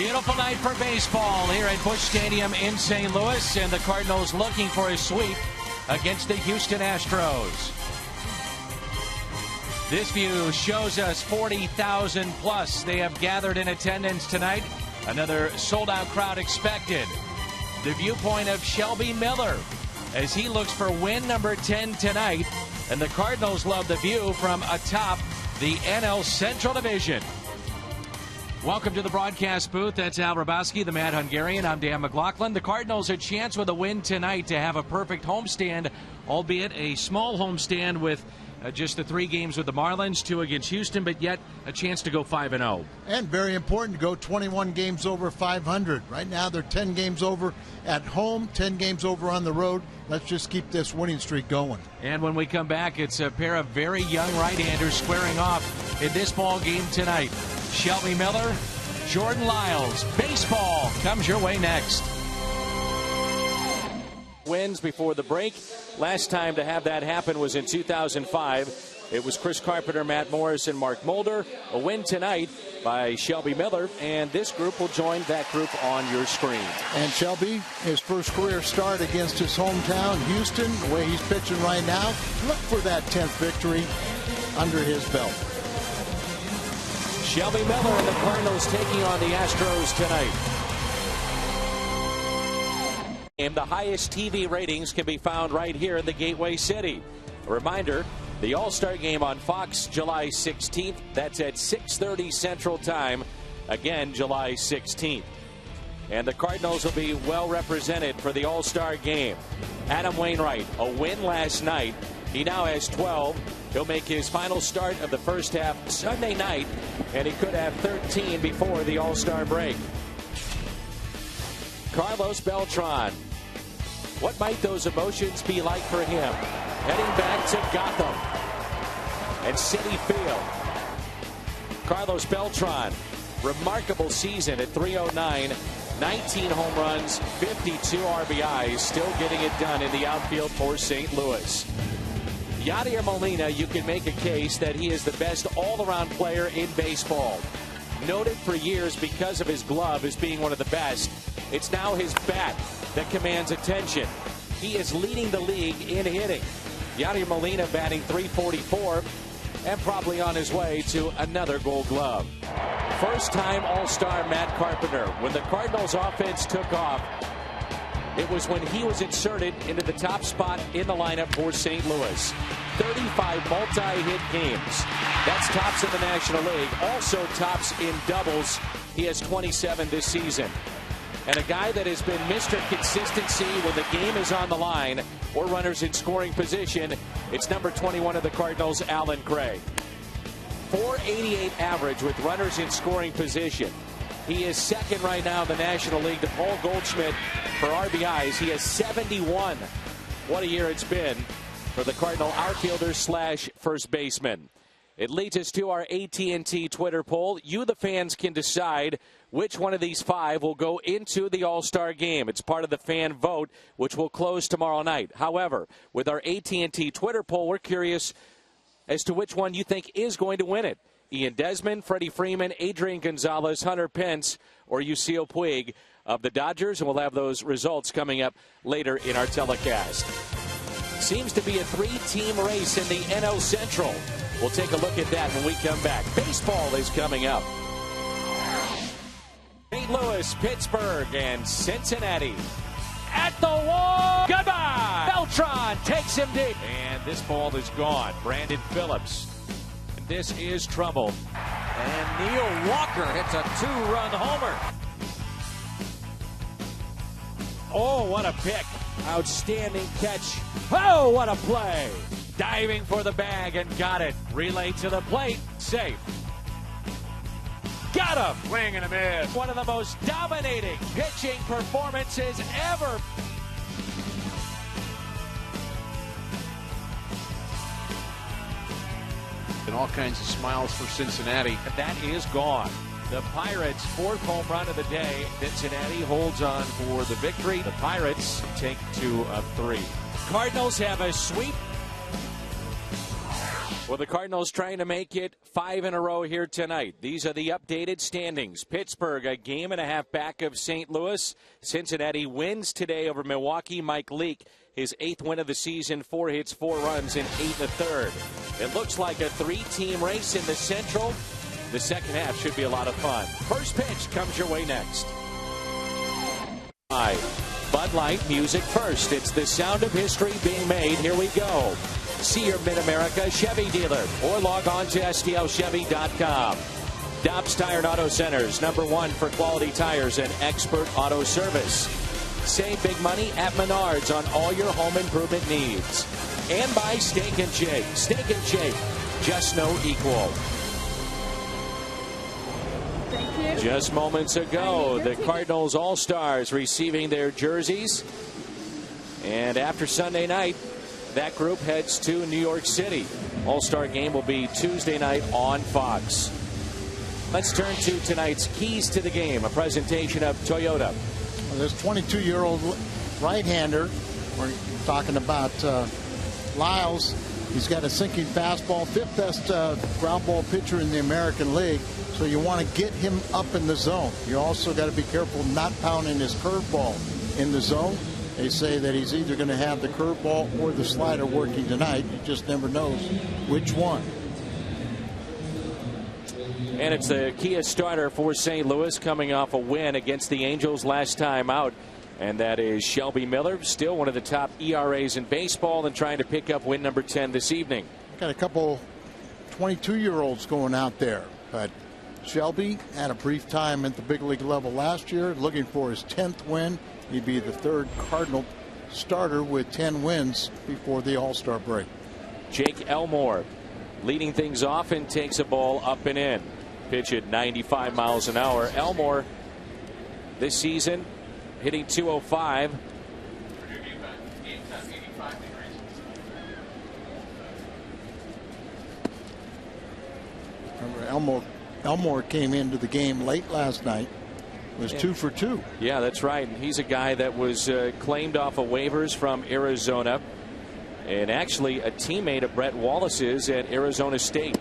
Beautiful night for baseball here at Busch Stadium in St. Louis, and the Cardinals looking for a sweep against the Houston Astros. This view shows us 40,000 plus. They have gathered in attendance tonight. Another sold-out crowd expected. The viewpoint of Shelby Miller as he looks for win number 10 tonight. And the Cardinals love the view from atop the NL Central Division. Welcome to the broadcast booth. That's Al Rabowski, the Mad Hungarian. I'm Dan McLaughlin. The Cardinals a chance with a win tonight to have a perfect homestand, albeit a small homestand with just the 3 games with the Marlins, 2 against Houston, but yet a chance to go 5-0. And very important to go 21 games over 500. Right now they're 10 games over at home, 10 games over on the road. Let's just keep this winning streak going. And when we come back, it's a pair of very young right-handers squaring off in this ball game tonight. Shelby Miller, Jordan Lyles. Baseball comes your way next. Wins before the break. Last time to have that happen was in 2005. It was Chris Carpenter, Matt Morris, and Mark Mulder. A win tonight by Shelby Miller, and this group will join that group on your screen. And Shelby, his first career start against his hometown, Houston, the way he's pitching right now, look for that 10th victory under his belt. Shelby Miller and the Cardinals taking on the Astros tonight. And the highest TV ratings can be found right here in the Gateway City. A reminder, the All-Star Game on Fox, July 16th. That's at 6:30 Central Time. Again, July 16th. And the Cardinals will be well represented for the All-Star Game. Adam Wainwright, a win last night. He now has 12. He'll make his final start of the first half Sunday night, and he could have 13 before the All-Star break. Carlos Beltran. What might those emotions be like for him? Heading back to Gotham and Citi Field. Carlos Beltran, remarkable season at 309, 19 home runs, 52 RBIs, still getting it done in the outfield for St. Louis. Yadier Molina, you can make a case that he is the best all-around player in baseball. Noted for years because of his glove as being one of the best. It's now his bat that commands attention. He is leading the league in hitting. Yadier Molina batting .344 and probably on his way to another Gold Glove. First-time All-Star Matt Carpenter. When the Cardinals offense took off, it was when he was inserted into the top spot in the lineup for St. Louis. 35 multi-hit games. That's tops in the National League. Also tops in doubles. He has 27 this season. And a guy that has been Mr. Consistency when the game is on the line or runners in scoring position. It's number 21 of the Cardinals, Allen Gray. .488 average with runners in scoring position. He is second right now in the National League to Paul Goldschmidt for RBIs. He has 71. What a year it's been for the Cardinal outfielder / first baseman. It leads us to our AT&T Twitter poll. You, the fans, can decide which one of these 5 will go into the All-Star Game. It's part of the fan vote, which will close tomorrow night. However, with our AT&T Twitter poll, we're curious as to which one you think is going to win it. Ian Desmond, Freddie Freeman, Adrian Gonzalez, Hunter Pence, or Yasiel Puig of the Dodgers. And we'll have those results coming up later in our telecast. Seems to be a 3-team race in the NL Central. We'll take a look at that when we come back. Baseball is coming up. St. Louis, Pittsburgh, and Cincinnati. At the wall. Goodbye. Beltran takes him deep. And this ball is gone. Brandon Phillips. This is trouble. And Neil Walker hits a 2-run homer. Oh, what a pick. Outstanding catch. Oh, what a play. Diving for the bag and got it. Relay to the plate. Safe. Got him. Swing and a miss. One of the most dominating pitching performances ever. And all kinds of smiles for Cincinnati. And that is gone. The Pirates' 4th home run of the day. Cincinnati holds on for the victory. The Pirates take 2 of 3. Cardinals have a sweep. Well, the Cardinals trying to make it 5 in a row here tonight. These are the updated standings. Pittsburgh a game and a half back of St. Louis. Cincinnati wins today over Milwaukee. Mike Leake, his 8th win of the season, 4 hits, 4 runs in 8 1/3. It looks like a 3-team race in the Central. The second half should be a lot of fun. First pitch comes your way next. Bud Light music first. It's the sound of history being made. Here we go. See your Mid-America Chevy dealer or log on to stlchevy.com. Dobbs Tire and Auto Centers, #1 for quality tires and expert auto service. Save big money at Menards on all your home improvement needs. And by Steak and Shake. Steak and Shake, just no equal. Just moments ago, the Cardinals All-Stars receiving their jerseys. And after Sunday night, that group heads to New York City. All-Star game will be Tuesday night on Fox. Let's turn to tonight's keys to the game, a presentation of Toyota. Well, this 22-year-old right-hander, we're talking about Lyles. He's got a sinking fastball, 5th best ground ball pitcher in the American League. So you want to get him up in the zone. You also got to be careful not pounding his curveball in the zone. They say that he's either going to have the curveball or the slider working tonight. He just never knows which one. And it's the Kia starter for St. Louis, coming off a win against the Angels last time out. And that is Shelby Miller, still one of the top ERAs in baseball, and trying to pick up win number 10 this evening. Got a couple 22-year-olds going out there, but Shelby had a brief time at the big league level last year, looking for his 10th win. He'd be the 3rd Cardinal starter with 10 wins before the All-Star break. Jake Elmore leading things off and takes a ball up and in. Pitch at 95 miles an hour. Elmore this season hitting .205. Remember, Elmore came into the game late last night. Was 2 for 2. Yeah, that's right. And he's a guy that was claimed off of waivers from Arizona, and actually a teammate of Brett Wallace's at Arizona State.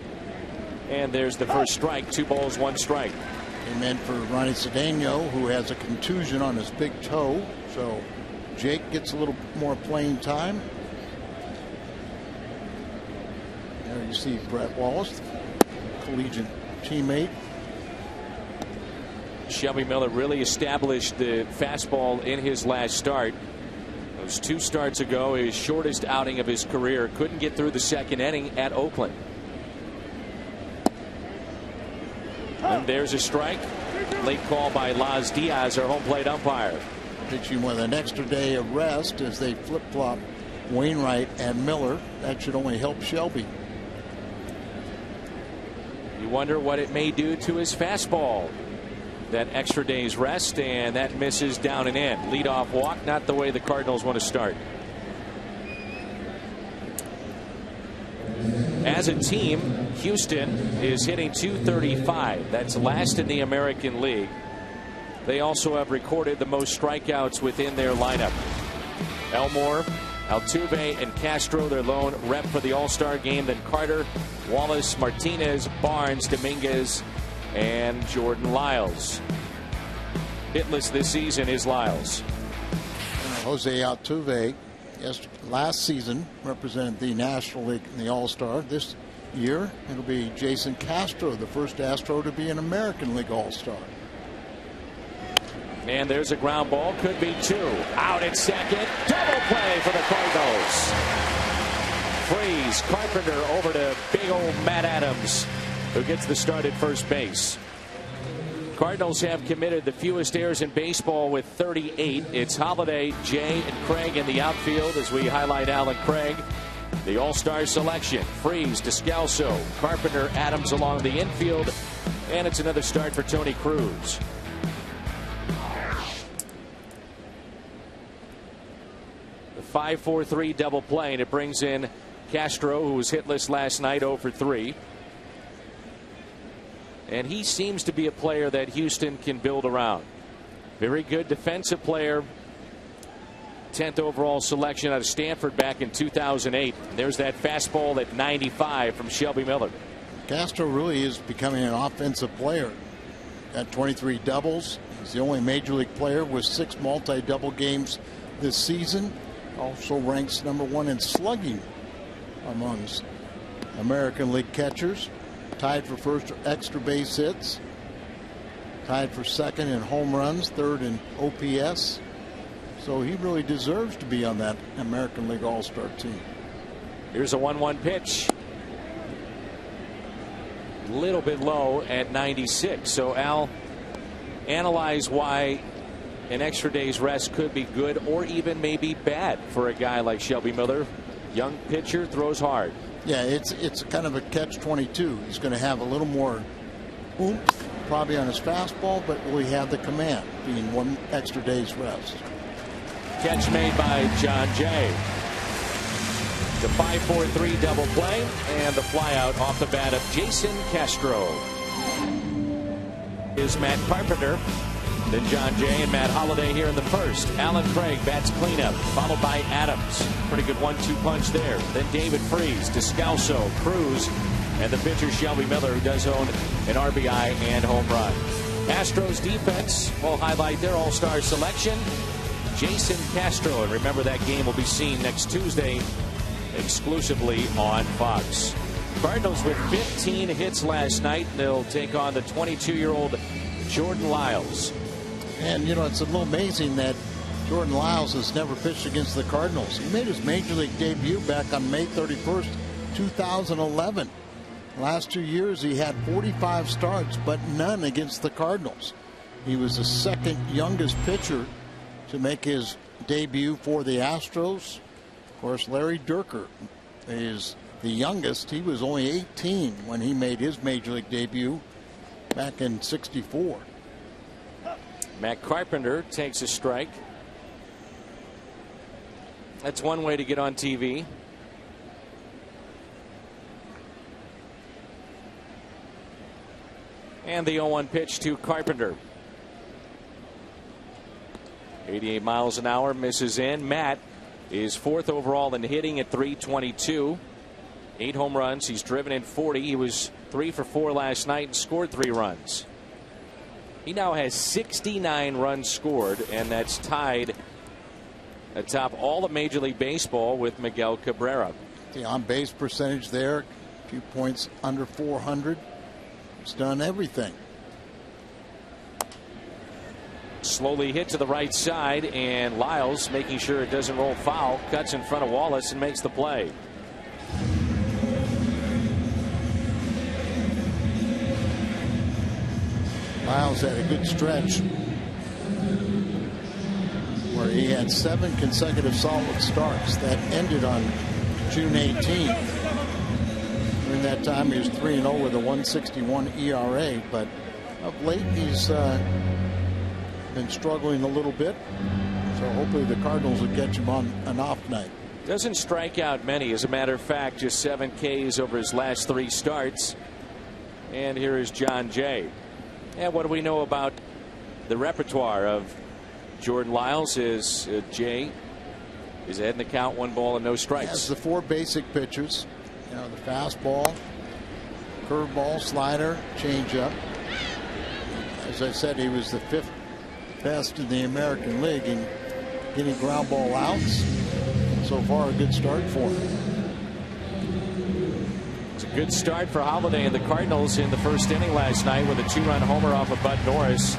And there's the first strike. 2 balls, 1 strike. Came in for Ronnie Cedeno, who has a contusion on his big toe. So Jake gets a little more playing time. There you see Brett Wallace, collegiate teammate. Shelby Miller really established the fastball in his last start. Those 2 starts ago, his shortest outing of his career. Couldn't get through the second inning at Oakland. And there's a strike. Late call by Laz Diaz, our home plate umpire. Pitching with an extra day of rest as they flip-flop Wainwright and Miller. That should only help Shelby. You wonder what it may do to his fastball. That extra day's rest, and that misses down and in. Leadoff walk, not the way the Cardinals want to start. As a team, Houston is hitting .235. That's last in the American League. They also have recorded the most strikeouts within their lineup. Elmore, Altuve, and Castro, their lone rep for the All-Star game. Then Carter, Wallace, Martinez, Barnes, Dominguez, and Jordan Lyles. Hitless this season is Lyles. Jose Altuve, last season, represented the National League in the All-Star. This year, it'll be Jason Castro, the first Astro to be an American League All-Star. And there's a ground ball. Could be 2. Out at second. Double play for the Cardinals. Freeze. Carpenter over to big old Matt Adams, who gets the start at first base. Cardinals have committed the fewest errors in baseball with 38. It's Holiday, Jay, and Craig in the outfield as we highlight Alan Craig. The All-Star selection. Freeze, Descalso, Carpenter, Adams along the infield. And it's another start for Tony Cruz. The 5-4-3 double play, and it brings in Castro, who was hitless last night, 0 for 3. And he seems to be a player that Houston can build around. Very good defensive player. 10th overall selection out of Stanford back in 2008. There's that fastball at 95 from Shelby Miller. Castro really is becoming an offensive player. Got 23 doubles. He's the only major league player with 6 multi-double games this season. Also ranks #1 in slugging amongst American League catchers. Tied for first extra base hits. Tied for second in home runs, third in OPS. So he really deserves to be on that American League All-Star team. Here's a 1-1 pitch. A little bit low at 96. So Al, analyze why an extra day's rest could be good or even maybe bad for a guy like Shelby Miller. Young pitcher, throws hard. Yeah, it's kind of a catch-22. He's going to have a little more oomph probably on his fastball, but will he have the command being 1 extra day's rest? Catch made by John Jay. The 5-4-3 double play and the flyout off the bat of Jason Castro. Is Matt Carpenter. Then John Jay and Matt Holliday here in the first. Alan Craig bats cleanup, followed by Adams. Pretty good 1-2 punch there. Then David Freese, Descalso, Cruz, and the pitcher Shelby Miller, who does own an RBI and home run. Astros defense will highlight their all-star selection. Jason Castro, and remember that game will be seen next Tuesday exclusively on Fox. Cardinals with 15 hits last night. They'll take on the 22-year-old Jordan Lyles. And you know, it's a little amazing that Jordan Lyles has never pitched against the Cardinals. He made his major league debut back on May 31st, 2011. Last 2 years he had 45 starts, but none against the Cardinals. He was the second youngest pitcher to make his debut for the Astros. Of course, Larry Dierker is the youngest. He was only 18 when he made his major league debut back in '64. Matt Carpenter takes a strike. That's one way to get on TV. And the 0-1 pitch to Carpenter. 88 miles an hour, misses in. Matt is 4th overall in hitting at .322. 8 home runs. He's driven in 40. He was 3 for 4 last night and scored 3 runs. He now has 69 runs scored, and that's tied atop all of Major League Baseball with Miguel Cabrera. The on-base percentage there, a few points under 400. He's done everything. Slowly hit to the right side, and Lyles, making sure it doesn't roll foul, cuts in front of Wallace and makes the play. Lyles had a good stretch where he had 7 consecutive solid starts that ended on June 18th. During that time, he was 3-0 with a 1.61 ERA, but of late he's been struggling a little bit. So hopefully the Cardinals will catch him on an off night. Doesn't strike out many. As a matter of fact, just 7 Ks over his last 3 starts. And here is John Jay. And what do we know about the repertoire of Jordan Lyles? Is Jay is ahead in the count, 1 ball and no strikes. Has the 4 basic pitches. You know, the fastball, curveball, slider, changeup. As I said, he was the 5th best in the American League in getting ground ball outs. So far, a good start for him. It's a good start for Holliday and the Cardinals in the first inning last night with a 2-run homer off of Bud Norris.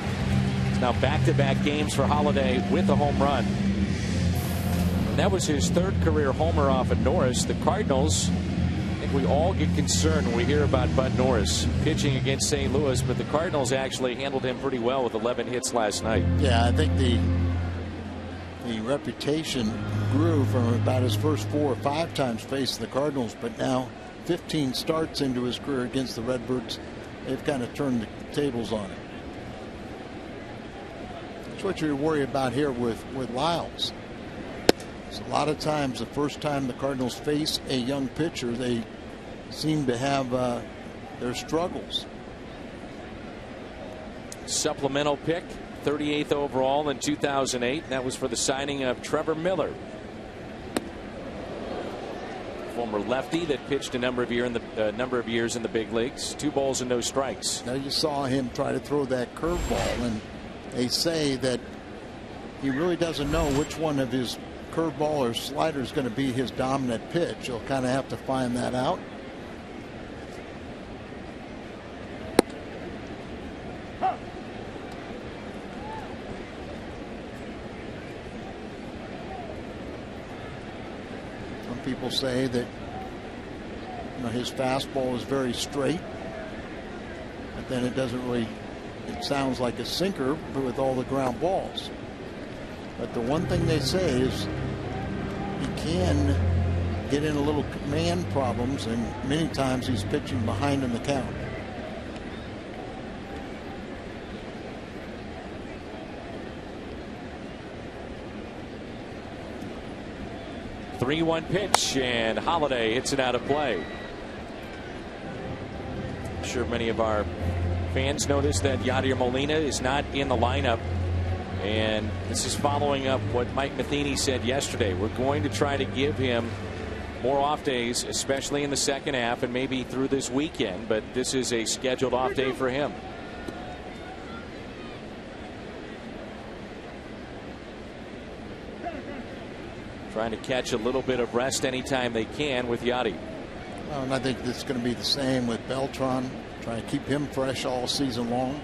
It's now back-to-back games for Holliday with a home run. And that was his 3rd career homer off of Norris. The Cardinals, I think we all get concerned when we hear about Bud Norris pitching against St. Louis, but the Cardinals actually handled him pretty well with 11 hits last night. Yeah, I think the reputation grew from about his first 4 or 5 times facing the Cardinals, but now 15 starts into his career against the Redbirds, they've kind of turned the tables on him. That's what you worry about here with Lyles. So a lot of times, the first time the Cardinals face a young pitcher, they seem to have their struggles. Supplemental pick 38th overall in 2008. That was for the signing of Trevor Miller, former lefty that pitched a number of years in the big leagues. 2 balls and no strikes. Now you saw him try to throw that curveball, and they say that he really doesn't know which one of his curveball or slider is going to be his dominant pitch. He'll kind of have to find that out. Some people say that his fastball is very straight, but then it doesn't really, it sounds like a sinker with all the ground balls. But the one thing they say is he can get in a little command problems, and many times he's pitching behind in the count. The 3-1 pitch, and Holiday hits it out of play. I'm sure many of our fans noticed that Yadier Molina is not in the lineup. And this is following up what Mike Matheny said yesterday. We're going to try to give him more off days, especially in the second half and maybe through this weekend. But this is a scheduled off day for him. Trying to catch a little bit of rest anytime they can with Yadi. Well, and I think it's going to be the same with Beltran. Trying to keep him fresh all season long.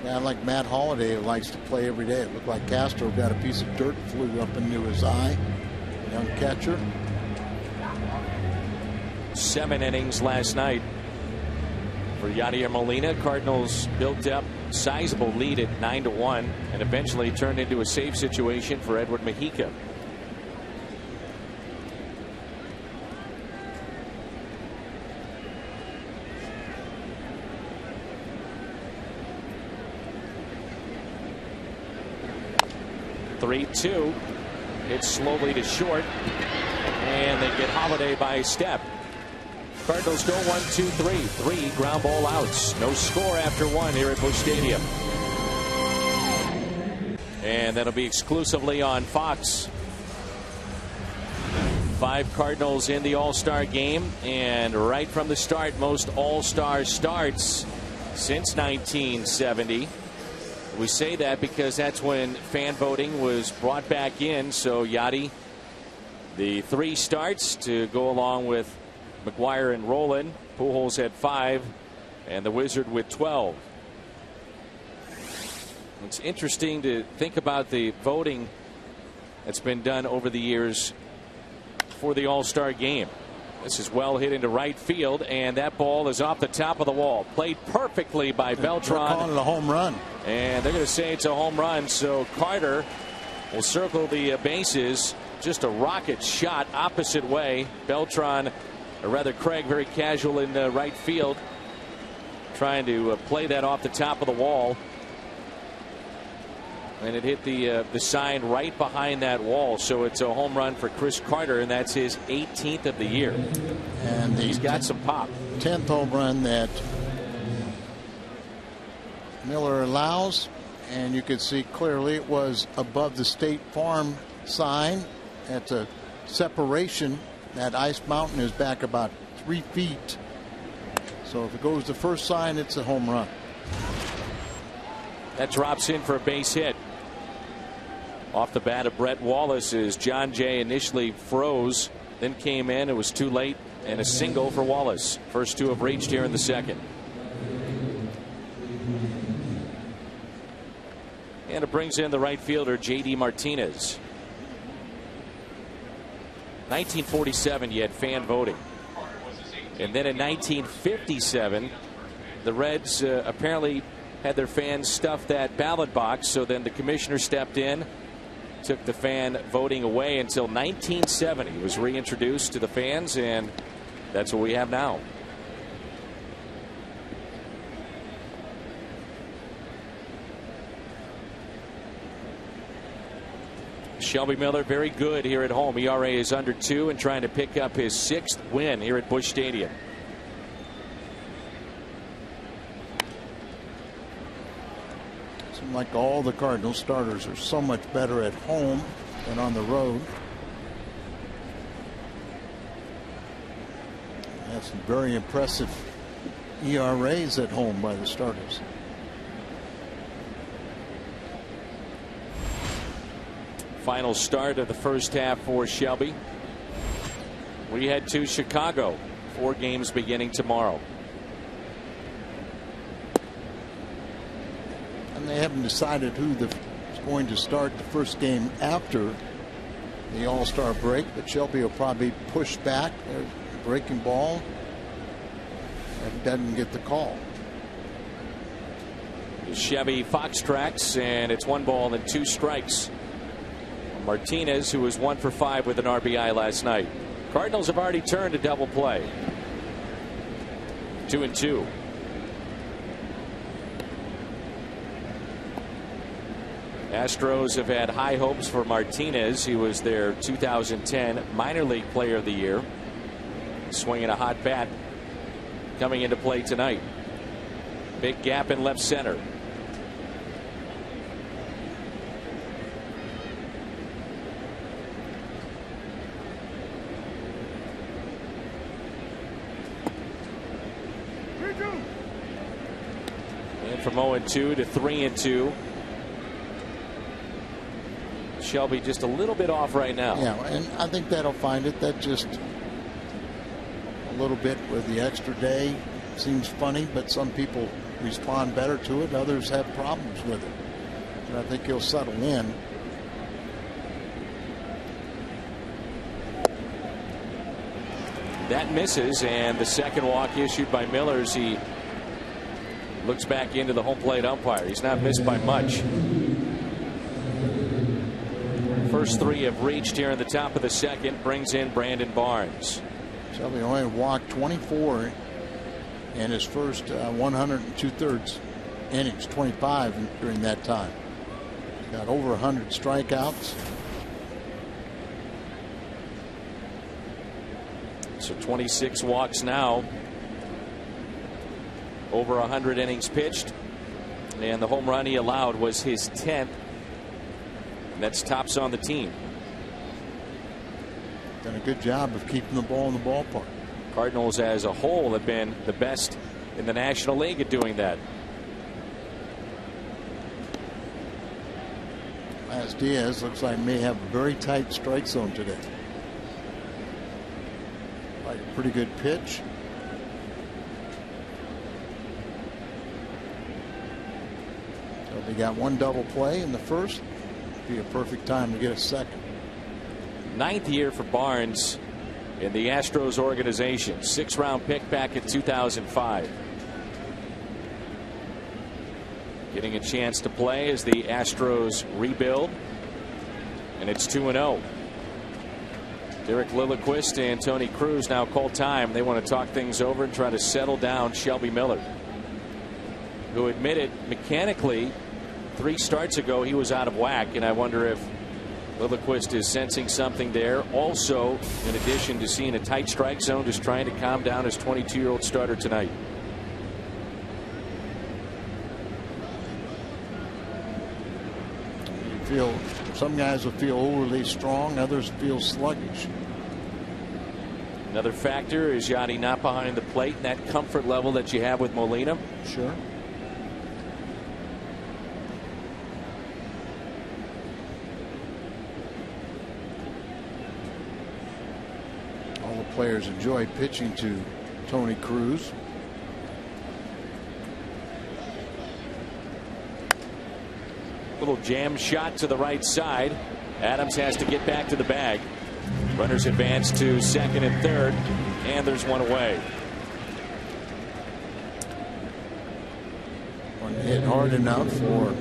Yeah, like Matt Holliday, who likes to play every day. It looked like Castro got a piece of dirt flew up into his eye. Young catcher. 7 innings last night for Yadier Molina. Cardinals built up a sizable lead at 9-1 and eventually turned into a save situation for Edward Mujica. Three-2. Hits slowly to short, and they get Holiday by a step. Cardinals go 1-2-3. 3 ground ball outs. No score after 1 here at Busch Stadium. And that'll be exclusively on Fox. 5 Cardinals in the All-Star game, and right from the start, most All-Star starts since 1970. We say that because that's when fan voting was brought back in. So Yadi, the 3 starts to go along with McGuire and Rowland. Pujols had 5, and the Wizard with 12. It's interesting to think about the voting that's been done over the years for the All-Star game. This is well hit into right field, and that ball is off the top of the wall. Played perfectly by Beltran. They're calling it a home run. And they're going to say it's a home run. So Carter will circle the bases. Just a rocket shot opposite way. Beltran, or rather Craig, very casual in right field, trying to play that off the top of the wall. And it hit the sign right behind that wall. So it's a home run for Chris Carter, and that's his 18th of the year. And he's got some pop. 10th home run that Miller allows, and you can see clearly it was above the State Farm sign. That's a separation. That Ice Mountain is back about 3 feet. So if it goes the first sign, it's a home run. That drops in for a base hit. Off the bat of Brett Wallace as John Jay initially froze, then came in. It was too late, and a single for Wallace. First 2 have reached here in the second. And it brings in the right fielder, J.D. Martinez. 1947, you had fan voting. And then in 1957, the Reds apparently had their fans stuff that ballot box. So then the commissioner stepped in, took the fan voting away until 1970. It was reintroduced to the fans, and that's what we have now. Shelby Miller very good here at home. ERA is under 2 and trying to pick up his 6th win here at Busch Stadium. like all the Cardinals starters are so much better at home than on the road. That's some very impressive ERAs at home by the starters. Final start of the first half for Shelby. We head to Chicago. 4 games beginning tomorrow. And they haven't decided who is going to start the first game after the All-Star break, but Shelby will probably push back. There's a breaking ball. And doesn't get the call. Chevy Fox tracks, and it's 1 ball and 2 strikes. Martinez, who was 1 for 5 with an RBI last night. Cardinals have already turned a double play. 2-2. Astros have had high hopes for Martinez. He was their 2010 minor league player of the year. Swinging a hot bat coming into play tonight. Big gap in left center. And from 0-2 to 3-2. Shelby just a little bit off right now. Yeah, and I think that'll find it. That just a little bit with the extra day seems funny, but some people respond better to it. Others have problems with it. And I think he'll settle in. That misses, and the second walk issued by Miller as he looks back into the home plate umpire. He's not missed by much. First 3 have reached here in the top of the second. Brings in Brandon Barnes. Shelby only walked 24 in his first 102/3 innings, 25 during that time. Got over 100 strikeouts. So 26 walks now. Over 100 innings pitched. And the home run he allowed was his 10th. And that's tops on the team. Done a good job of keeping the ball in the ballpark. Cardinals as a whole have been the best in the National League at doing that. As Diaz looks like may have a very tight strike zone today. Like a pretty good pitch. So they got 1 double play in the first. Be a perfect time to get a second. 9th year for Barnes in the Astros organization. 6th-round pick back in 2005. Getting a chance to play as the Astros rebuild. And it's 2-0. Derek Lilliquist and Tony Cruz now call time. They want to talk things over and try to settle down Shelby Miller, who admitted mechanically 3 starts ago he was out of whack, and I wonder if Lilliquist is sensing something there. Also, in addition to seeing a tight strike zone, just trying to calm down his 22-year-old starter tonight. You feel some guys will feel overly strong, others feel sluggish. Another factor is Yachty not behind the plate, and that comfort level that you have with Molina. Sure. Players enjoy pitching to Tony Cruz. Little jam shot to the right side. Adams has to get back to the bag. Runners advance to 2nd and 3rd, and there's 1 away. Wasn't hit hard enough for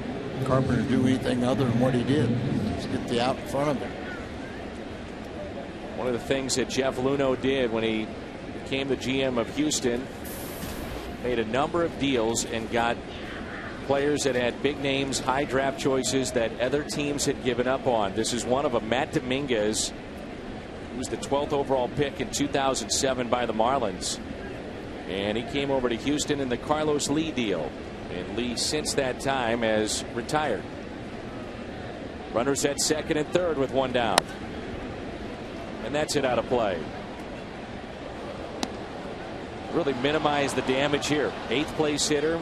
Carpenter to do anything other than what he did. Just get the out in front of him. One of the things that Jeff Luhnow did when he became the GM of Houston, made a number of deals and got players that had big names, high draft choices that other teams had given up on. This is one of them. Matt Dominguez, who was the 12th overall pick in 2007 by the Marlins. And he came over to Houston in the Carlos Lee deal. And Lee, since that time, has retired. Runners at second and third with one down. And that's it out of play. Really minimize the damage here. 8th place hitter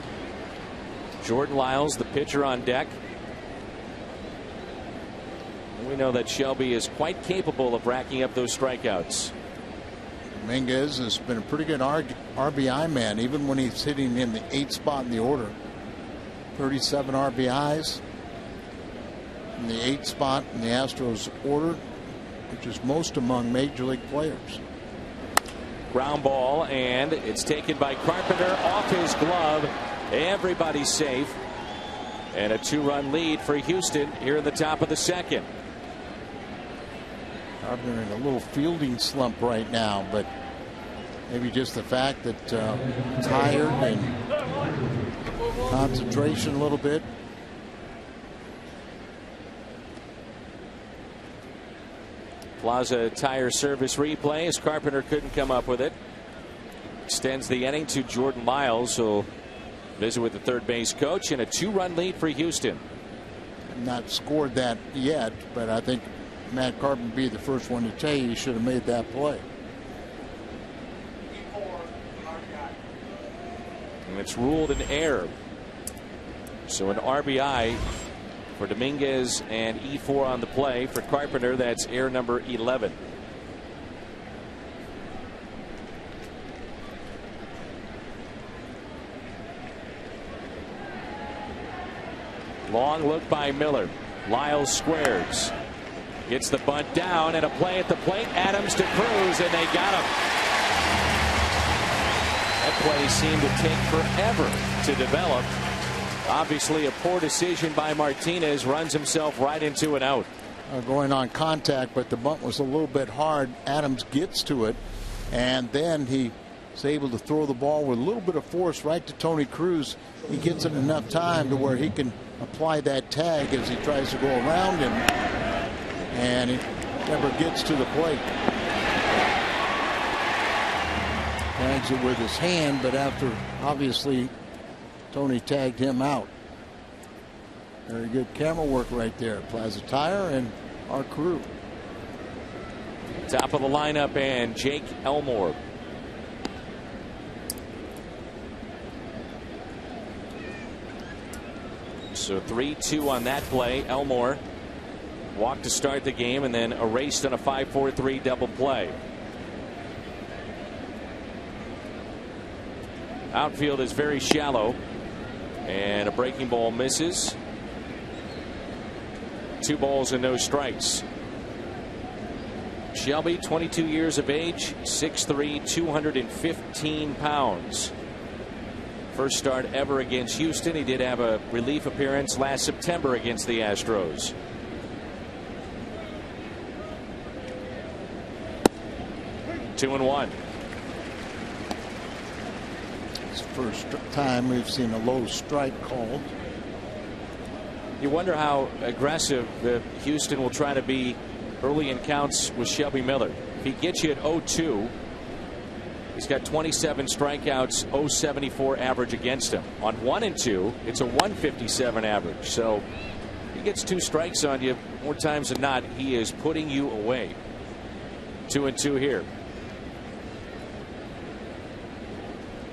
Jordan Lyles, the pitcher, on deck. And we know that Shelby is quite capable of racking up those strikeouts. Dominguez has been a pretty good RBI man, even when he's hitting in the 8th spot in the order. 37 RBIs in the 8th spot in the Astros order, which is most among major league players. Ground ball, and it's taken by Carpenter off his glove. Everybody's safe. And a 2-run lead for Houston here in the top of the second. Carpenter in a little fielding slump right now, but maybe just the fact that tired and concentration a little bit. Plaza tire service replay as Carpenter couldn't come up with it. Extends the inning to Jordan Lyles, who'll visit with the third base coach, and a 2-run lead for Houston. Not scored that yet, but I think Matt Carpenter would be the first one to tell you he should have made that play. And it's ruled an error. So an RBI for Dominguez and E4 on the play. For Carpenter, that's error number 11. Long look by Miller. Lyles squares. Gets the bunt down, and a play at the plate. Adams to Cruz, and they got him. That play seemed to take forever to develop. Obviously a poor decision by Martinez. Runs himself right into an out. Going on contact, but the bunt was a little bit hard. Adams gets to it, and then he is able to throw the ball with a little bit of force right to Tony Cruz. He gets it enough time to where he can apply that tag as he tries to go around him, and he never gets to the plate. Tags it with his hand, but after obviously Tony tagged him out. Very good camera work right there. Plaza Tire and our crew. Top of the lineup, and Jake Elmore. So 3-2 on that play. Elmore walked to start the game and then erased on a 5-4-3 double play. Outfield is very shallow, and a breaking ball misses. 2 balls and no strikes. Shelby, 22 years of age, 6'3", 215 pounds. First start ever against Houston. He did have a relief appearance last September against the Astros. Two and one. It's the first time we've seen a low strike called. You wonder how aggressive Houston will try to be early in counts with Shelby Miller. If he gets you at 0-2, he's got 27 strikeouts, 0.74 average against him. On 1 and 2, it's a 157 average. So if he gets 2 strikes on you, more times than not, he is putting you away. 2 and 2 here.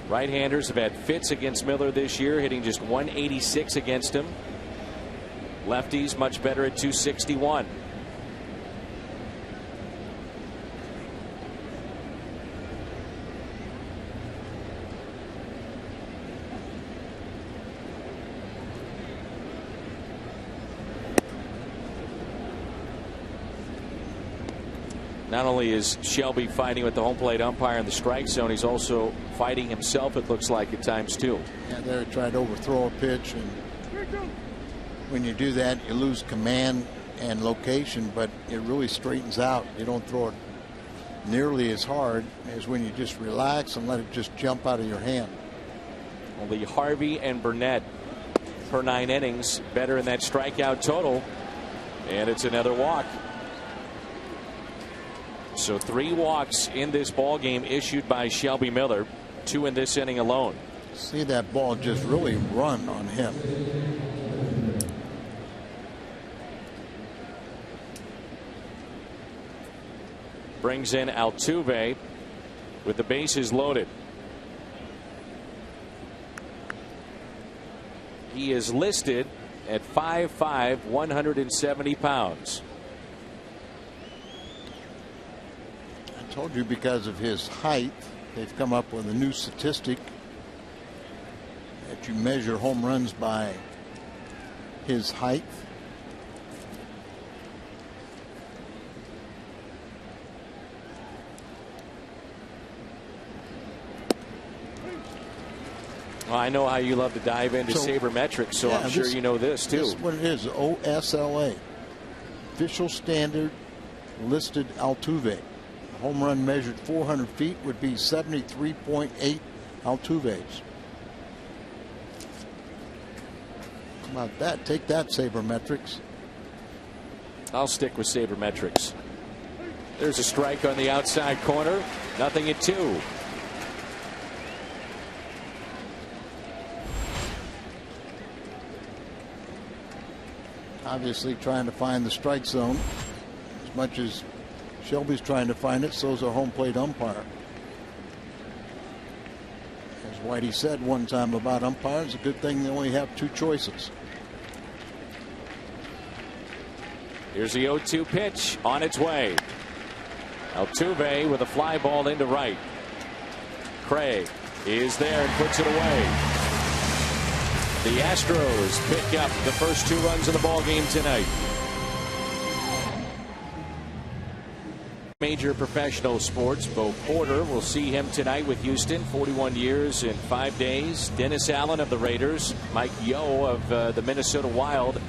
Right-handers have had fits against Miller this year, hitting just 186 against him. Lefties much better at 261. Not only is Shelby fighting with the home plate umpire in the strike zone, he's also fighting himself, it looks like, at times too. Yeah, there he tried to overthrow a pitch, and when you do that, you lose command and location, but it really straightens out. You don't throw it nearly as hard as when you just relax and let it just jump out of your hand. Only Harvey and Burnett per 9 innings better in that strikeout total, and it's another walk. So 3 walks in this ball game issued by Shelby Miller, 2 in this inning alone. See that ball just really run on him. Brings in Altuve with the bases loaded. He is listed at 5'5", 170 pounds. I told you because of his height, they've come up with a new statistic that you measure home runs by his height. Well, I know how you love to dive into sabermetrics, so yeah, I'm sure you know this too. This is what it is, OSLA. Official standard listed Altuve. A home run measured 400 feet would be 73.8 Altuves. How about that? Take that, sabermetrics. I'll stick with sabermetrics. There's a strike on the outside corner. Nothing at 2. Obviously trying to find the strike zone. As much as Shelby's trying to find it, so is our home plate umpire. As Whitey said one time about umpires, a good thing they only have 2 choices. Here's the 0-2 pitch on its way. Altuve with a fly ball into right. Craig is there and puts it away. The Astros pick up the first 2 runs of the ball game tonight. Major professional sports. Bo Porter, will see him tonight with Houston. 41 years and 5 days. Dennis Allen of the Raiders. Mike Yeo of the Minnesota Wild.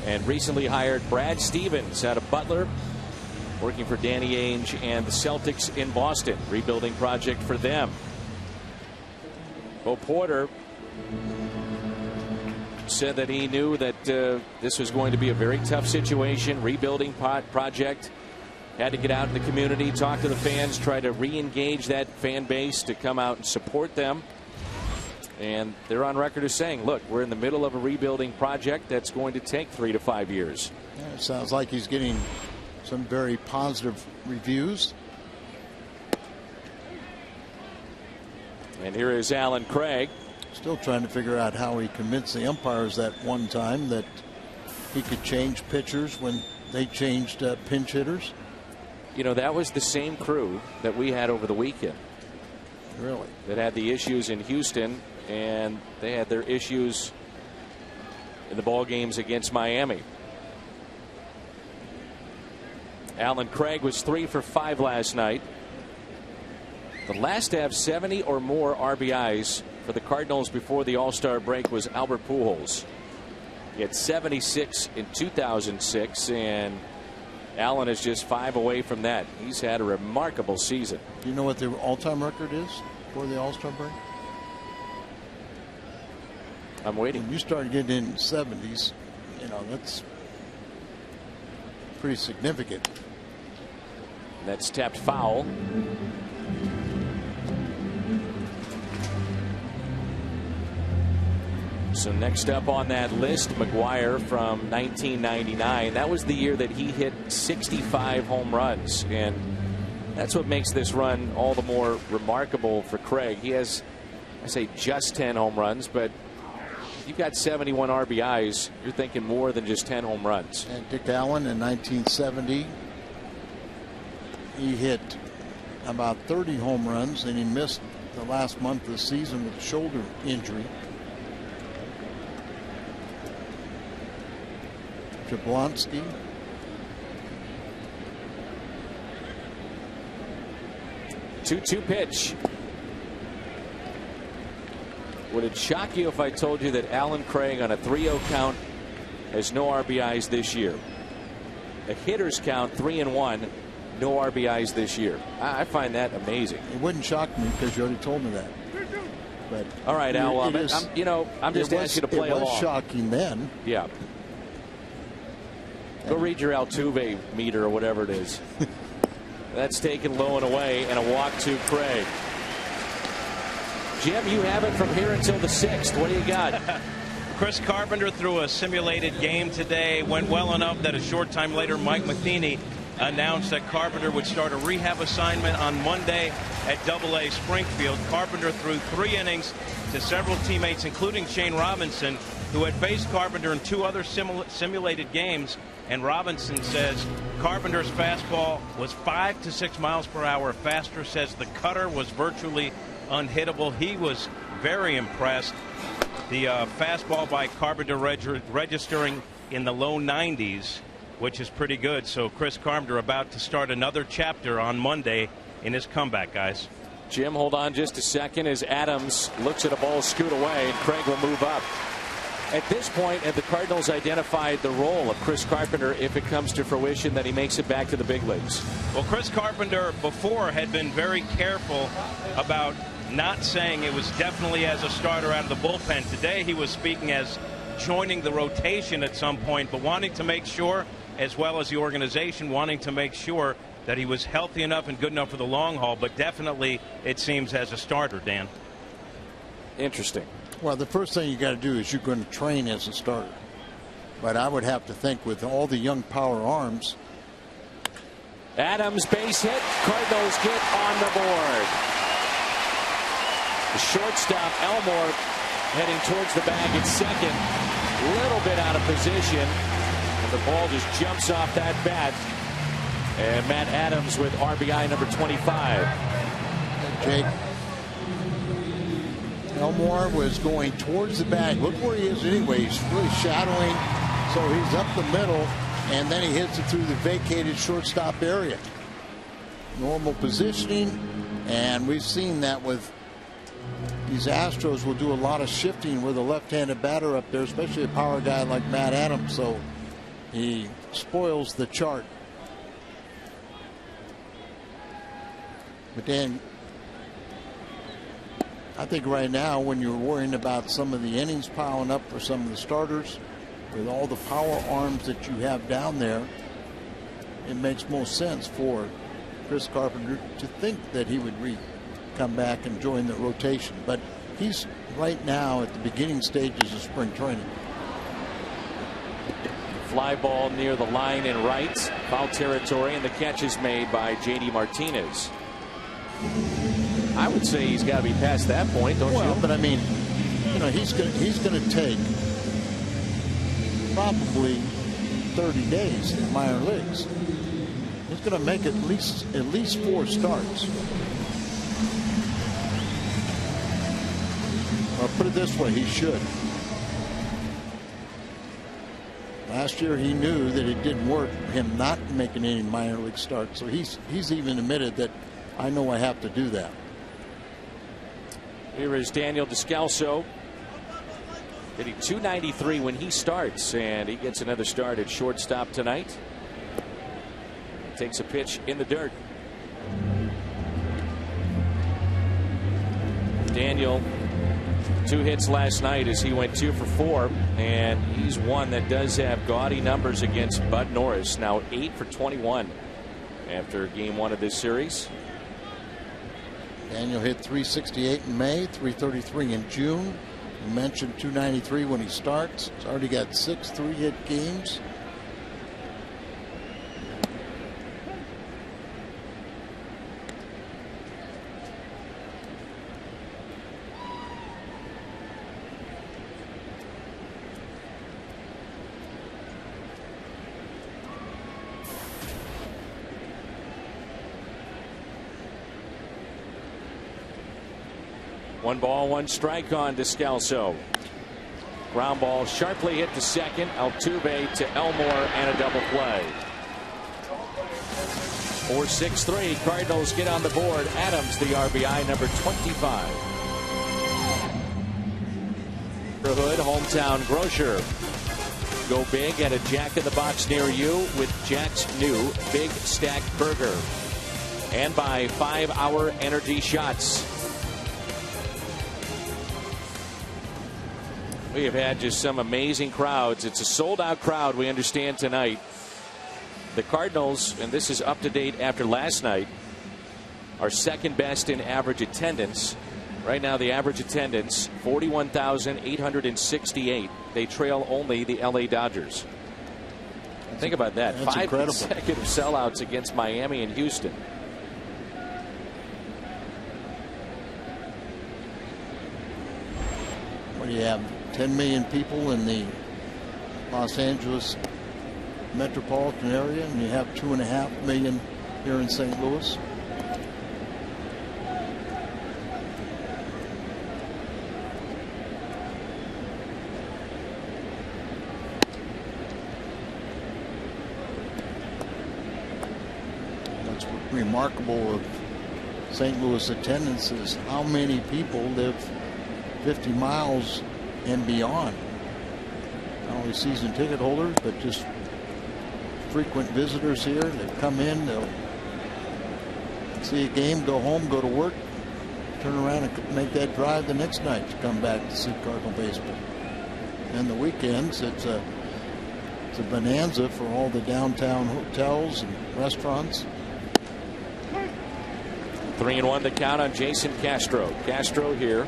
And recently hired Brad Stevens out of Butler, working for Danny Ainge and the Celtics in Boston. Rebuilding project for them. Bo Porter said that he knew that this was going to be a very tough situation. Rebuilding project. Had to get out in the community, talk to the fans, try to re-engage that fan base to come out and support them. And they're on record as saying, look, we're in the middle of a rebuilding project that's going to take 3 to 5 years. Yeah, it sounds like he's getting some very positive reviews. And here is Alan Craig. Still trying to figure out how he convinced the umpires that one time that he could change pitchers when they changed pinch hitters. You know, that was the same crew that we had over the weekend. Really? That had the issues in Houston, and they had their issues in the ball games against Miami. Alan Craig was 3 for 5 last night. The last to have 70 or more RBIs for the Cardinals before the All-Star break was Albert Pujols. He had 76 in 2006, and Allen is just 5 away from that. He's had a remarkable season. Do you know what the all-time record is for the All-Star break? I'm waiting. When you start getting in the 70s, you know, that's pretty significant. That's tapped foul. So next up on that list, McGuire from 1999. That was the year that he hit 65 home runs, and that's what makes this run all the more remarkable for Craig. He has, I say, just 10 home runs, but you've got 71 RBIs. You're thinking more than just 10 home runs. And Dick Allen in 1970, he hit about 30 home runs, and he missed the last month of the season with a shoulder injury. Jablonski. Two pitch. Would it shock you if I told you that Alan Craig on a 3-0 count has no RBIs this year? A hitter's count 3-1, no RBIs this year. I find that amazing. It wouldn't shock me because you already told me that. But all right, Al. I'm just asking you to play along. It was shocking then. Yeah. Go read your Altuve meter or whatever it is. That's taken low and away, and a walk to Craig. Jim, you have it from here until the 6th. What do you got? Chris Carpenter threw a simulated game today. Went well enough that a short time later, Mike Matheny announced that Carpenter would start a rehab assignment on Monday at AA Springfield. Carpenter threw 3 innings to several teammates, including Shane Robinson, who had faced Carpenter in 2 other simulated games. And Robinson says Carpenter's fastball was 5 to 6 miles per hour faster. Says the cutter was virtually unhittable. He was very impressed. The fastball by Carpenter registering in the low 90s, which is pretty good. So Chris Carpenter about to start another chapter on Monday in his comeback, guys. Jim, hold on just a second as Adams looks at a ball scoot away, and Craig will move up. At this point, have the Cardinals identified the role of Chris Carpenter if it comes to fruition that he makes it back to the big leagues? Well, Chris Carpenter before had been very careful about not saying it was definitely as a starter out of the bullpen. Today he was speaking as joining the rotation at some point, but wanting to make sure, as well as the organization, wanting to make sure that he was healthy enough and good enough for the long haul, but definitely it seems as a starter, Dan. Interesting. Well, the first thing you got to do is you're going to train as a starter. But I would have to think with all the young power arms. Adams base hit. Cardinals get on the board. The shortstop Elmore heading towards the bag at second. A little bit out of position. And the ball just jumps off that bat. And Matt Adams with RBI number 25. Jake. Elmore was going towards the bag. Look where he is anyway. He's really shadowing. So he's up the middle. And then he hits it through the vacated shortstop area. Normal positioning. And we've seen that with these Astros will do a lot of shifting with a left-handed batter up there, especially a power guy like Matt Adams. So he spoils the chart. But then I think right now when you're worrying about some of the innings piling up for some of the starters with all the power arms that you have down there, it makes most sense for Chris Carpenter to think that he would come back and join the rotation. But he's right now at the beginning stages of spring training. Fly ball near the line in right, foul territory, and the catch is made by J.D. Martinez. I would say he's got to be past that point, don't you? But I mean, you know, he's going to take probably 30 days in the minor leagues. He's going to make at least 4 starts. I'll put it this way, he should. Last year he knew that it didn't work for him not making any minor league starts. So he's even admitted that I know I have to do that. Here is Daniel Descalso. Hitting .293 when he starts, and he gets another start at shortstop tonight. Takes a pitch in the dirt. Daniel, 2 hits last night as he went 2 for 4, and he's one that does have gaudy numbers against Bud Norris. Now 8 for 21 after game 1 of this series. Daniel hit .368 in May, .333 in June. You mentioned .293 when he starts. He's already got 6 3-hit games. One ball, 1 strike on Descalso. Ground ball sharply hit to second. Altuve to Elmore and a double play. 4-6-3. Cardinals get on the board. Adams the RBI number 25. Hood, hometown grocer. Go big at a Jack in the Box near you with Jack's new Big Stack Burger. And by 5-Hour Energy Shots. We have had just some amazing crowds. It's a sold-out crowd, we understand, tonight. The Cardinals, and this is up to date after last night, are second best in average attendance Right now, the average attendance, 41,868. They trail only the LA Dodgers. Think about that. That's 5 incredible. consecutive sellouts against Miami and Houston. What do you have? 10 million people in the Los Angeles metropolitan area, and you have 2.5 million here in St. Louis. What's remarkable of St. Louis attendance is how many people live 50 miles and beyond. Not only season ticket holders, but just frequent visitors here. They come in, they'll see a game, go home, go to work, turn around and make that drive the next night to come back to see Cardinal baseball. And the weekends, it's a bonanza for all the downtown hotels and restaurants. 3-1 the count on Jason Castro. Castro here.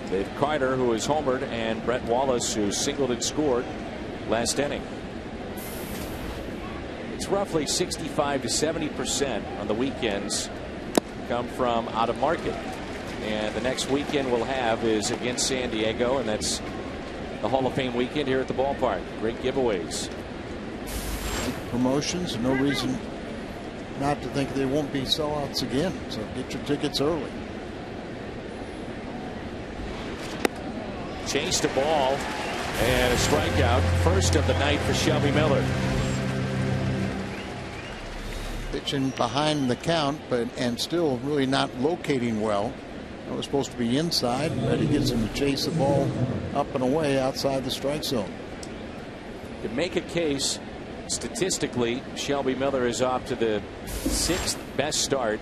Dave Carter, who is homered, and Brett Wallace, who singled and scored last inning. It's roughly 65 to 70% on the weekends come from out of market. And the next weekend we'll have is against San Diego, and that's the Hall of Fame weekend here at the ballpark. Great giveaways. Promotions, no reason not to think they won't be sellouts again. So get your tickets early. Chased a ball and a strikeout. First of the night for Shelby Miller. Pitching behind the count, and still really not locating well. That was supposed to be inside, but he gets him to chase the ball up and away outside the strike zone. To make a case, statistically, Shelby Miller is off to the 6th best start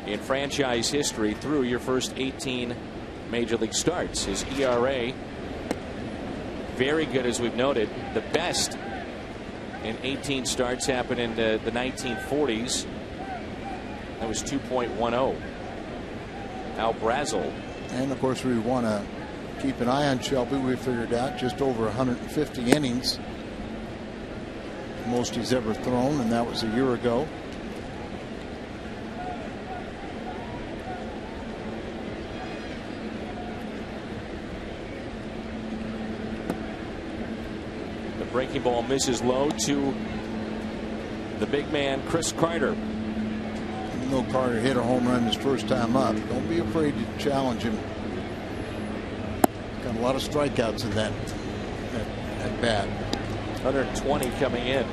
in franchise history through your first 18 major league starts. His ERA, very good, as we've noted. The best in 18 starts happened in the 1940s. That was 2.10. Al Brazel. And of course, we want to keep an eye on Shelby. We figured out just over 150 innings, most he's ever thrown, and that was a year ago. The breaking ball misses low to the big man, Chris Carter. You know, Carter hit a home run his first time up. Don't be afraid to challenge him. Got a lot of strikeouts in that at bat. 120 coming in.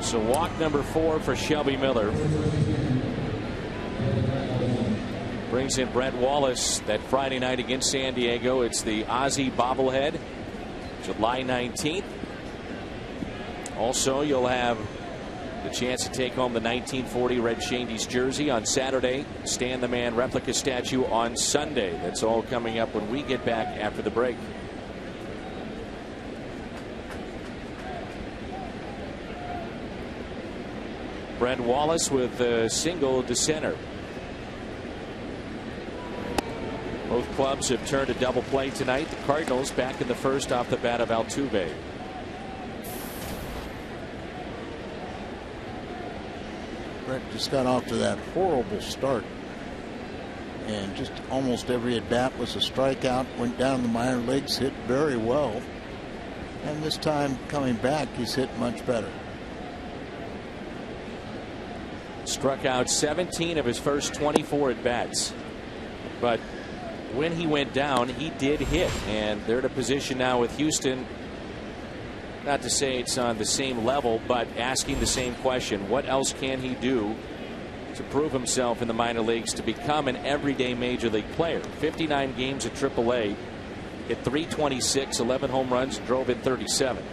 So walk number 4 for Shelby Miller. Brings in Brett Wallace that Friday night against San Diego. It's the Ozzie bobblehead, July 19th. Also, you'll have the chance to take home the 1940 Red Shandy's jersey on Saturday. Stan the Man replica statue on Sunday. That's all coming up when we get back after the break. Brett Wallace with a single to center. Both clubs have turned a double play tonight. The Cardinals back in the first off the bat of Altuve. Brett just got off to that horrible start, and just almost every at bat was a strikeout. Went down the minor leagues, hit very well, and this time coming back, he's hit much better. Struck out 17 of his first 24 at bats, but when he went down, he did hit, and they're in a position now with Houston. Not to say it's on the same level, but asking the same question. What else can he do to prove himself in the minor leagues to become an everyday major league player? 59 games at AAA, hit .326, 11 home runs, drove in 37.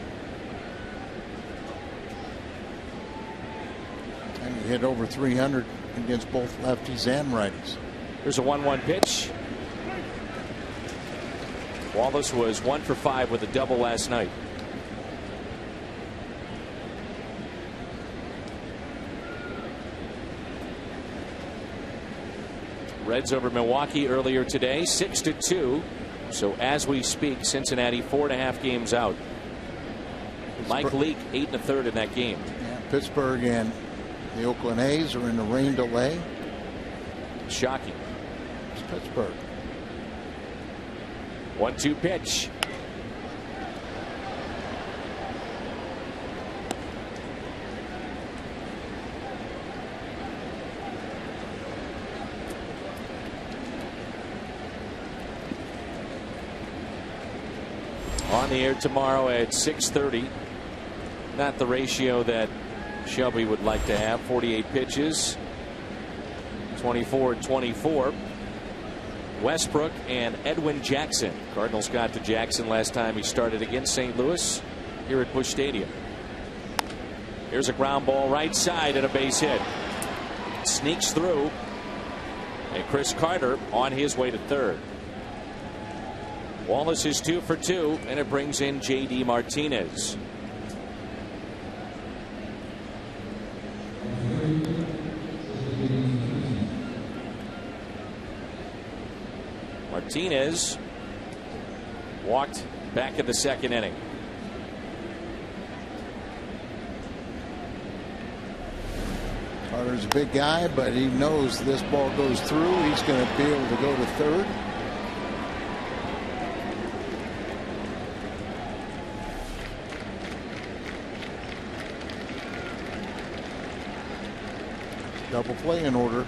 And he hit over 300 against both lefties and righties. Here's a 1-1 pitch. Wallace was 1 for 5 with a double last night. Reds over Milwaukee earlier today, 6-2. So as we speak, Cincinnati 4.5 games out. Mike Leake 8 1/3 in that game. Yeah, Pittsburgh and the Oakland A's are in a rain delay. Shocking. It's Pittsburgh. 1-2 pitch. On the air tomorrow at 6:30. Not the ratio that Shelby would like to have. 48 pitches. 24-24. Westbrook and Edwin Jackson. Cardinals got to Jackson last time he started against St. Louis here at Busch Stadium. Here's a ground ball right side and a base hit. Sneaks through. And Chris Carter on his way to third. Wallace is 2 for 2, and it brings in J.D. Martinez. Martinez walked back in the second inning. Carter's a big guy, but he knows this ball goes through. He's going to be able to go to third. Double play in order.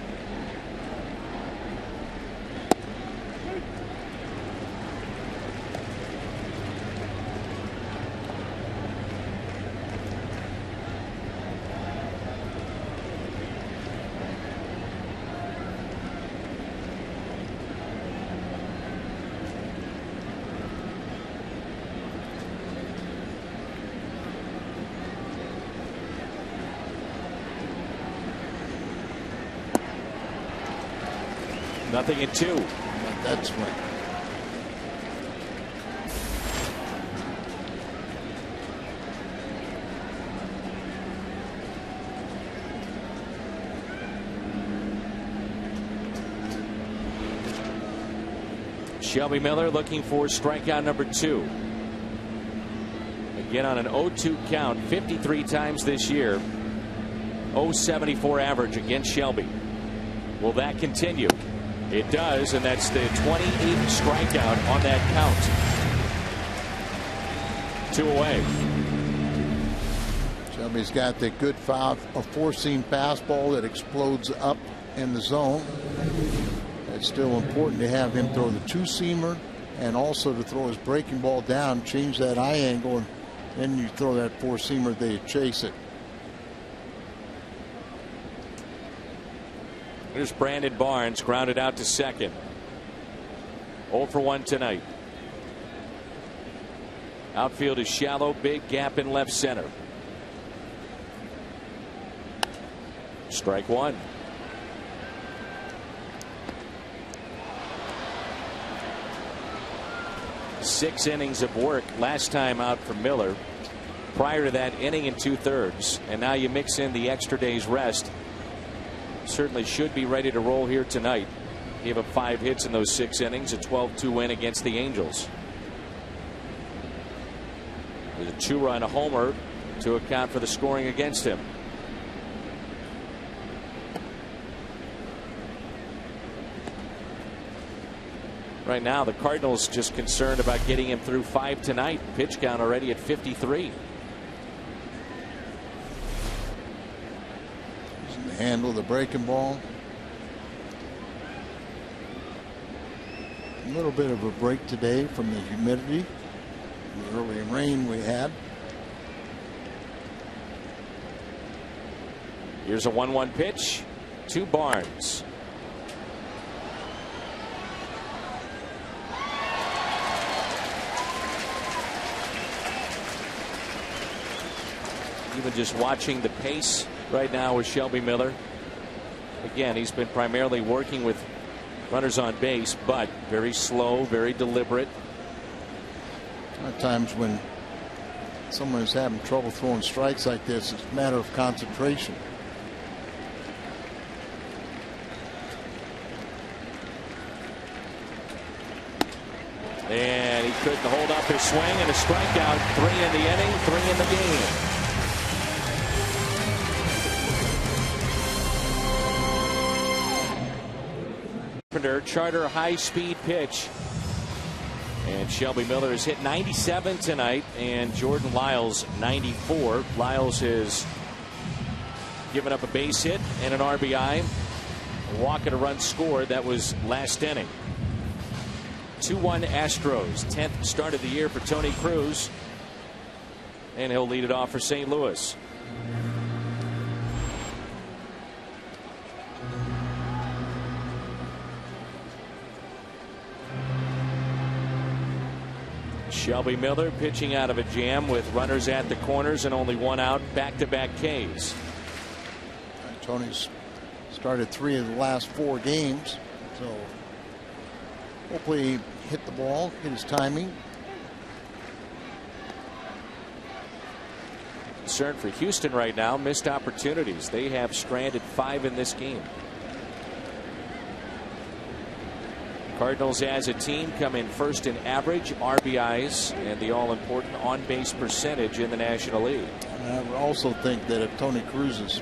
Nothing in 2. That's right. Shelby Miller looking for strikeout number 2. Again on an 0-2 count 53 times this year. 0.74 average against Shelby. Will that continue? It does, and that's the 28th strikeout on that count. 2 away. Shelby's got the good foul, a four-seam fastball that explodes up in the zone. It's still important to have him throw the two-seamer and also to throw his breaking ball down, change that eye angle, and then you throw that four-seamer, they chase it. Here's Brandon Barnes, grounded out to second. 0 for 1 tonight. Outfield is shallow, big gap in left center. Strike 1. Six innings of work last time out for Miller. Prior to that, inning and 2/3, and now you mix in the extra day's rest. Certainly should be ready to roll here tonight. Gave up 5 hits in those 6 innings, a 12-2 win against the Angels. There's a 2-run homer to account for the scoring against him. Right now, the Cardinals just concerned about getting him through 5 tonight. Pitch count already at 53. Handle the breaking ball. A little bit of a break today from the humidity, the early rain we had. Here's a 1-1 pitch to Barnes. Even just watching the pace right now with Shelby Miller. Again, he's been primarily working with runners on base, but very slow, very deliberate. At times when someone is having trouble throwing strikes like this, it's a matter of concentration. And he couldn't hold up his swing, and a strikeout. 3 in the inning, 3 in the game. Carpenter, charter high-speed pitch. And Shelby Miller has hit 97 tonight, and Jordan Lyles 94. Lyles has given up a base hit and an RBI. A walk and a run scored. That was last inning. 2-1 Astros. 10th start of the year for Tony Cruz. And he'll lead it off for St. Louis. Shelby Miller pitching out of a jam with runners at the corners and only 1 out. Back-to-back Ks. Tony's started 3 of the last 4 games, so hopefully hit the ball, get his timing. Concern for Houston right now, missed opportunities. They have stranded 5 in this game. Cardinals as a team come in first in average, RBIs, and the all-important on-base percentage in the National League. And I also think that if Tony Cruz is,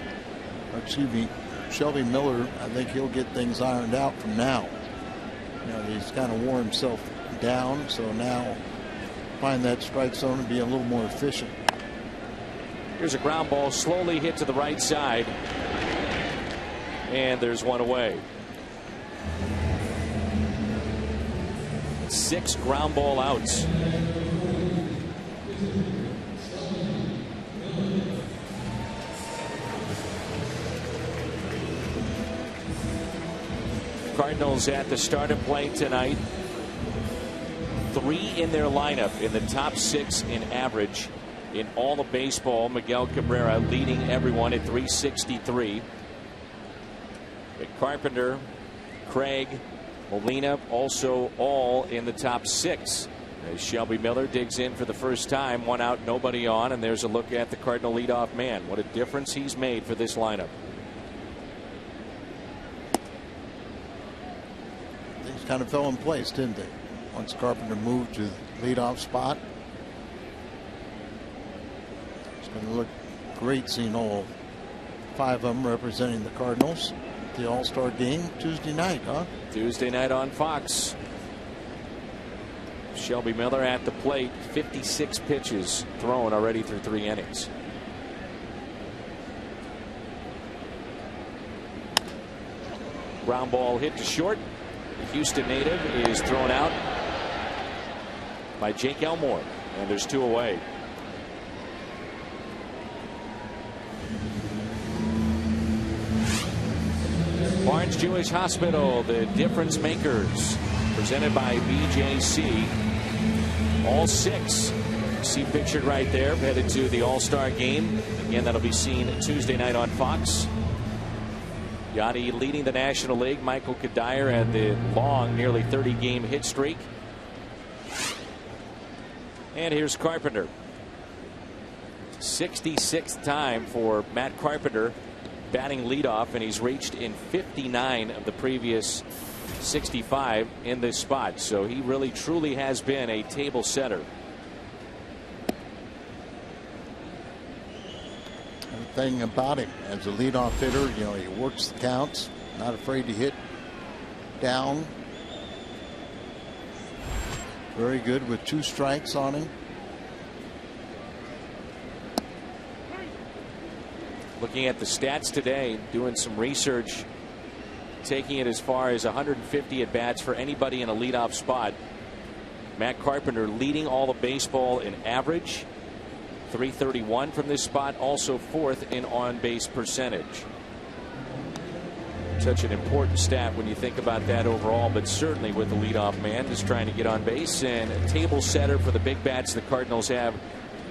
Shelby Miller, I think he'll get things ironed out from now. You know, he's kind of wore himself down, so now find that strike zone and be a little more efficient. Here's a ground ball slowly hit to the right side, and there's 1 away. 6 ground ball outs. Cardinals at the starting plate tonight. 3 in their lineup in the top 6 in average in all of baseball. Miguel Cabrera leading everyone at 363. But Carpenter, Craig, Molina also all in the top 6. As Shelby Miller digs in for the first time, 1 out, nobody on, and there's a look at the Cardinal leadoff man. What a difference he's made for this lineup. Things kind of fell in place, didn't they? Once Carpenter moved to the leadoff spot. It's going to look great seeing all 5 of them representing the Cardinals. The All-Star game Tuesday night, huh? Tuesday night on Fox. Shelby Miller at the plate, 56 pitches thrown already through 3 innings. Ground ball hit to short. The Houston native is thrown out by Jake Elmore, and there's 2 away. Barnes Jewish Hospital, the difference makers, presented by BJC. All 6 see pictured right there, headed to the All-Star game. Again, that'll be seen Tuesday night on Fox. Yachty leading the National League. Michael Kadire had the long, nearly 30-game hit streak. And here's Carpenter. 66th time for Matt Carpenter batting leadoff, and he's reached in 59 of the previous 65 in this spot. So he really truly has been a table setter. The thing about him as a leadoff hitter, you know, he works the counts, not afraid to hit down. Very good with 2 strikes on him. Looking at the stats today, doing some research, taking it as far as 150 at bats for anybody in a leadoff spot. Matt Carpenter leading all of baseball in average, 331 from this spot, also 4th in on-base percentage. Such an important stat when you think about that overall, but certainly with the leadoff man just trying to get on base, and a table setter for the big bats the Cardinals have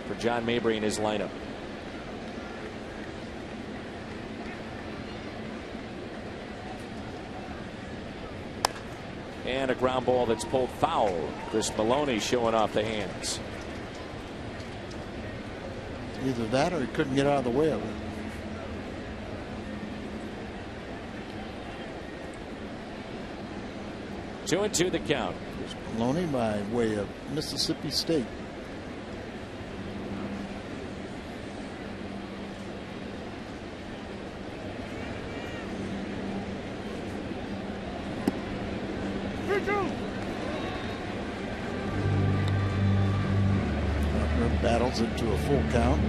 for John Mabry in his lineup. And a ground ball that's pulled foul. Chris Maloney showing off the hands. Either that or he couldn't get out of the way of it. Two and 2 the count. Loney by way of Mississippi State. Battles it to a full count.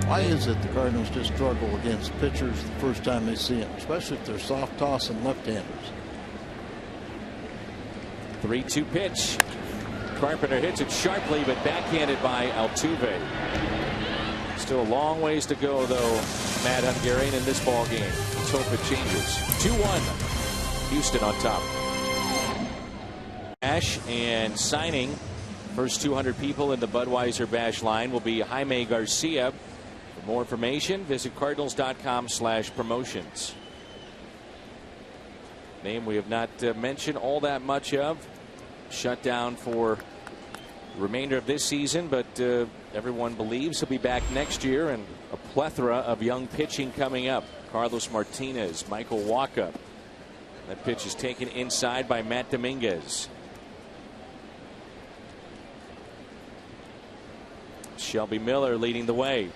Why is it the Cardinals just struggle against pitchers the first time they see them, especially if they're soft tossing left-handers? 3-2 pitch. Carpenter hits it sharply, but backhanded by Altuve. Still a long ways to go, though, Matt Hungarian, in this ball game. Let's hope it changes. 2-1. Houston on top. Bash and signing. First 200 people in the Budweiser Bash line will be Jaime Garcia. For more information, visit cardinals.com/promotions. Name we have not mentioned all that much of. Shut down for the remainder of this season, but everyone believes he'll be back next year, and a plethora of young pitching coming up. Carlos Martinez, Michael Wacha. That pitch is taken inside by Matt Dominguez. Shelby Miller leading the way.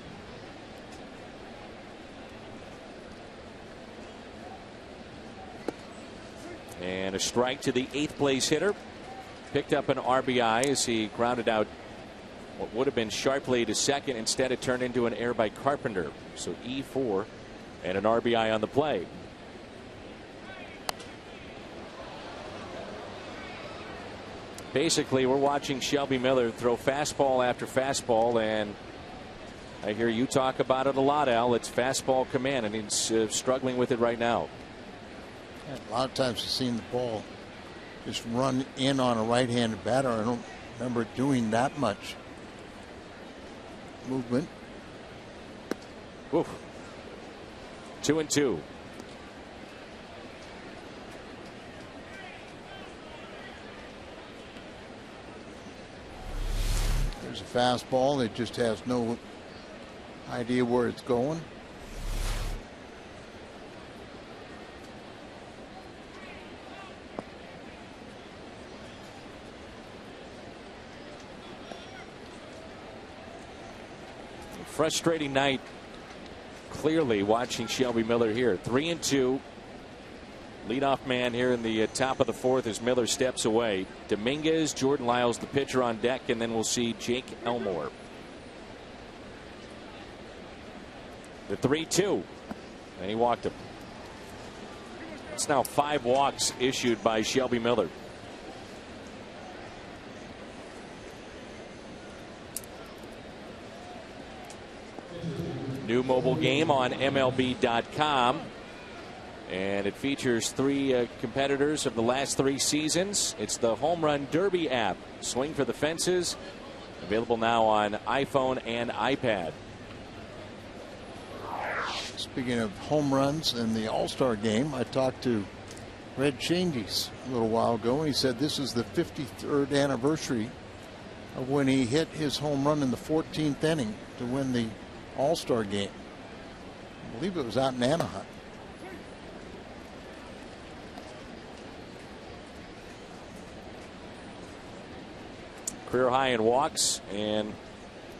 And a strike to the 8th place hitter. Picked up an RBI as he grounded out what would have been sharply to second. Instead, it turned into an error by Carpenter. So E4 and an RBI on the play. Basically, we're watching Shelby Miller throw fastball after fastball, and I hear you talk about it a lot, Al. It's fastball command, and he's struggling with it right now. Yeah, a lot of times I've seen the ball just run in on a right-handed batter. I don't remember it doing that much movement. Oof. 2-2. There's a fastball that just has no idea where it's going. Frustrating night, clearly, watching Shelby Miller here. 3-2. Leadoff man here in the top of the 4th as Miller steps away. Dominguez, Jordan Lyles, the pitcher on deck, and then we'll see Jake Elmore. The 3-2, and he walked him. It's now 5 walks issued by Shelby Miller. New mobile game on MLB.com. And it features 3 competitors of the last 3 seasons. It's the Home Run Derby app. Swing for the fences. Available now on iPhone and iPad. Speaking of home runs in the All-Star game, I talked to Red Changes a little while ago, and he said this is the 53rd anniversary of when he hit his home run in the 14th inning to win the All-Star game. I believe it was out in Anaheim. Career high in walks, and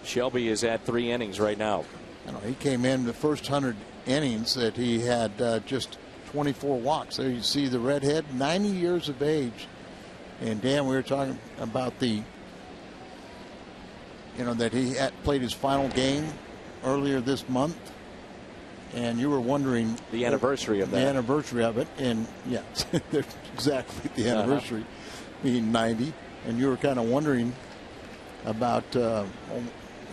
Shelby is at 3 innings right now. You know, he came in the first 100 innings that he had just 24 walks. There you see the redhead, 90 years of age. And Dan, we were talking about the, that he had played his final game earlier this month, and you were wondering the anniversary of that. The anniversary of it, and yeah, exactly the anniversary, being 90. And you were kind of wondering about, yeah,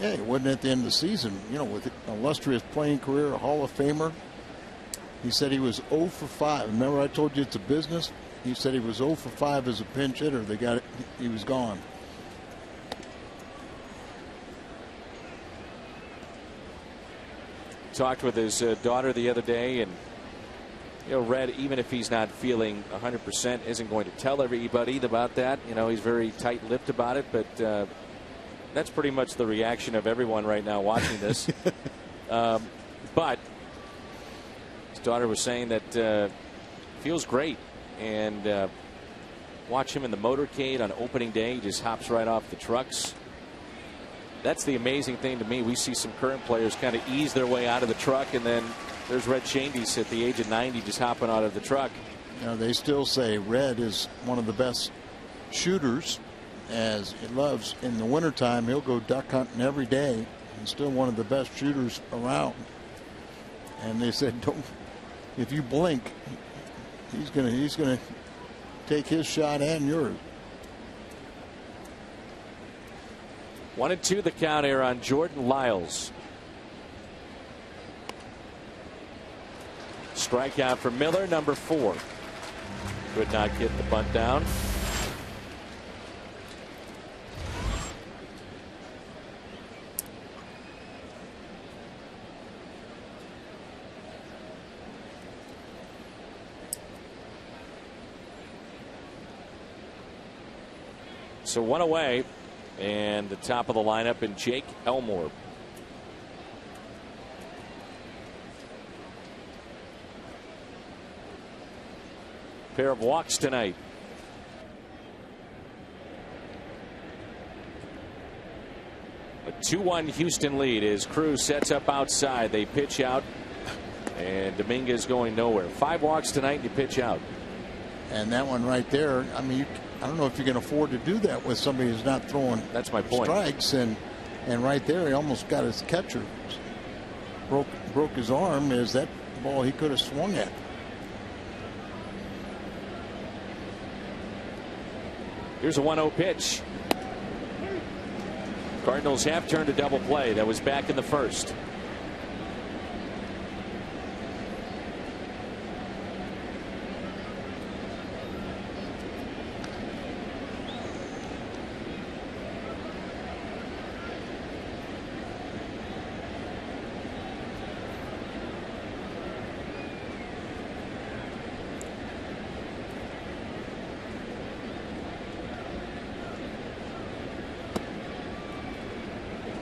it wasn't at the end of the season, with an illustrious playing career, a Hall of Famer. He said he was 0 for 5. Remember I told you it's a business? He said he was 0 for 5 as a pinch hitter. They got it. He was gone. Talked with his daughter the other day, and Red, even if he's not feeling 100%, isn't going to tell everybody about that. He's very tight-lipped about it, but that's pretty much the reaction of everyone right now watching this. But his daughter was saying that feels great. and watch him in the motorcade on opening day. He just hops right off the trucks. That's the amazing thing to me. We see some current players kind of ease their way out of the truck, and then there's Red Shandy's at the age of 90 just hopping out of the truck. You know, they still say Red is one of the best shooters, as he loves in the wintertime. He'll go duck hunting every day, and still one of the best shooters around. And they said, don't, if you blink, he's gonna take his shot and yours. 1-2 the count here on Jordan Lyles. Strikeout for Miller, number 4. Could not get the bunt down. So 1 away, and the top of the lineup in Jake Elmore. Pair of walks tonight. A 2-1 Houston lead as Cruz sets up outside. They pitch out, and Dominguez going nowhere. 5 walks tonight, and you pitch out. And that one right there, I mean, I don't know if you can afford to do that with somebody who's not throwing. That's my point. Strikes, and right there he almost got his catcher, broke his arm. Is that ball he could have swung at? Here's a 1-0 pitch. Cardinals have turned a double play. That was back in the first.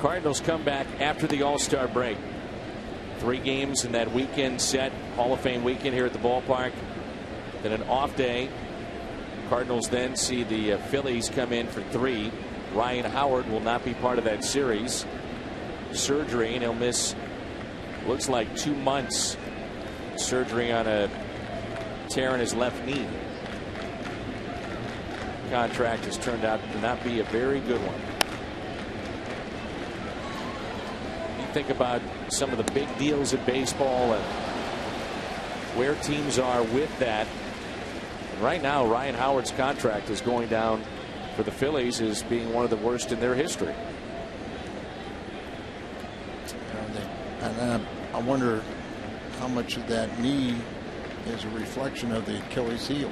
Cardinals come back after the All-Star break. 3 games in that weekend set, Hall of Fame weekend here at the ballpark. Then an off day. Cardinals then see the Phillies come in for 3. Ryan Howard will not be part of that series. Surgery, and he'll miss, looks like 2 months. Surgery on a tear in his left knee. Contract has turned out to not be a very good one. Think about some of the big deals in baseball and where teams are with that. And right now, Ryan Howard's contract is going down for the Phillies as being one of the worst in their history. And I wonder how much of that knee is a reflection of the Achilles heel.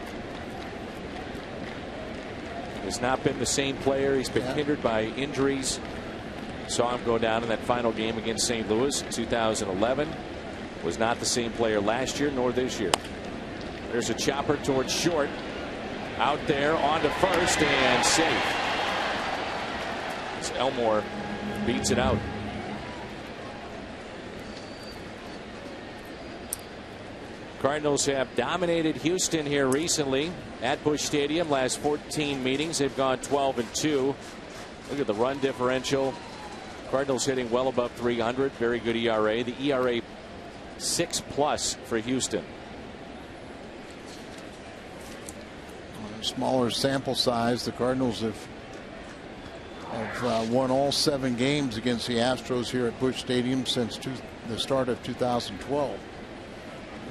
He's not been the same player. He's been hindered by injuries. Saw him go down in that final game against St. Louis in 2011. Was not the same player last year nor this year. There's a chopper towards short. Out there onto first and safe. As Elmore beats it out. Cardinals have dominated Houston here recently at Busch Stadium. Last 14 meetings, they've gone 12-2. Look at the run differential. Cardinals hitting well above 300. Very good ERA. The ERA 6+ for Houston. On a smaller sample size, the Cardinals have won all 7 games against the Astros here at Busch Stadium since the start of 2012.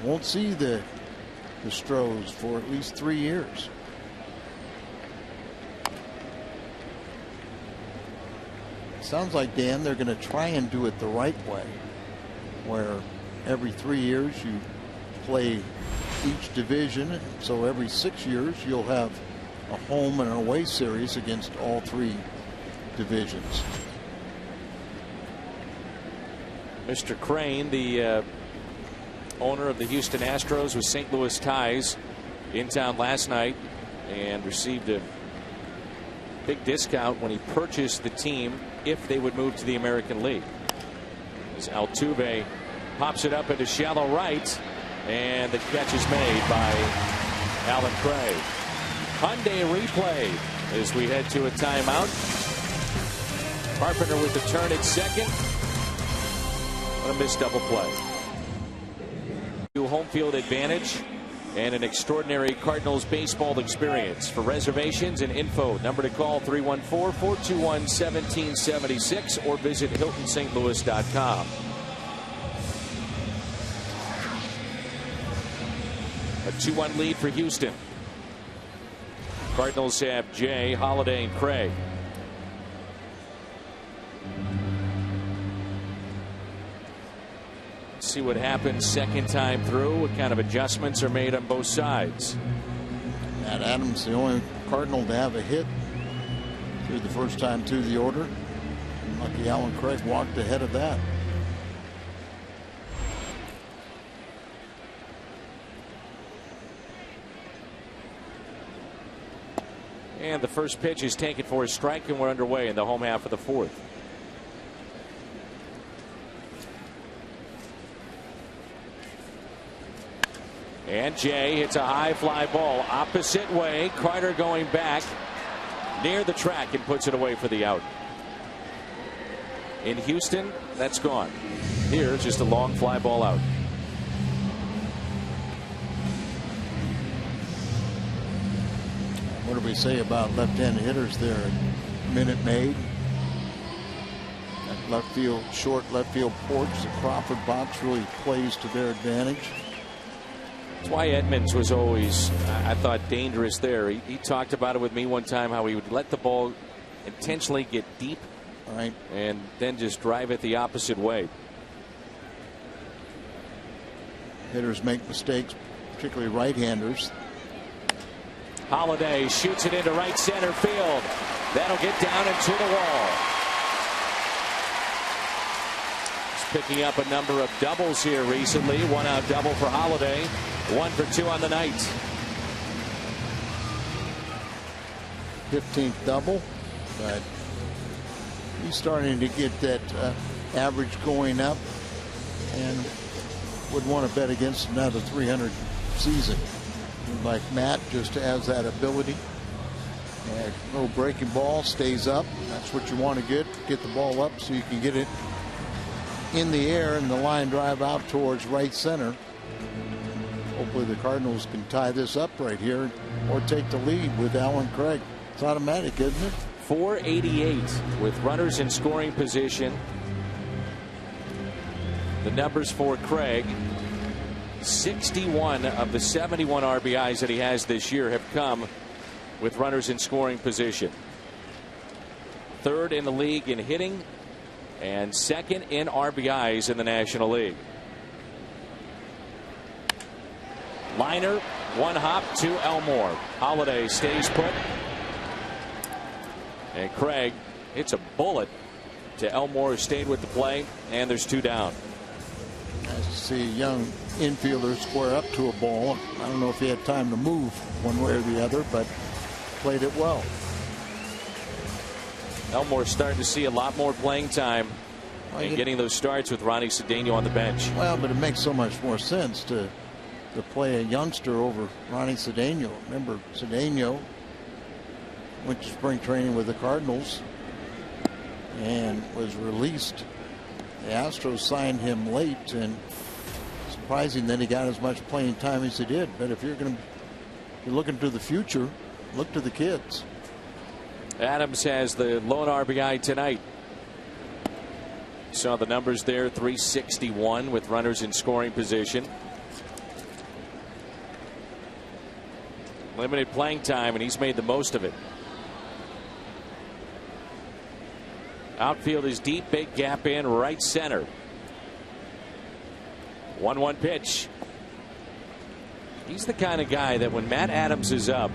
Won't see the Stros for at least 3 years. Sounds like, Dan, they're going to try and do it the right way, where every 3 years you play each division, so every 6 years you'll have a home and an away series against all 3 divisions. Mr. Crane, the owner of the Houston Astros with St. Louis ties, in town last night and received a big discount when he purchased the team if they would move to the American League. As Altuve pops it up into shallow right, and the catch is made by Alan Craig. Hyundai replay as we head to a timeout. Carpenter with the turn at second. What a missed double play. Home field advantage and an extraordinary Cardinals baseball experience. For reservations and info, number to call 314-421-1776 or visit HiltonSt.Louis.com. A 2-1 lead for Houston. Cardinals have Jay, Holiday, and Craig. See what happens second time through. What kind of adjustments are made on both sides. Matt Adams, the only Cardinal to have a hit through the first time through the order. Lucky Alan Craig walked ahead of that. And the first pitch is taken for a strike, and we're underway in the home half of the fourth. And Jay hits a high fly ball opposite way. Carter going back near the track and puts it away for the out. In Houston, that's gone. Here, just a long fly ball out. What do we say about left-handed hitters there? Minute Maid. That left field, short left field porch, the Crawford box really plays to their advantage. That's why Edmonds was always, I thought, dangerous there. He talked about it with me one time, how he would let the ball intentionally get deep, right, and then just drive it the opposite way. Hitters make mistakes, particularly right-handers. Holiday shoots it into right center field. That'll get down and to the wall. He's picking up a number of doubles here recently. One out double for Holiday. 1 for 2 on the night. 15th double, but he's starting to get that average going up, and would want to bet against another 300 season. And like Matt just has that ability. And no breaking ball, stays up. That's what you want to get the ball up so you can get it in the air and the line drive out towards right center. Hopefully the Cardinals can tie this up right here or take the lead with Alan Craig. It's automatic, isn't it? 488 with runners in scoring position. The numbers for Craig: 61 of the 71 RBIs that he has this year have come with runners in scoring position. Third in the league in hitting and second in RBIs in the National League. Liner, one hop to Elmore. Holiday stays put. And Craig hits a bullet to Elmore, who stayed with the play, and there's 2 down. Nice to see a young infielder square up to a ball. I don't know if he had time to move one way or the other, but played it well. Elmore's starting to see a lot more playing time and getting those starts with Ronnie Cedeno on the bench. Well, but it makes so much more sense to play a youngster over Ronnie Cedeno. Remember, Cedeno went to spring training with the Cardinals and was released. The Astros signed him late, and surprising that he got as much playing time as he did. But if you're looking to the future, look to the kids. Adams has the lone RBI tonight. Saw the numbers there: 361 with runners in scoring position. Limited playing time, and he's made the most of it. Outfield is deep, big gap in right center. 1-1 pitch. He's the kind of guy that when Matt Adams is up,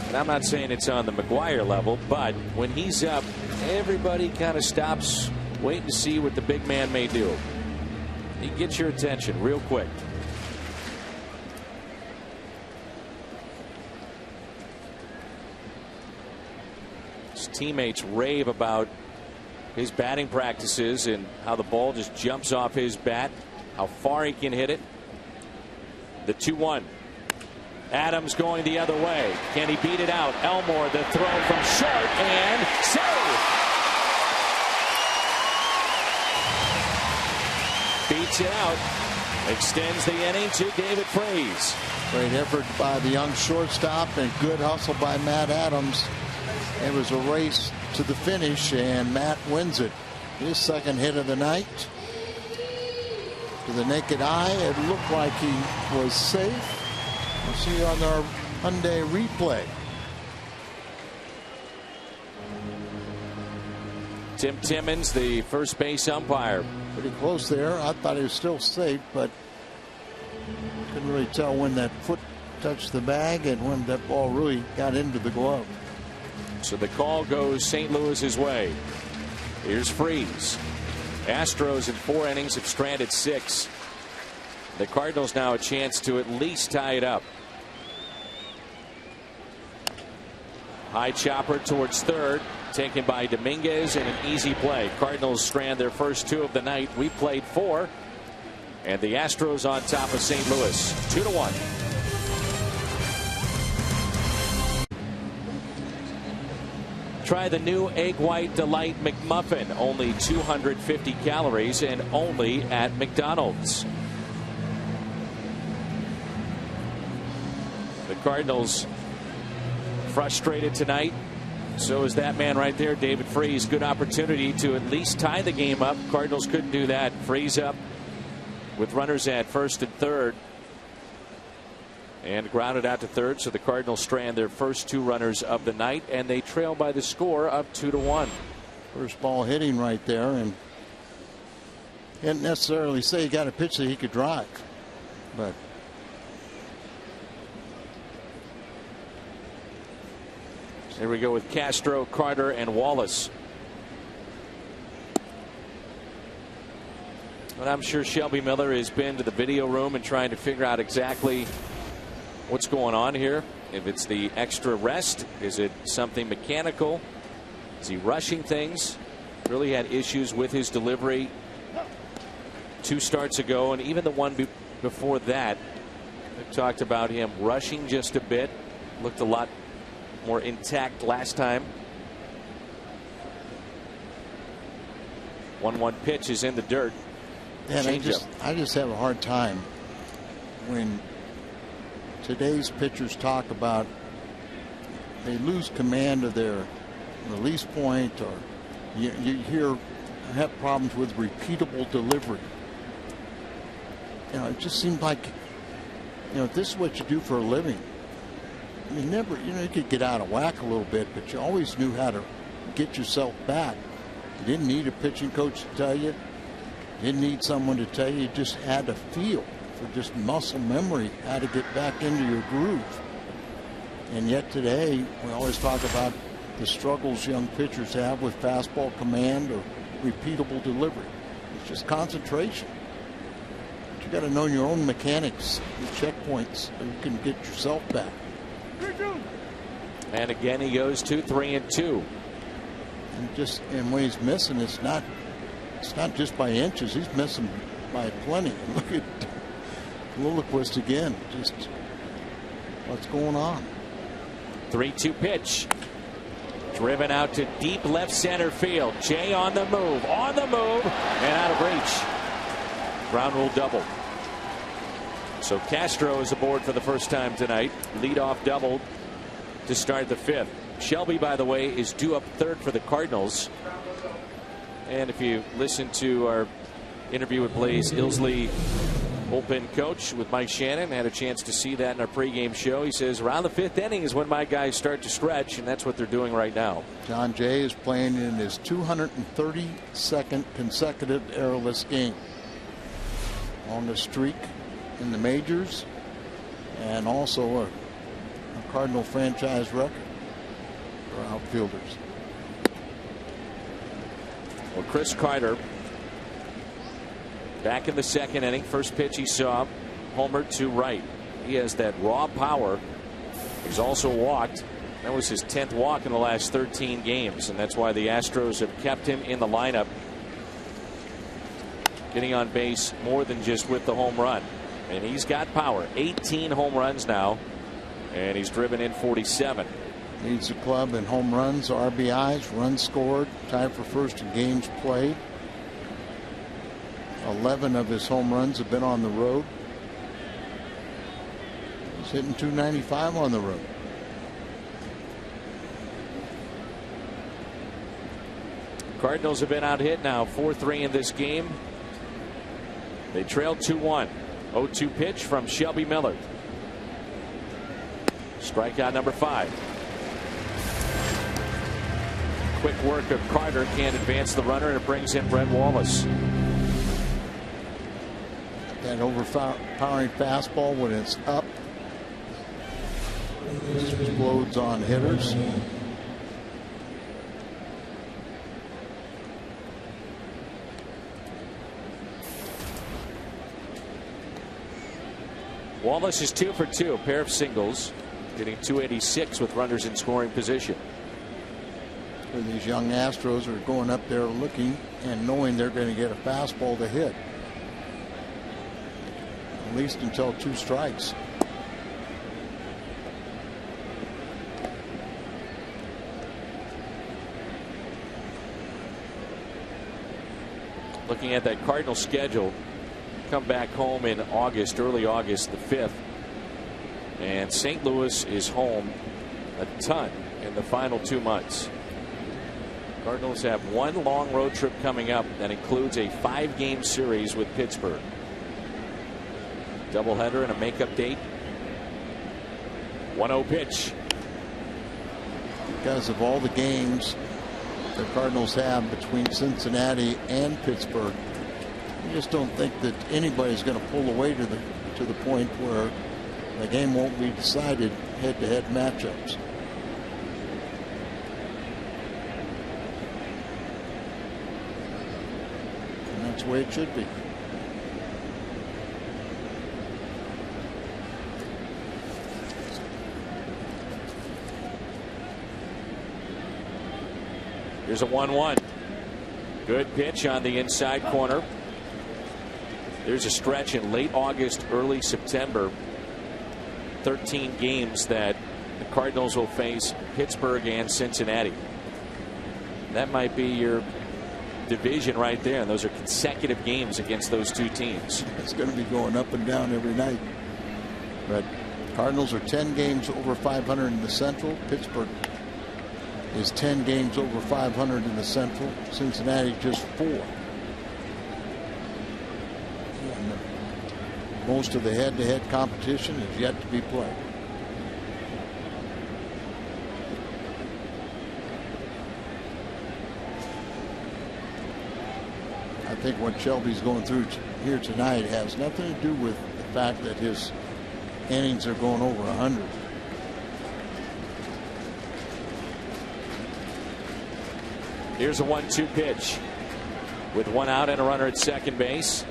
and I'm not saying it's on the McGuire level, but when he's up, everybody kind of stops waiting to see what the big man may do. He gets your attention real quick. His teammates rave about his batting practices and how the ball just jumps off his bat, how far he can hit it. The 2-1. Adams going the other way. Can he beat it out? Elmore, the throw from short, and save. Beats it out. Extends the inning to David Freese. Great effort by the young shortstop and good hustle by Matt Adams. It was a race to the finish, and Matt wins it. His second hit of the night. To the naked eye, it looked like he was safe. We'll see on our Hyundai replay. Tim Timmons, the first base umpire. Pretty close there. I thought he was still safe, but couldn't really tell when that foot touched the bag and when that ball really got into the glove. So the call goes St. Louis's way. Here's Freese. Astros in 4 innings have stranded 6. The Cardinals now a chance to at least tie it up. High chopper towards third, taken by Dominguez, and an easy play. Cardinals strand their first 2 of the night. We played 4, and the Astros on top of St. Louis, 2-1. Try the new Egg White Delight McMuffin. Only 250 calories and only at McDonald's. The Cardinals frustrated tonight. So is that man right there, David Freese. Good opportunity to at least tie the game up. Cardinals couldn't do that. Freese up with runners at first and third. And grounded out to third, so the Cardinals strand their first 2 runners of the night, and they trail by the score of 2-1. First ball hitting right there, and didn't necessarily say he got a pitch that he could drive, but here we go with Castro, Carter, and Wallace. And I'm sure Shelby Miller has been to the video room and trying to figure out exactly what's going on here. If it's the extra rest, is it something mechanical? Is he rushing things? Really had issues with his delivery 2 starts ago, and even the one before that. We talked about him rushing just a bit. Looked a lot more intact last time. 1-1 pitch is in the dirt. And I just have a hard time when today's pitchers talk about they lose command of their release point, or you hear have problems with repeatable delivery. You know, it just seemed like, you know, this is what you do for a living. You never, you know, you could get out of whack a little bit, but you always knew how to get yourself back. You didn't need a pitching coach to tell you. You didn't need someone to tell you. You just had to feel, for just muscle memory, how to get back into your groove. And yet today, we always talk about the struggles young pitchers have with fastball command or repeatable delivery. It's just concentration. But you got to know your own mechanics, your checkpoints, so you can get yourself back. And again, he goes 2-3-2. And when he's missing, it's not just by inches. He's missing by plenty. And look at Lilliquist again. Just what's going on? 3-2 pitch. Driven out to deep left center field. Jay on the move, and out of reach. Ground rule double. So Castro is aboard for the first time tonight. Leadoff double to start the 5th. Shelby, by the way, is due up third for the Cardinals. And if you listen to our interview with Blaze Ilsley, bullpen coach with Mike Shannon, had a chance to see that in our pregame show. He says around the 5th inning is when my guys start to stretch, and that's what they're doing right now. John Jay is playing in his 232nd consecutive errorless game. Longest streak in the majors, and also a Cardinal franchise record for outfielders. Well, Chris Carter back in the 2nd inning. First pitch he saw, homer to right. He has that raw power. He's also walked. That was his 10th walk in the last 13 games, and that's why the Astros have kept him in the lineup, getting on base more than just with the home run. And he's got power. 18 home runs now And he's driven in 47. Leads the club in home runs, RBIs, runs scored, tied for first in games played. 11 of his home runs have been on the road. He's hitting .295 on the road. Cardinals have been out hit now 4-3 in this game. They trailed 2-1. 0-2 pitch from Shelby Miller. Strikeout number 5. Quick work of Carter, can't advance the runner, and it brings in Brett Wallace. That overpowering fastball when it's up explodes on hitters. Wallace is 2 for 2, a pair of singles, getting .286 with runners in scoring position. These young Astros are going up there looking and knowing they're going to get a fastball to hit, at least until 2 strikes. Looking at that Cardinal schedule, come back home in August, early August the 5th, and St. Louis is home a ton in the final 2 months. Cardinals have one long road trip coming up that includes a 5-game series with Pittsburgh. Doubleheader and a makeup date. 1-0 pitch. Because of all the games the Cardinals have between Cincinnati and Pittsburgh, I just don't think that anybody's going to pull away to the point where the game won't be decided head-to-head matchups. And that's the way it should be. Here's a 1-1. Good pitch on the inside corner. There's a stretch in late August, early September. 13 games that the Cardinals will face Pittsburgh and Cincinnati. That might be your division right there, and those are consecutive games against those 2 teams. It's going to be going up and down every night. But Cardinals are 10 games over 500 in the Central. Pittsburgh is 10 games over 500 in the Central. Cincinnati just 4. Most of the head-to-head competition is yet to be played. I think what Shelby's going through here tonight has nothing to do with the fact that his innings are going over 100. Here's a 1-2 pitch with 1 out and a runner at second base.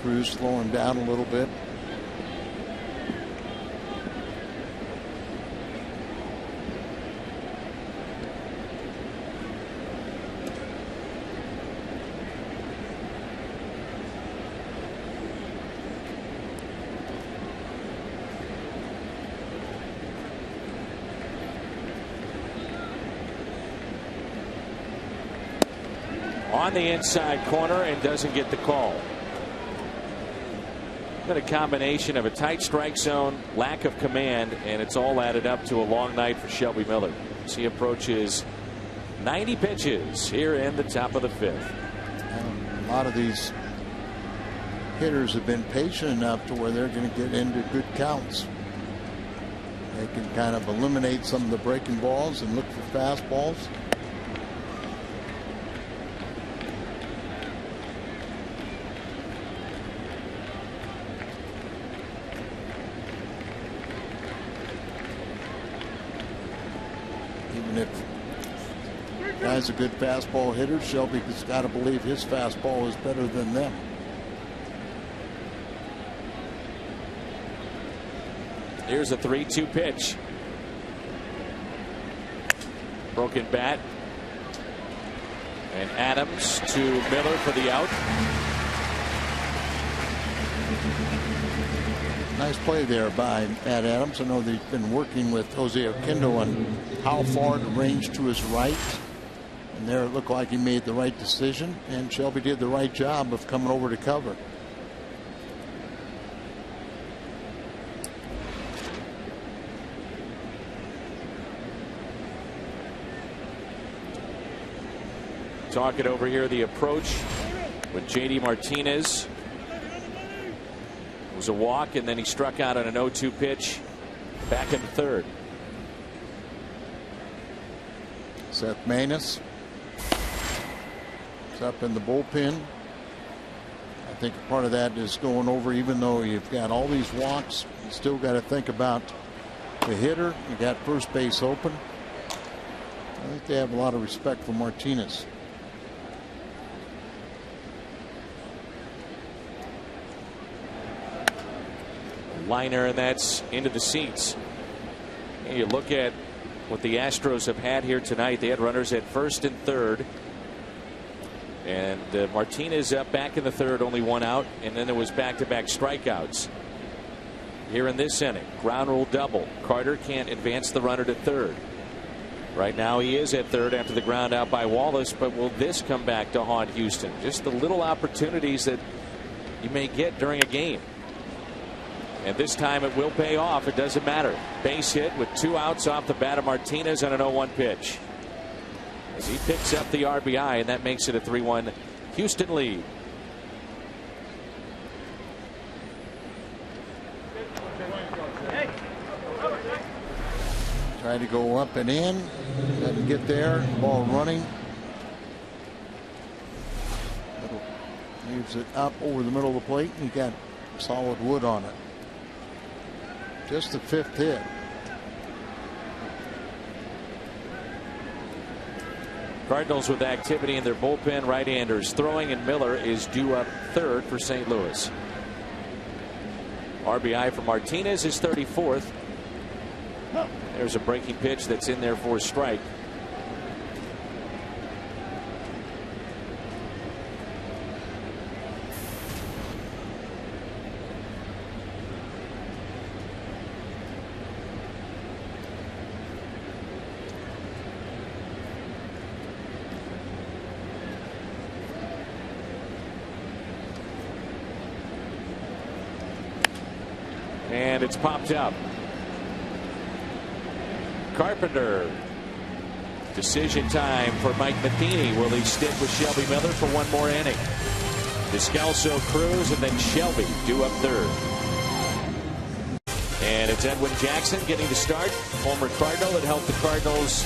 Cruz slowing down a little bit. On the inside corner and doesn't get the call. Been a combination of a tight strike zone, lack of command, and it's all added up to a long night for Shelby Miller as he approaches 90 pitches here in the top of the 5th. And a lot of these hitters have been patient enough to where they're going to get into good counts. They can kind of eliminate some of the breaking balls and look for fastballs. If guy's a good fastball hitter, Shelby's got to believe his fastball is better than them. Here's a 3-2 pitch. Broken bat. And Adams to Miller for the out. Nice play there by Matt Adams. I know they've been working with Jose Oquendo on how far to range to his right. And there it looked like he made the right decision. And Shelby did the right job of coming over to cover. Talking over here, the approach with J.D. Martinez. It was a walk, and then he struck out on an 0-2 pitch back in the third. Seth Maness is up in the bullpen. I think part of that is going over, even though you've got all these walks, you still got to think about the hitter. You got first base open. I think they have a lot of respect for Martinez. Liner, and that's into the seats. And you look at what the Astros have had here tonight. They had runners at first and third. And Martinez up back in the third, only one out. And then there was back-to-back strikeouts. Here in this inning, ground rule double. Carter can't advance the runner to third. Right now he is at third after the ground out by Wallace. But will this come back to haunt Houston? Just the little opportunities that you may get during a game. And this time it will pay off. It doesn't matter. Base hit with 2 outs off the bat of Martinez on an 0-1 pitch. As he picks up the RBI, and that makes it a 3-1 Houston lead. Tried to go up and in. Doesn't get there. Ball running. Leaves it up over the middle of the plate. And he got solid wood on it. Just the 5th hit. Cardinals with activity in their bullpen. Right-handers throwing, and Miller is due up third for St. Louis. RBI for Martinez is 34th. There's a breaking pitch that's in there for a strike. And it's popped up. Carpenter. Decision time for Mike Matheny. Will he stick with Shelby Miller for one more inning? Descalso, Cruz, and then Shelby due up third. And it's Edwin Jackson getting the start. Former Cardinal that helped the Cardinals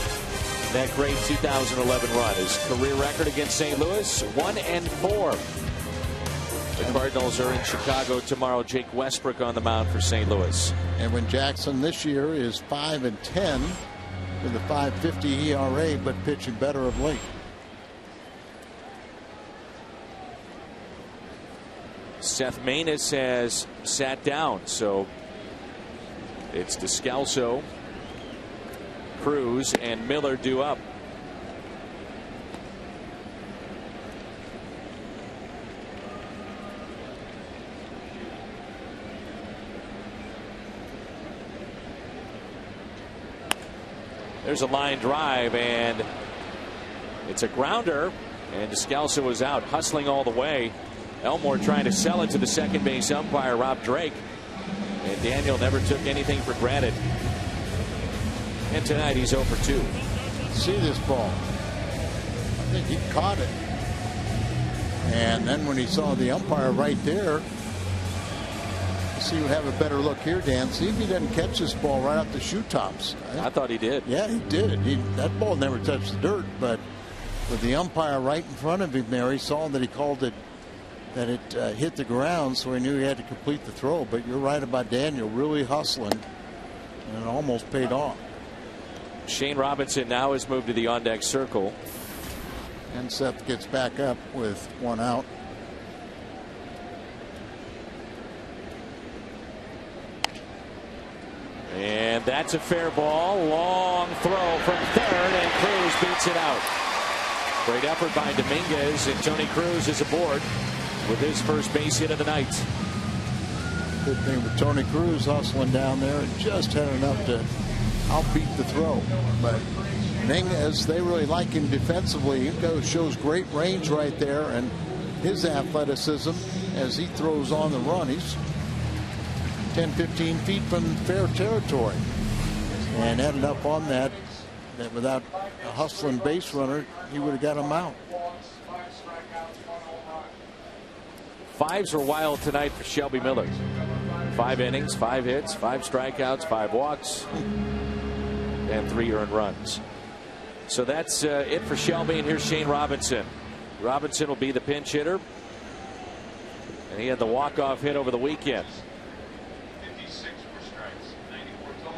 that great 2011 run. His career record against St. Louis, 1-4. The Cardinals are in Chicago tomorrow. Jake Westbrook on the mound for St. Louis. Edwin Jackson this year is 5-10 with a 5.50 ERA, but pitching better of late. Seth Maness has sat down, so it's Descalso, Cruz, and Miller due up. There's a line drive, and it's a grounder, and Descalso was out hustling all the way. Elmore trying to sell it to the second base umpire, Rob Drake, and Daniel never took anything for granted. And tonight he's 0 for 2. See this ball? I think he caught it, and then when he saw the umpire right there, see, you have a better look here, Dan. See if he doesn't catch this ball right off the shoe tops. I thought he did. Yeah, he did. That ball never touched the dirt, but with the umpire right in front of him there, he saw that he called it, that it hit the ground, so he knew he had to complete the throw. But you're right about Daniel really hustling, and it almost paid off. Shane Robinson now has moved to the on-deck circle. And Seth gets back up with one out. And that's a fair ball. Long throw from third, and Cruz beats it out. Great effort by Dominguez, and Tony Cruz is aboard with his first base hit of the night. Good thing with Tony Cruz hustling down there and just had enough to outbeat the throw. But Dominguez, they really like him defensively. He shows great range right there, and his athleticism as he throws on the run. He's 10-15 feet from fair territory, and ended up on that without a hustling base runner, he would have got him out. Fives were wild tonight for Shelby Miller. 5 innings, 5 hits, 5 strikeouts, 5 walks, and 3 earned runs. So that's it for Shelby, and here's Shane Robinson. Robinson will be the pinch hitter, and he had the walk-off hit over the weekend.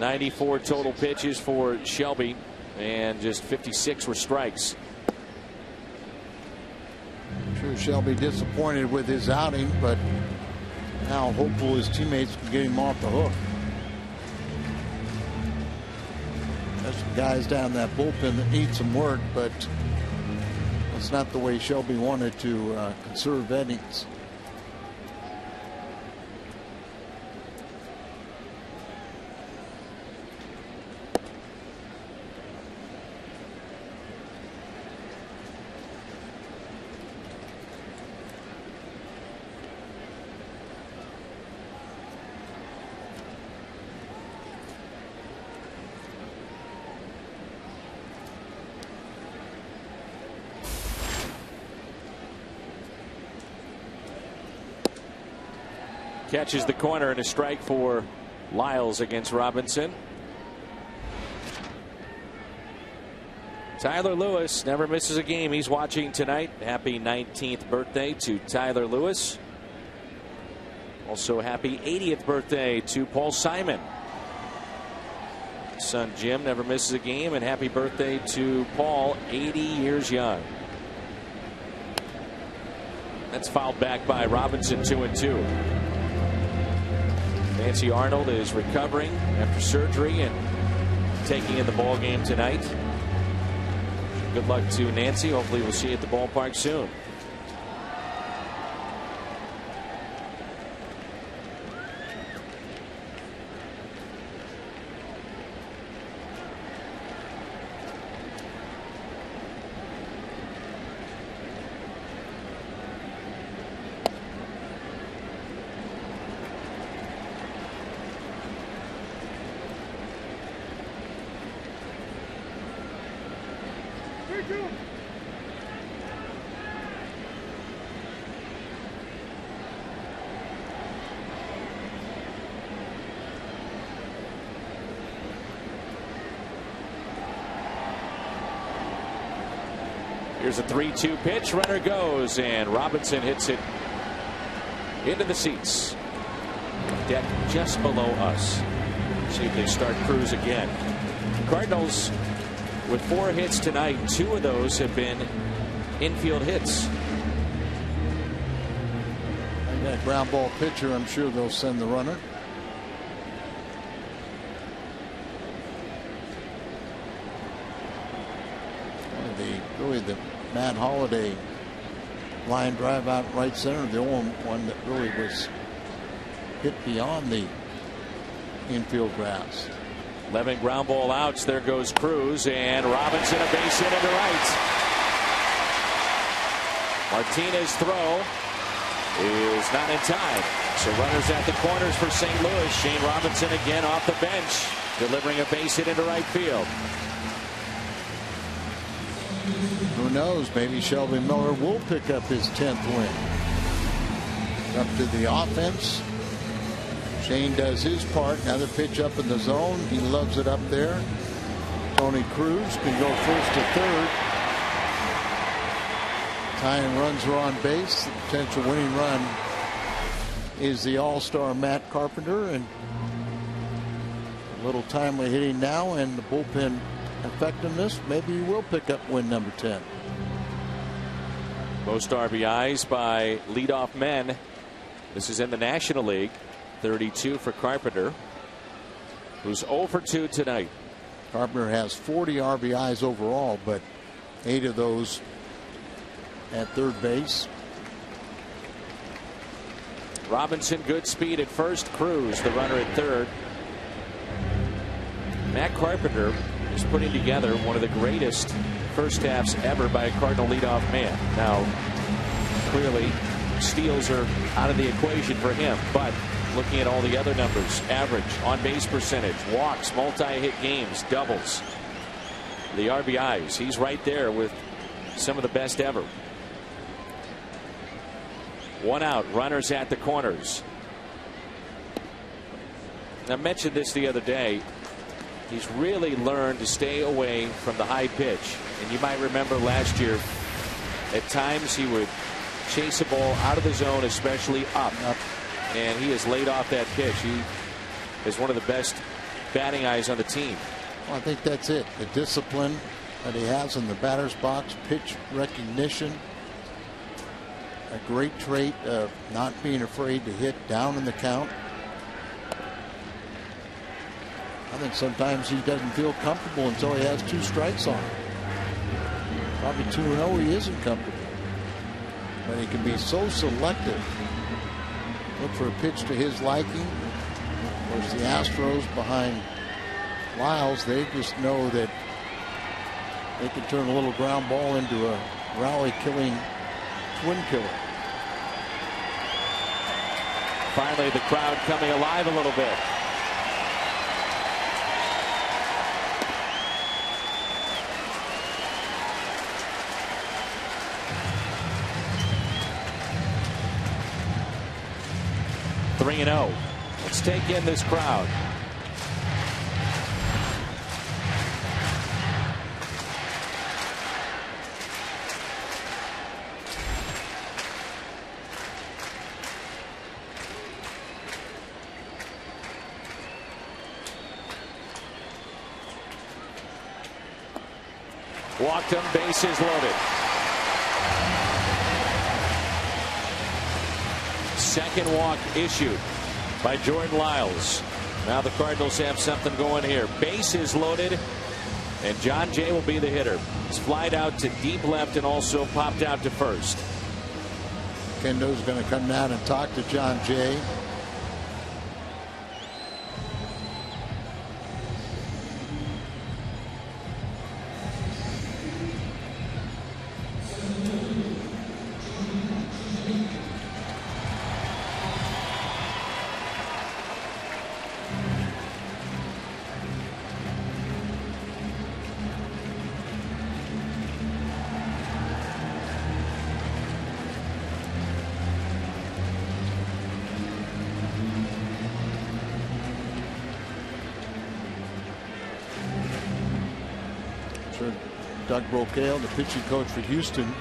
94 total pitches for Shelby, and just 56 were strikes. I'm sure Shelby disappointed with his outing, but now hopeful his teammates can get him off the hook. There's some guys down that bullpen that need some work, but that's not the way Shelby wanted to conserve innings. Catches the corner, and a strike for Lyles against Robinson. Tyler Lewis never misses a game. He's watching tonight. Happy 19th birthday to Tyler Lewis. Also happy 80th birthday to Paul Simon. Son Jim never misses a game, and happy birthday to Paul, 80 years young. That's fouled back by Robinson, 2-2. Nancy Arnold is recovering after surgery and taking in the ball game tonight. Good luck to Nancy. Hopefully we'll see you at the ballpark soon. Here's a 3-2 pitch. Runner goes, and Robinson hits it into the seats. Deck just below us. See if they start Cruz again. Cardinals with 4 hits tonight. 2 of those have been infield hits. And that ground ball pitcher, I'm sure they'll send the runner. Really the Matt Holliday line drive out right center, the only one that really was hit beyond the infield grass. 11 ground ball outs. There goes Cruz, and Robinson a base hit into right. Martinez's throw is not in time. So runners at the corners for St. Louis. Shane Robinson again off the bench, delivering a base hit into right field. Who knows? Maybe Shelby Miller will pick up his 10th win. Up to the offense. Shane does his part. Another pitch up in the zone. He loves it up there. Tony Cruz can go first to third. Tying runs are on base. The potential winning run is the all-star Matt Carpenter, and a little timely hitting now, and the bullpen effectiveness. Maybe he will pick up win number 10. Most RBIs by leadoff men. This is in the National League. 32 for Carpenter, who's 0 for 2 tonight. Carpenter has 40 RBIs overall, but 8 of those at third base. Robinson, good speed at first. Cruz, the runner at third. Matt Carpenter is putting together one of the greatest first halves ever by a Cardinal leadoff man. Now, clearly, steals are out of the equation for him, but looking at all the other numbers, average, on-base percentage, walks, multi-hit games, doubles, the RBIs, he's right there with some of the best ever. One out, runners at the corners. I mentioned this the other day. He's really learned to stay away from the high pitch. And you might remember last year, at times he would chase a ball out of the zone, especially up. And he has laid off that pitch. He is one of the best batting eyes on the team. Well, I think that's it. The discipline that he has in the batter's box, pitch recognition, a great trait of not being afraid to hit down in the count. I think sometimes he doesn't feel comfortable until he has 2 strikes on him. Probably 2-0 he isn't comfortable. But he can be so selective. Look for a pitch to his liking. Of course, the Astros behind Lyles, they just know that they can turn a little ground ball into a rally-killing twin killer. Finally, the crowd coming alive a little bit. Three and 0. Let's take in this crowd. Walked him, bases loaded. Second walk issued by Jordan Lyles. Now the Cardinals have something going here. Bases loaded, and John Jay will be the hitter. He's flied out to deep left and also popped out to first. Kendo's going to come down and talk to John Jay. Doug Brocail, the pitching coach for Houston,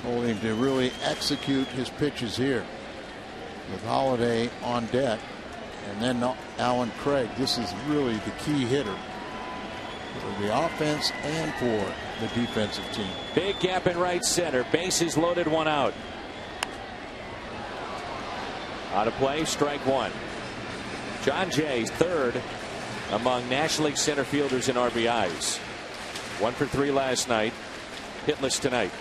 told him to really execute his pitches here with Holiday on deck, and then Alan Craig. This is really the key hitter for the offense and for the defensive team. Big gap in right center. Bases loaded, one out. Out of play, strike one. John Jay, third among National League center fielders in RBIs. 1 for 3 last night. Hitless tonight.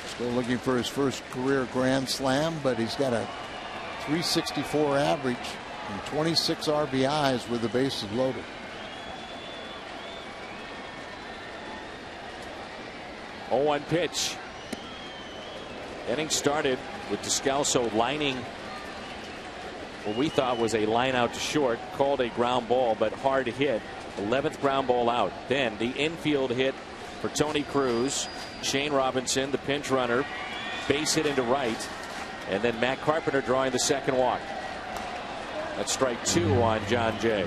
Still looking for his first career grand slam, but he's got a .364 average and 26 RBIs with the bases loaded. Oh, 1 pitch. Inning started with Descalso lining what we thought was a line out to short, called a ground ball, but hard hit. 11th ground ball out. Then the infield hit for Tony Cruz. Shane Robinson, the pinch runner, base hit into right, and then Matt Carpenter drawing the second walk. That's strike 2 on John Jay.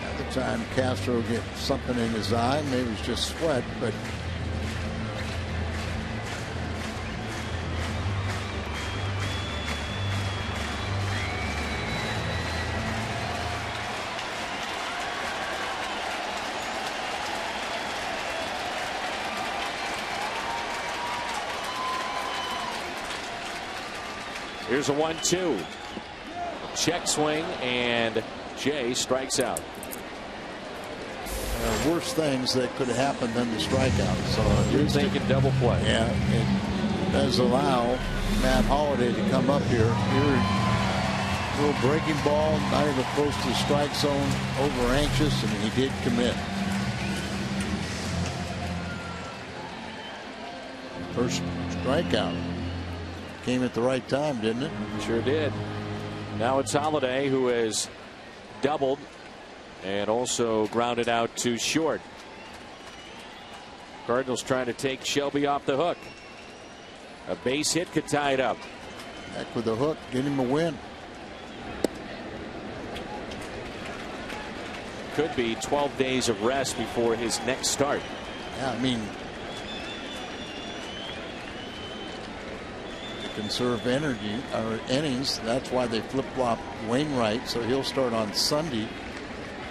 At the time Castro gets something in his eye, maybe it's just sweat, but here's a 1-2. Check swing, and Jay strikes out. worse things that could have happened than the strikeout. So you're thinking double play. Yeah, it does allow Matt Holliday to come up here. A little breaking ball, not even close to the strike zone, over anxious, and he did commit. First strikeout came at the right time, didn't it? Sure did. Now it's Holliday, who has doubled and also grounded out to short. Cardinals trying to take Shelby off the hook. A base hit could tie it up. Back with the hook, get him a win. Could be 12 days of rest before his next start. Yeah, I mean, to conserve energy or innings. That's why they flip-flop Wainwright, so he'll start on Sunday.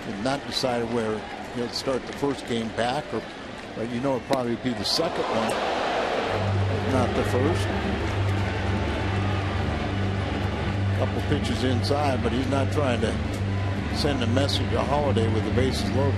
And not decided where he'll start the first game back, or but you know it'll probably be the second one, not the first. Couple pitches inside, but he's not trying to send a message to Holliday with the bases loaded.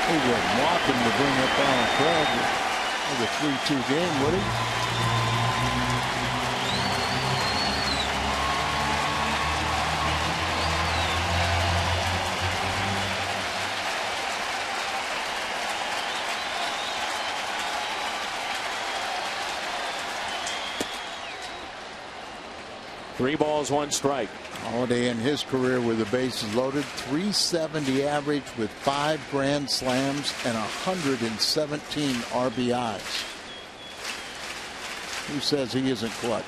He wouldn't walk him to bring up Alan Craig with a 3-2 game, would he? Three balls, one strike. Holliday in his career with the bases loaded, .370 average with 5 grand slams and 117 RBIs. Who says he isn't clutch?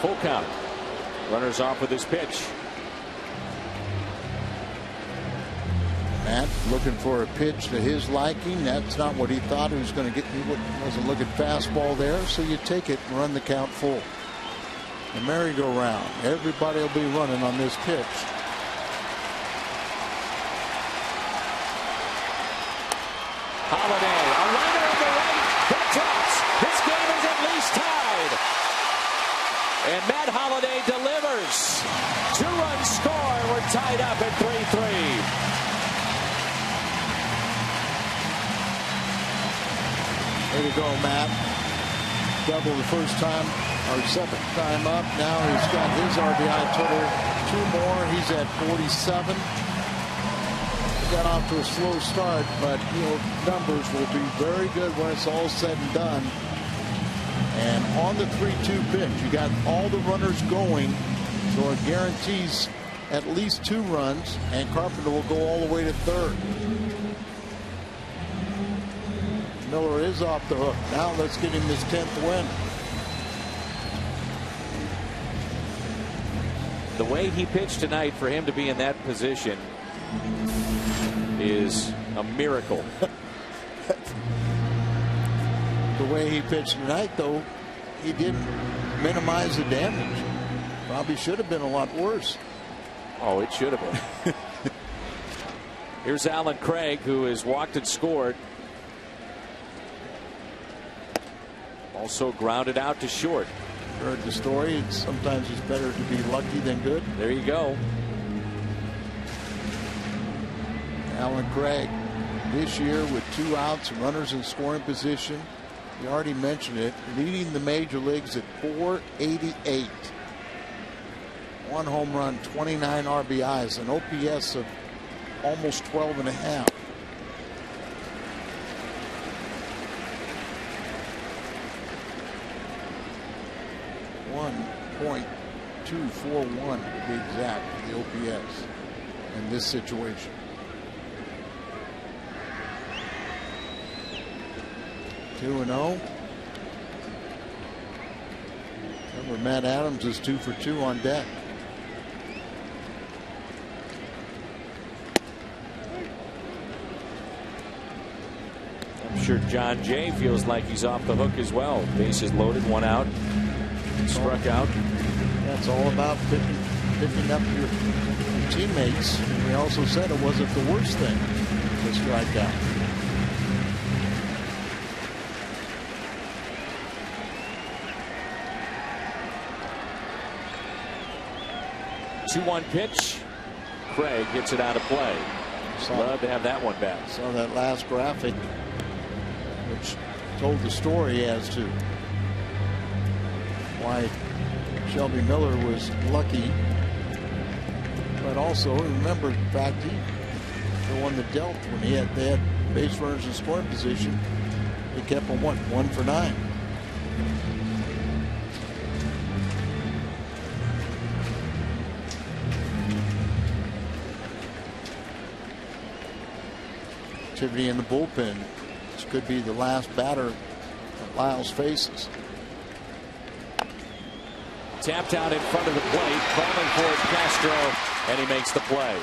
Full count. Runners off with his pitch. Matt looking for a pitch to his liking. That's not what he thought he was going to get. He wasn't looking fastball there, so you take it and run the count full. The merry-go-round. Everybody will be running on this pitch. Holliday, a runner in the right, that drops. This game is at least tied. And Matt Holliday delivers. 2-run score. We're tied up at 3-3. Way to go, Matt. Double the first time, or second time up. Now he's got his RBI total. 2 more. He's at 47. He got off to a slow start, but numbers will be very good when it's all said and done. And on the 3-2 pitch, you got all the runners going, so it guarantees at least 2 runs, and Carpenter will go all the way to third. Miller is off the hook. Now let's get him his 10th win. The way he pitched tonight, for him to be in that position is a miracle. The way he pitched tonight, though, he didn't minimize the damage. Probably should have been a lot worse. Oh, it should have been. Here's Alan Craig, who has walked and scored. Also grounded out to short. Heard the story. Sometimes it's better to be lucky than good. There you go. Alan Craig this year with 2 outs, runners in scoring position. You already mentioned it, leading the major leagues at .488. 1 home run, 29 RBIs, an OPS of almost 12.5. .241 to be exact, the OPS in this situation. Two 2-0. where Matt Adams is 2 for 2 on deck. I'm sure John Jay feels like he's off the hook as well. Bases loaded, 1 out, struck out. That's all about picking up your teammates. And we also said it wasn't the worst thing to strike out. The 2-1 pitch. Craig hits it out of play. Love to have that one back. Saw that last graphic, which told the story as to why Shelby Miller was lucky. But also remember the fact the one that dealt when they had base runners in scoring position, they kept him 1 for 9. Activity in the bullpen. This could be the last batter that Lyles faces. Tapped out in front of the plate, calling for it, Castro, and he makes the play.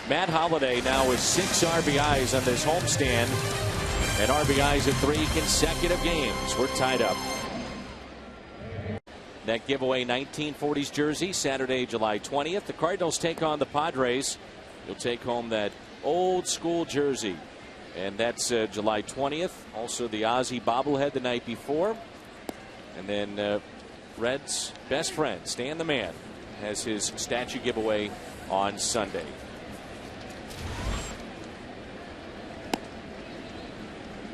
Matt Holliday now with 6 RBIs on this homestand, and RBIs in 3 consecutive games. We're tied up. That giveaway 1940s jersey, Saturday, July 20th. The Cardinals take on the Padres. You'll take home that old school jersey, and that's July 20th. Also the Ozzie bobblehead the night before, and then Red's best friend Stan the Man has his statue giveaway on Sunday.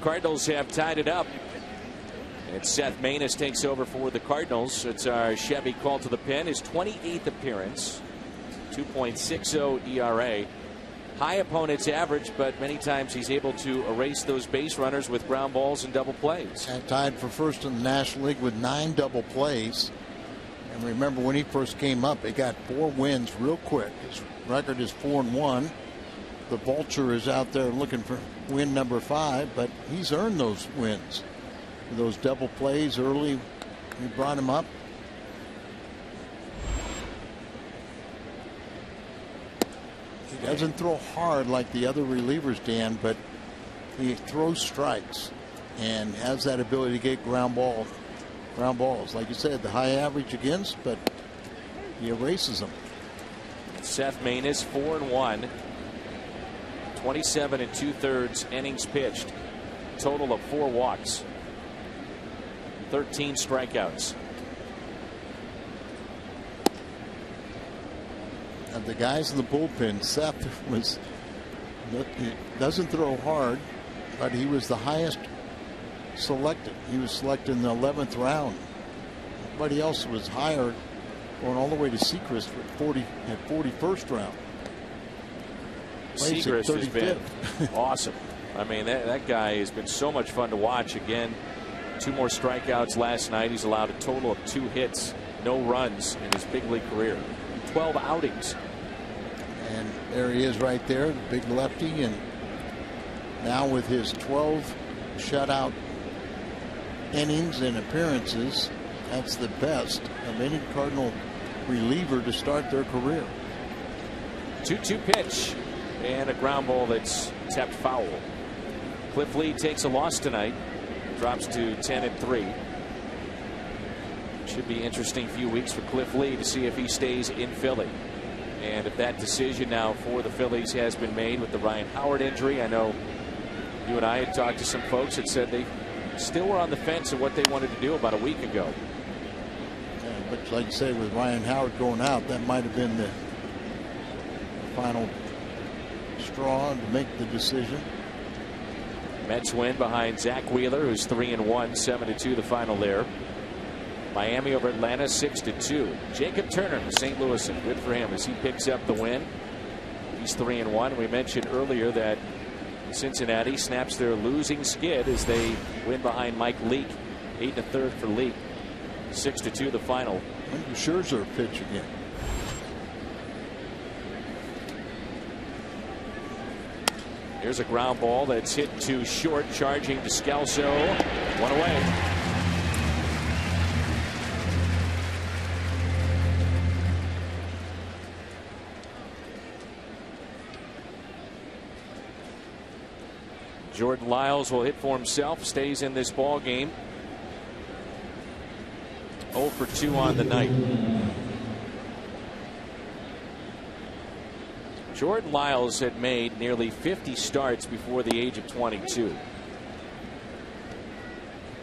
Cardinals have tied it up, and Seth Maness takes over for the Cardinals. It's our Chevy call to the pen, his 28th appearance, 2.60 ERA. High opponent's average, but many times he's able to erase those base runners with ground balls and double plays. And tied for first in the National League with 9 double plays. And remember when he first came up, he got 4 wins real quick. His record is 4-1. The Vulture is out there looking for win number 5, but he's earned those wins. Those double plays early, we brought him up. He doesn't throw hard like the other relievers, Dan, but he throws strikes and has that ability to get ground balls. Like you said, the high average against, but he erases them. Seth Maness 4-1, 27 2/3 innings pitched, total of 4 walks, 13 strikeouts. And the guys in the bullpen, Seth doesn't throw hard, but he was the highest selected. He was selected in the 11th round. Everybody else was higher, going all the way to Sechrist at 41st round. Sechrist has been awesome. I mean, that guy has been so much fun to watch. Again, 2 more strikeouts last night. He's allowed a total of 2 hits, no runs in his big league career. 12 outings. And there he is right there, the big lefty. And now with his 12 shutout innings and appearances, that's the best of any Cardinal reliever to start their career. 2-2 pitch and a ground ball that's tapped foul. Cliff Lee takes a loss tonight, drops to 10-3. Should be interesting few weeks for Cliff Lee to see if he stays in Philly. And if that decision now for the Phillies has been made with the Ryan Howard injury. I know you and I had talked to some folks that said they still were on the fence of what they wanted to do about a week ago. Yeah, but like you say, with Ryan Howard going out, that might have been the final straw to make the decision. Mets win behind Zach Wheeler, who's 3-1, 7-2 the final there. Miami over Atlanta 6-2. Jacob Turner for St. Louis, and good for him as he picks up the win. He's 3-1. We mentioned earlier that Cincinnati snaps their losing skid as they win behind Mike Leake, 8 1/3 for Leake, 6-2 the final. When does Scherzer pitch again? Here's a ground ball that's hit too short, charging Descalso. 1 away. Jordan Lyles will hit for himself, stays in this ball game. 0 for 2 on the night. Jordan Lyles had made nearly 50 starts before the age of 22.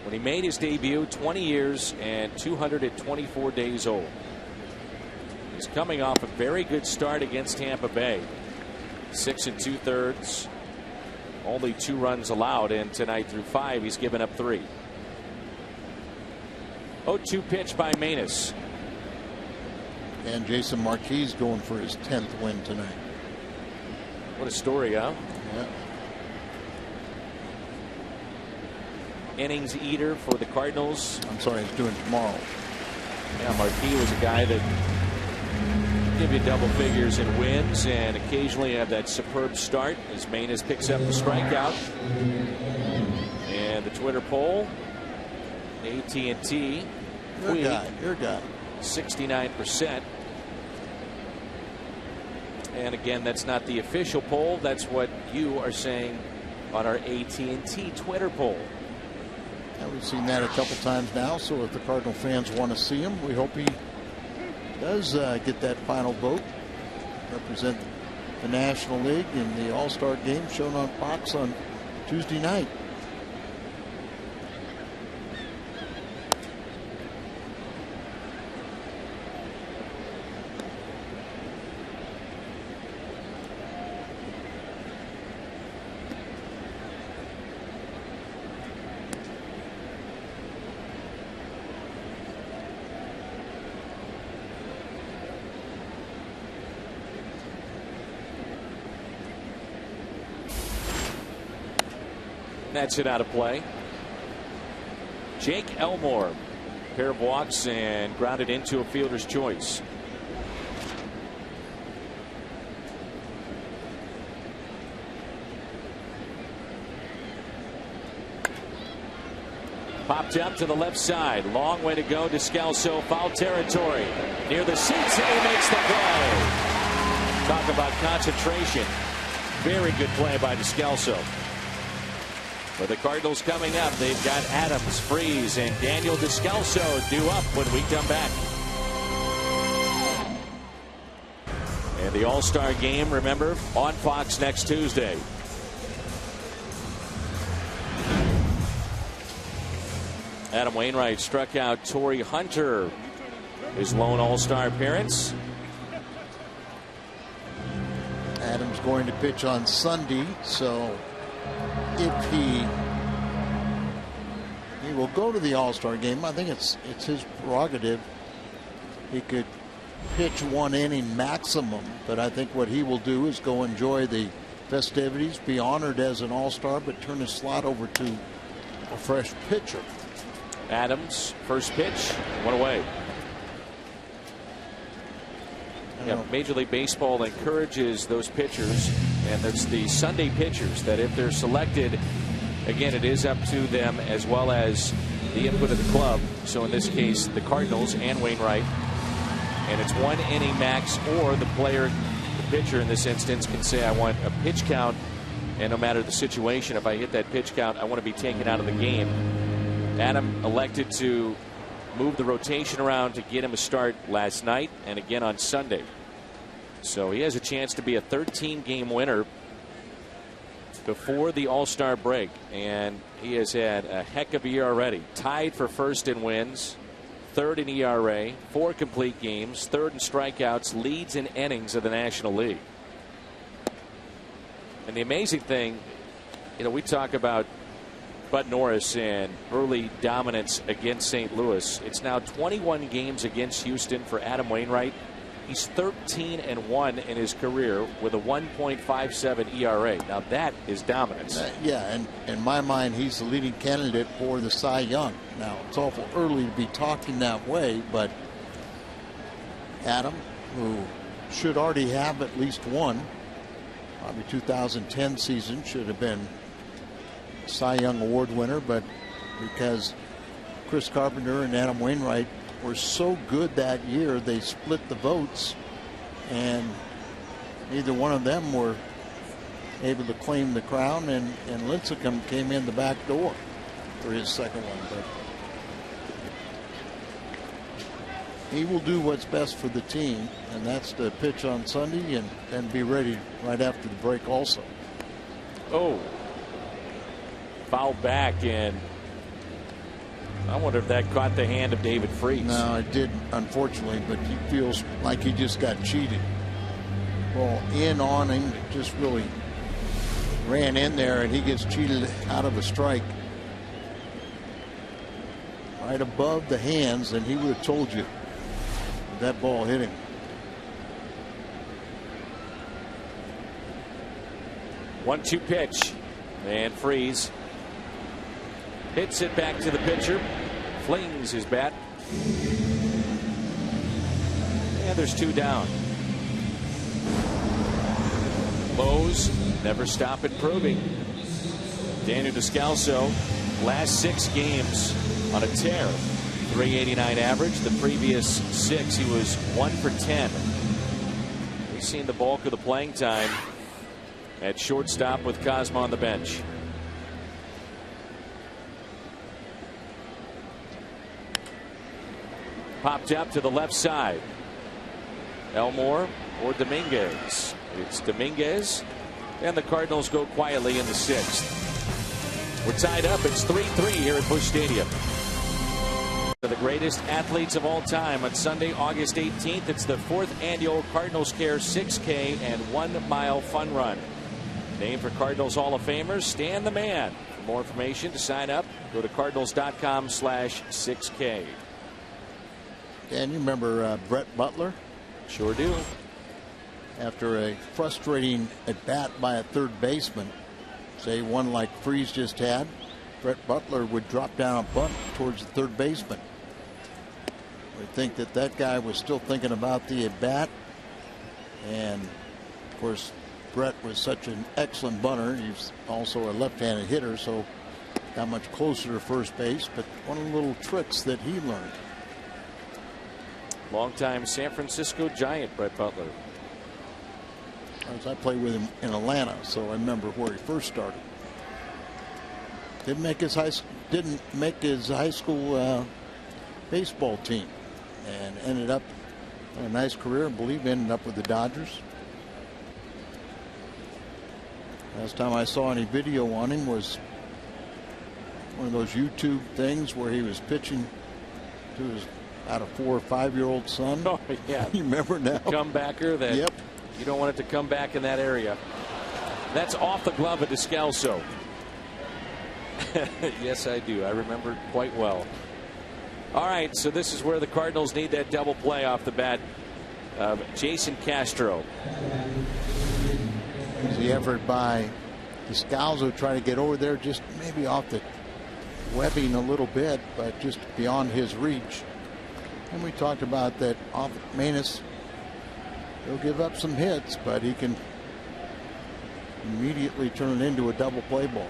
When he made his debut, 20 years and 224 days old. He's coming off a very good start against Tampa Bay. 6 2/3. Only 2 runs allowed, and tonight through 5 he's given up 3. 0-2 pitch by Manus. And Jason Marquis going for his 10th win tonight. What a story, huh? Yeah. Innings eater for the Cardinals. I'm sorry, he's doing tomorrow. Yeah, Marquis was a guy that give you double figures in wins and occasionally have that superb start as Manus picks up the strikeout. And the Twitter poll, AT&T, your guy, 69%. And again, that's not the official poll. That's what you are saying on our AT&T Twitter poll. Yeah, we've seen that a couple times now. So if the Cardinal fans want to see him, we hope he does get that final vote. Represent the National League in the All-Star game shown on Fox on Tuesday night. That's it out of play. Jake Elmore, pair of walks and grounded into a fielder's choice. Popped up to the left side. Long way to go. Descalso, foul territory. Near the seats, and he makes the play. Talk about concentration. Very good play by Descalso. For the Cardinals coming up, they've got Adams, Freeze, and Daniel Descalso due up when we come back. And the All-Star game, remember, on Fox next Tuesday. Adam Wainwright struck out Torrey Hunter, his lone All-Star appearance. Adams going to pitch on Sunday, so if he will go to the All-Star game, I think it's his prerogative. He could pitch 1 inning maximum, but I think what he will do is go enjoy the festivities, be honored as an All-Star, but turn his slot over to a fresh pitcher. Adams, first pitch, 1 away. Yeah, Major League Baseball encourages those pitchers, and it's the Sunday pitchers that if they're selected, again, it is up to them as well as the input of the club. So in this case, the Cardinals and Wainwright. And it's 1 inning max, or the player, the pitcher in this instance, can say, I want a pitch count, and no matter the situation, if I hit that pitch count, I want to be taken out of the game. Adam elected to move the rotation around to get him a start last night and again on Sunday. So he has a chance to be a 13-game winner before the All-Star break, and he has had a heck of a year already. Tied for first in wins, 3rd in ERA, 4 complete games, 3rd in strikeouts, leads in innings of the National League. And the amazing thing, you know, we talk about Bud Norris and early dominance against St. Louis. It's now 21 games against Houston for Adam Wainwright. He's 13-1 in his career with a 1.57 ERA. Now that is dominance. Yeah, and in my mind, he's the leading candidate for the Cy Young. Now, it's awful early to be talking that way, but Adam, who should already have at least one, probably 2010 season, should have been Cy Young Award winner, but because Chris Carpenter and Adam Wainwright were so good that year, they split the votes, and neither one of them were able to claim the crown, and Lincecum came in the back door for his second one. But he will do what's best for the team, and that's to pitch on Sunday and be ready right after the break also. Oh, foul back, and I wonder if that caught the hand of David Freese. No, it didn't, unfortunately, but he feels like he just got cheated. Ball in on him, just really ran in there, and he gets cheated out of a strike right above the hands, and he would have told you that ball hit him. 1-2 pitch, and Freese hits it back to the pitcher, flings his bat, and there's 2 down. Lowe's never stop improving. Daniel Descalso, last 6 games on a tear. 389 average. The previous 6 he was 1 for 10. We've seen the bulk of the playing time at shortstop with Cosma on the bench. Popped up to the left side. Elmore or Dominguez. It's Dominguez, and the Cardinals go quietly in the 6th. We're tied up. It's 3-3 here at Busch Stadium. The greatest athletes of all time on Sunday, August 18th. It's the 4th annual Cardinals Care 6K and 1 mile fun run. Named for Cardinals Hall of Famers, Stan the Man. For more information, to sign up, go to cardinals.com/6K. And you remember Brett Butler? Sure do. After a frustrating at bat by a third baseman, say one like Freese just had, Brett Butler would drop down a bunt towards the third baseman. We think that guy was still thinking about the at bat, and of course Brett was such an excellent bunter. He's also a left-handed hitter, so got much closer to first base. But one of the little tricks that he learned. Longtime San Francisco Giant, Brett Butler. I played with him in Atlanta, so I remember where he first started. Didn't make his high school baseball team, and ended up in a nice career. I believe ended up with the Dodgers. Last time I saw any video on him was one of those YouTube things where he was pitching to his out a 4 or 5-year-old son. Oh yeah, you remember now? Comebacker that. Yep. You don't want it to come back in that area. That's off the glove of Descalso. Yes, I do. I remember quite well. All right, so this is where the Cardinals need that double play off the bat of Jason Castro. The effort by Descalso trying to get over there, just maybe off the webbing a little bit, but just beyond his reach. And we talked about that off Manus. He'll give up some hits, but he can immediately turn it into a double play ball.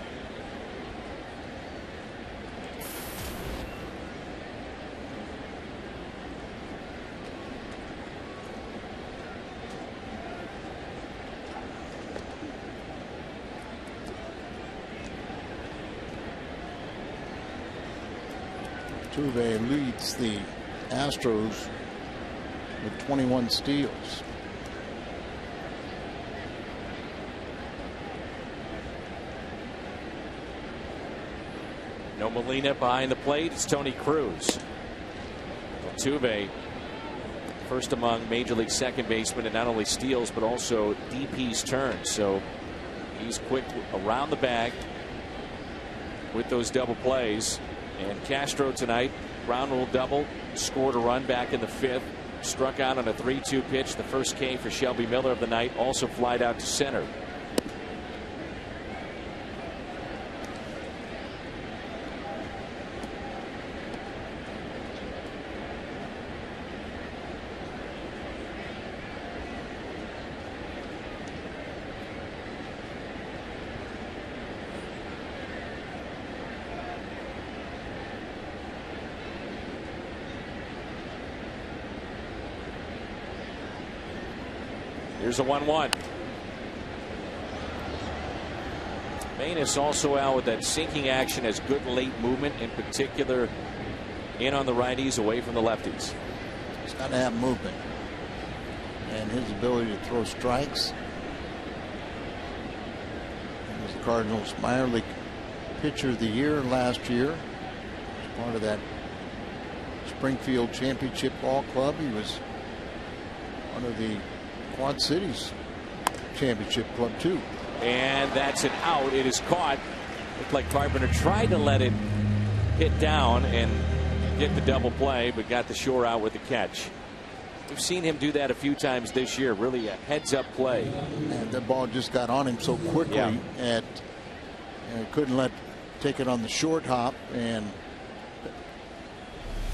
Altuve leads the Astros with 21 steals. No Molina behind the plate. It's Tony Cruz. Altuve, first among Major League second basemen in not only steals but also DP's turns. So he's quick around the bag with those double plays. And Castro tonight, ground rule double, scored a run back in the 5th, struck out on a 3-2 pitch. The first K for Shelby Miller of the night, also flied out to center. Here's a 1-1. Manus also out with that sinking action, has good late movement, in particular in on the righties, away from the lefties. He's got to have movement, and his ability to throw strikes. He was the Cardinals minor league pitcher of the year last year. As part of that Springfield Championship Ball Club, he was one of the Quad Cities Championship Club too. And that's an out. It is caught. Looked like Carpenter tried to let it hit down and get the double play, but got the shore out with the catch. We've seen him do that a few times this year. Really a heads-up play. And the ball just got on him so quickly, and couldn't take it on the short hop. And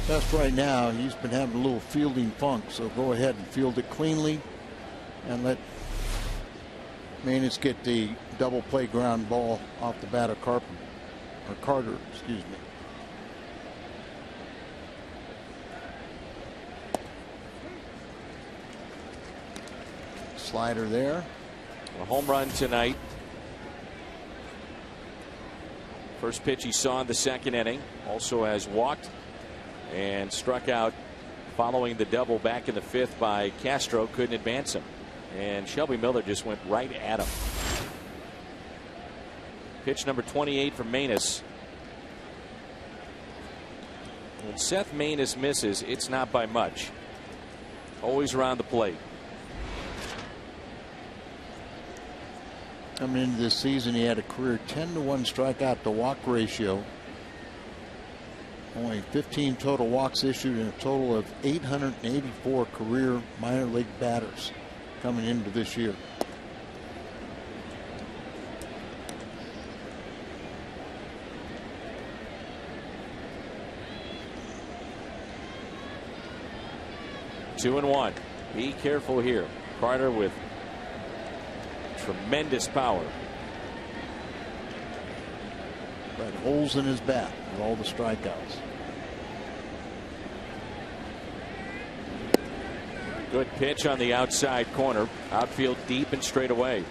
just right now, he's been having a little fielding funk. So go ahead and field it cleanly, and let Manus get the double play ground ball off the bat of Carter, excuse me. Slider there. A home run tonight. First pitch he saw in the second inning. Also has walked and struck out following the double back in the fifth by Castro. Couldn't advance him. And Shelby Miller just went right at him. Pitch number 28 from Manus. When Seth Manus misses, it's not by much. Always around the plate. Coming into this season, he had a career 10-to-1 strikeout to walk ratio. Only 15 total walks issued and a total of 884 career minor league batters coming into this year. Two and one. Be careful here. Carter with tremendous power. But holes in his bat with all the strikeouts. Good pitch on the outside corner. Outfield deep and straight away.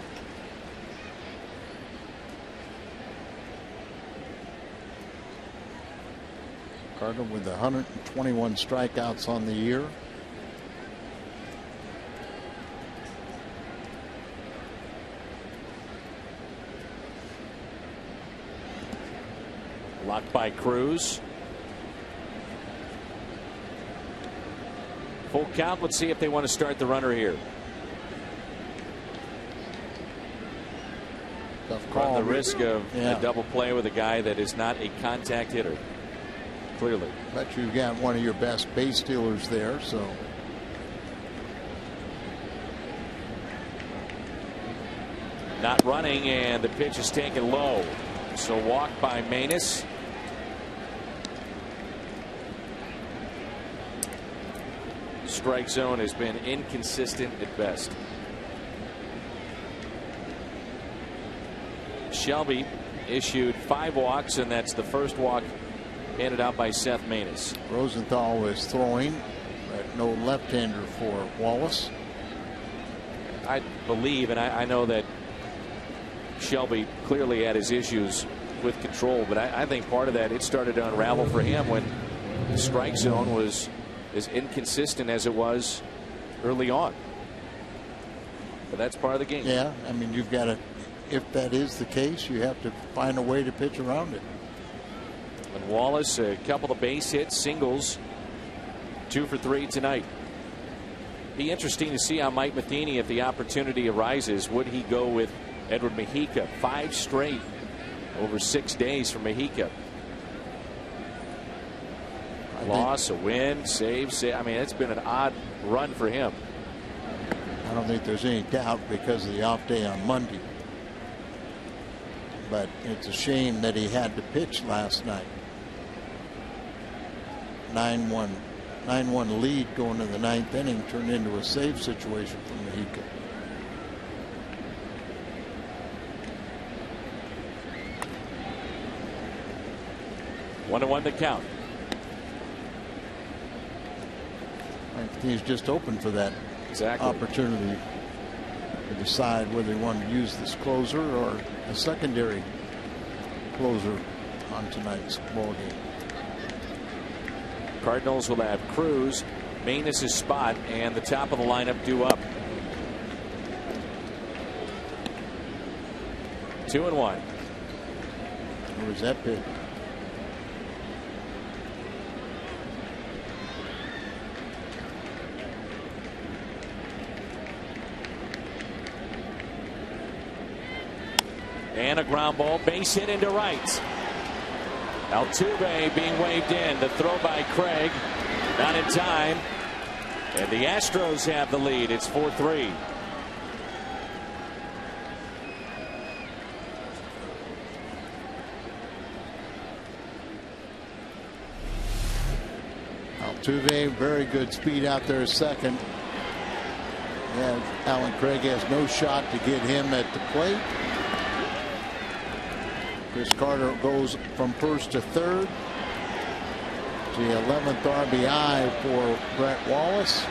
Carter with 121 strikeouts on the year. Blocked by Cruz. Full count. Let's see if they want to start the runner here. Tough call. Run the risk of a double play with a guy that is not a contact hitter. Clearly. But you've got one of your best base stealers there, so. Not running, and the pitch is taken low. So walk by Manus. Strike zone has been inconsistent at best. Shelby issued 5 walks, and that's the first walk handed out by Seth Manus. Rosenthal was throwing, but no left-hander for Wallace. I believe, and I know that Shelby clearly had his issues with control, but I think part of that, it started to unravel for him when the strike zone was as inconsistent as it was early on. But that's part of the game. Yeah, I mean, you've got to, if that is the case, you have to find a way to pitch around it. And Wallace, a couple of base hits, singles, 2 for 3 tonight. Be interesting to see how Mike Matheny, if the opportunity arises, would he go with Edward Mujica? 5 straight over 6 days for Mujica. Loss, a win, save. I mean, it's been an odd run for him. I don't think there's any doubt because of the off day on Monday. But it's a shame that he had to pitch last night. 9-1 lead going to the 9th inning turned into a save situation for Mujica. One and 1 the count. He's just open for that opportunity to decide whether he wanted to use this closer or a secondary closer on tonight's ball game. Cardinals will have Cruz, Manus' spot, and the top of the lineup due up. 2-1. Where was that pitch? And a ground ball, base hit into right. Altuve being waved in. The throw by Craig, not in time. And the Astros have the lead. It's 4-3. Altuve, very good speed out there, second. Yeah, Alan Craig has no shot to get him at the plate. Chris Carter goes from first to third. The 11th RBI for Brett Wallace.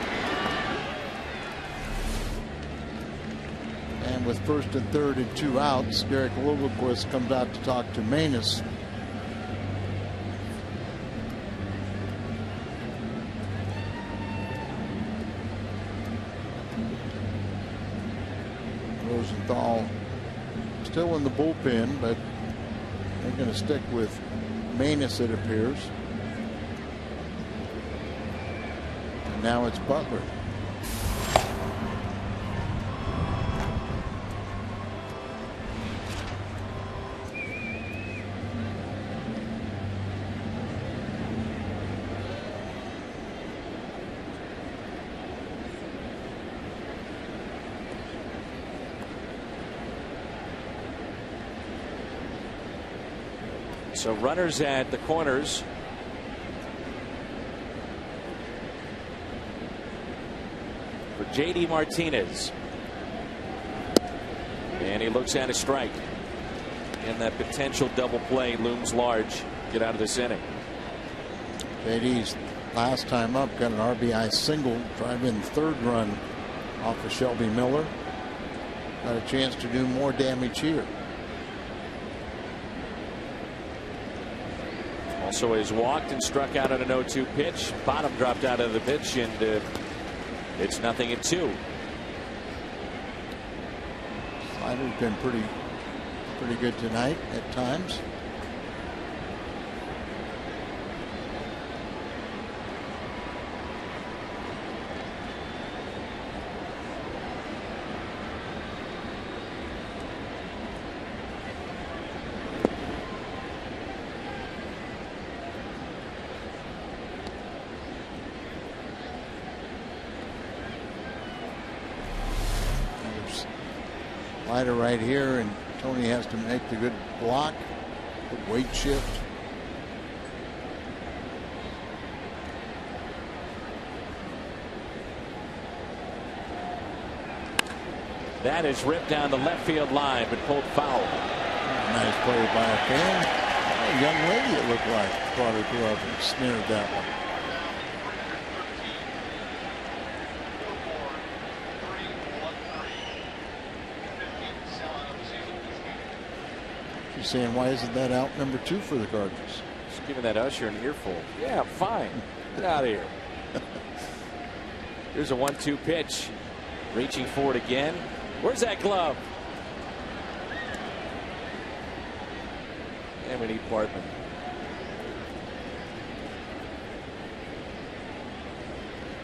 And with first and third and 2 outs, Derek Lilliquist comes out to talk to Manus. Rosenthal still in the bullpen, but they're going to stick with Manus, it appears. And now it's Butler. So runners at the corners. For J.D. Martinez. And he looks at a strike. And that potential double play looms large. Get out of this inning. J.D.'s last time up got an RBI single, drive-in third run off of Shelby Miller. Got a chance to do more damage here. Also has walked and struck out on an 0-2 pitch. Bottom dropped out of the pitch, and it's 0-2. Slider's been pretty good tonight at times. Slider right here, and Tony has to make the good block, good weight shift. That is ripped down the left field line, but pulled foul. Nice play by a fan. A young lady, it looked like, brought her glove and snared that one. Saying, why isn't that out number 2 for the Cardinals? Just giving that usher an earful. Yeah, fine. Get out of here. Here's a 1-2 pitch. Reaching for it again. Where's that glove? And we need Bartman.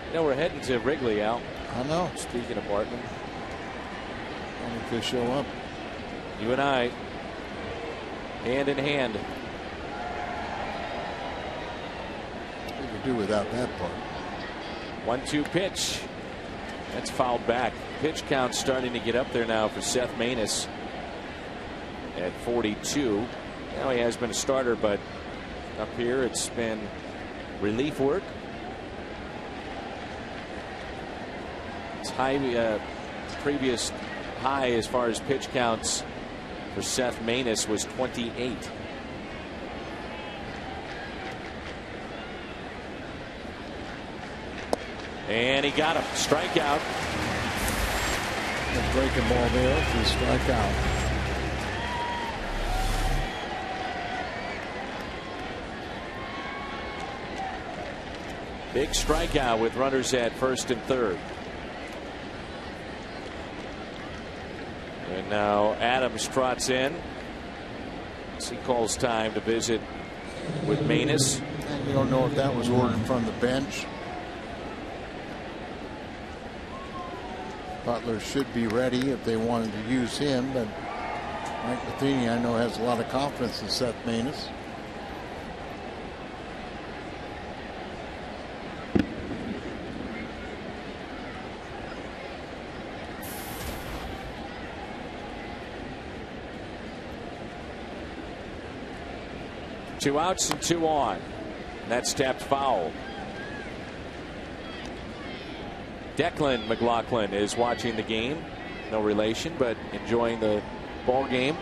You know, we're heading to Wrigley, Al. I know. Speaking of Bartman. Only if they show up. You and I. Hand in hand. We could do without that part. 1-2 pitch. That's fouled back. Pitch count starting to get up there now for Seth Manus at 42. Now he has been a starter, but up here it's been relief work. It's high. Previous high as far as pitch counts for Seth Manus was 28. And he got him. Strikeout. The breaking ball there for the strikeout. Big strikeout with runners at first and third. And now Adams trots in. He calls time to visit with Manus. And you don't know if that was ordered from the bench. Butler should be ready if they wanted to use him, but Mike Matheny, I know, has a lot of confidence in Seth Manus. Two outs and two on. That's tapped foul. Declan McLaughlin is watching the game. No relation, but enjoying the ball game.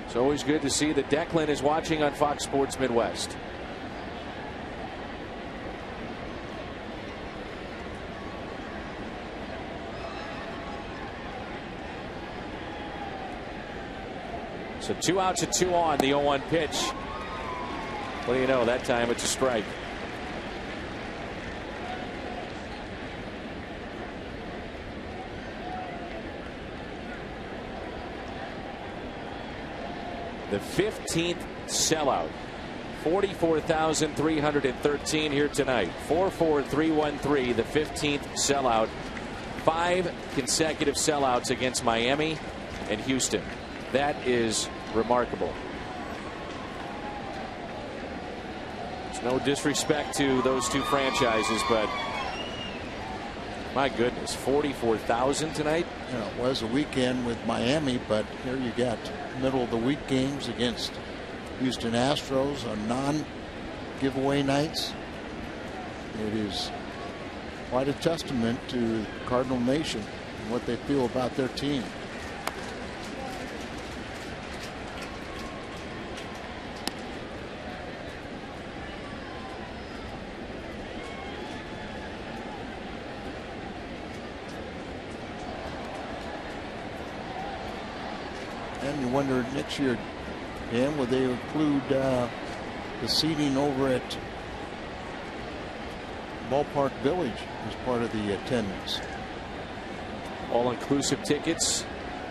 It's always good to see that Declan is watching on Fox Sports Midwest. So 2 outs and 2 on. The 0-1 pitch. What do you know? That time it's a strike. The 15th sellout. 44,313 here tonight. 4-4-3-1-3. The 15th sellout. 5 consecutive sellouts against Miami and Houston. That is remarkable. There's no disrespect to those two franchises, but my goodness, 44,000 tonight. You know, it was a weekend with Miami, but here you got middle of the week games against Houston Astros on non-giveaway nights. It is quite a testament to Cardinal Nation and what they feel about their team. And you wonder next year, Dan, will they include the seating over at Ballpark Village as part of the attendance? All-inclusive tickets,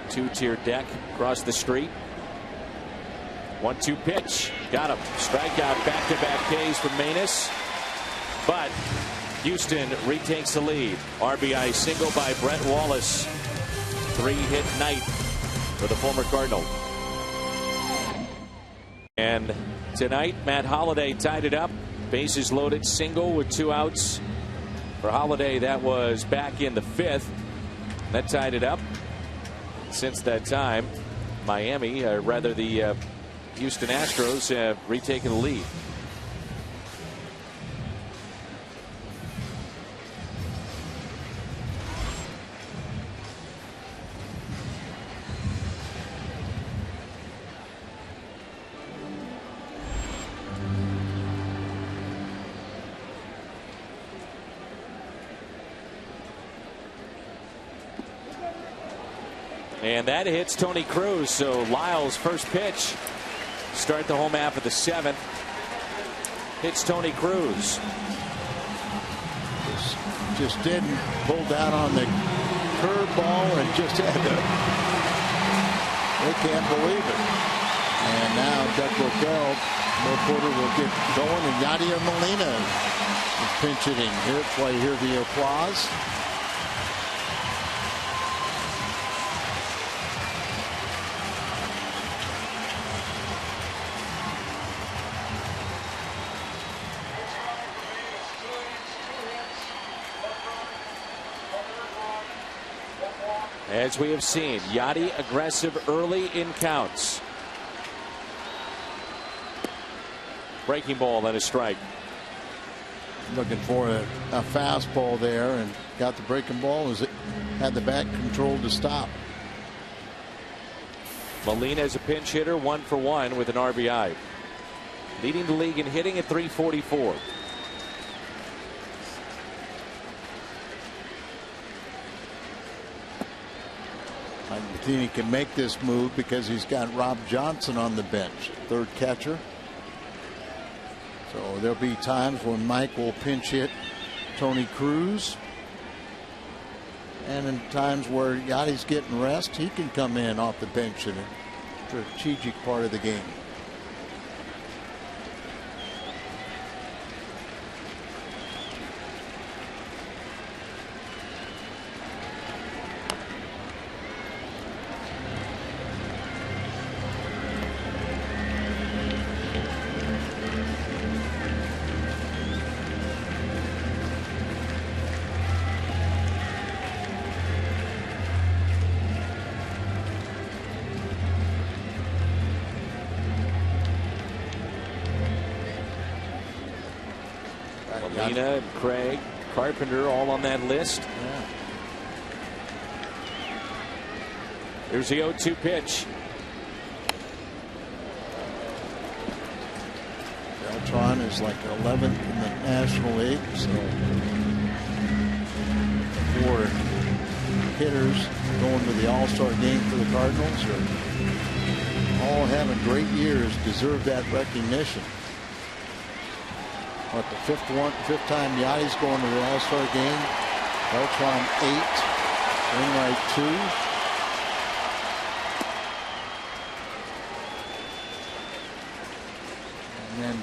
2-tier deck across the street. 1-2 pitch, got him. Strikeout, back-to-back Ks from Manus, but Houston retakes the lead. RBI single by Brett Wallace. 3-hit night for the former Cardinal. And tonight, Matt Holliday tied it up. Bases loaded, single with 2 outs for Holliday. That was back in the 5th. That tied it up. Since that time, Miami, rather the Houston Astros, have retaken the lead. And that hits Tony Cruz. So Lyles' first pitch, start the home half of the 7th, hits Tony Cruz. Just didn't pull down on the curveball and just had to. They can't believe it. And now Doug Lockel, Porter will get going, and Yadier Molina is pinch hitting. That's why you hear the applause. As we have seen, Yadi aggressive early in counts. Breaking ball and a strike. Looking for a fastball there and got the breaking ball as it had the bat controlled to stop. Molina is a pinch hitter, 1 for 1 with an RBI. Leading the league in hitting at .344. He can make this move because he's got Rob Johnson on the bench, third catcher. So there'll be times when Mike will pinch hit Tony Cruz. And in times where Yachty's getting rest, he can come in off the bench in a strategic part of the game. Molina and Craig, Carpenter all on that list. Yeah. Here's the 0-2 pitch. Beltran is like 11th in the National League, so 4 hitters going to the All-Star game for the Cardinals are all having great years, deserve that recognition. But the fifth time Yachty's going to the All-Star game. Beltran 8, Wainwright 2. And then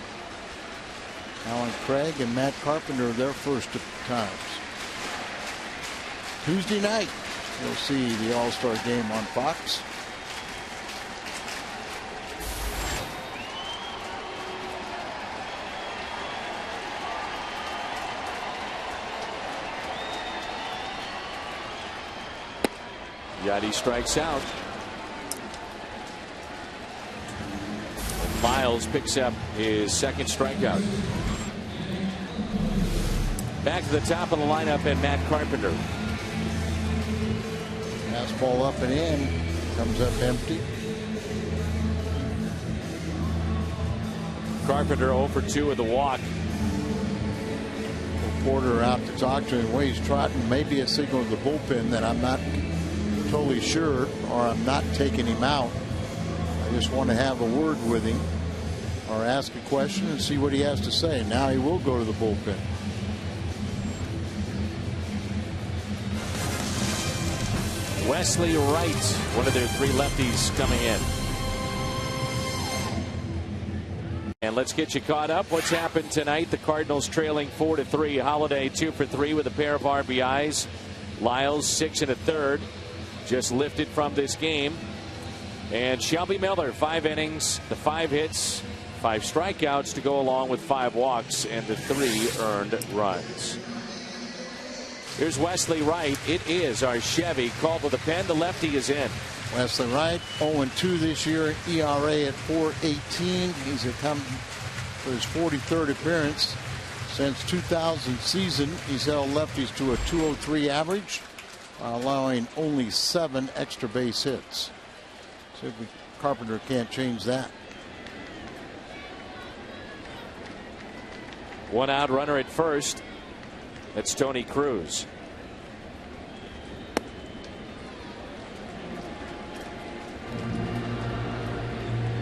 Alan Craig and Matt Carpenter their first times. Tuesday night, you'll see the All-Star game on Fox. Yachty strikes out. And Miles picks up his second strikeout. Back to the top of the lineup and Matt Carpenter. Fastball up and in, comes up empty. Carpenter 0 for 2 with a walk. Reporter out to talk to him. The way he's trotting, maybe a signal to the bullpen that I'm not totally sure, or I'm not taking him out. I just want to have a word with him or ask a question and see what he has to say. Now he will go to the bullpen. Wesley Wright, one of their 3 lefties coming in. And let's get you caught up. What's happened tonight? The Cardinals trailing 4-3. Holiday 2 for 3 with a pair of RBIs. Lyles 6 1/3. Just lifted from this game. And Shelby Miller, 5 innings, the 5 hits, 5 strikeouts to go along with 5 walks and the 3 earned runs. Here's Wesley Wright. It is our Chevy. Called with a pen. The lefty is in. Wesley Wright, 0-2 this year, ERA at 4.18. He's come for his 43rd appearance. Since 2000 season, he's held lefties to a 203 average, allowing only 7 extra base hits. So Carpenter can't change that. 1 out, runner at first. That's Tony Cruz.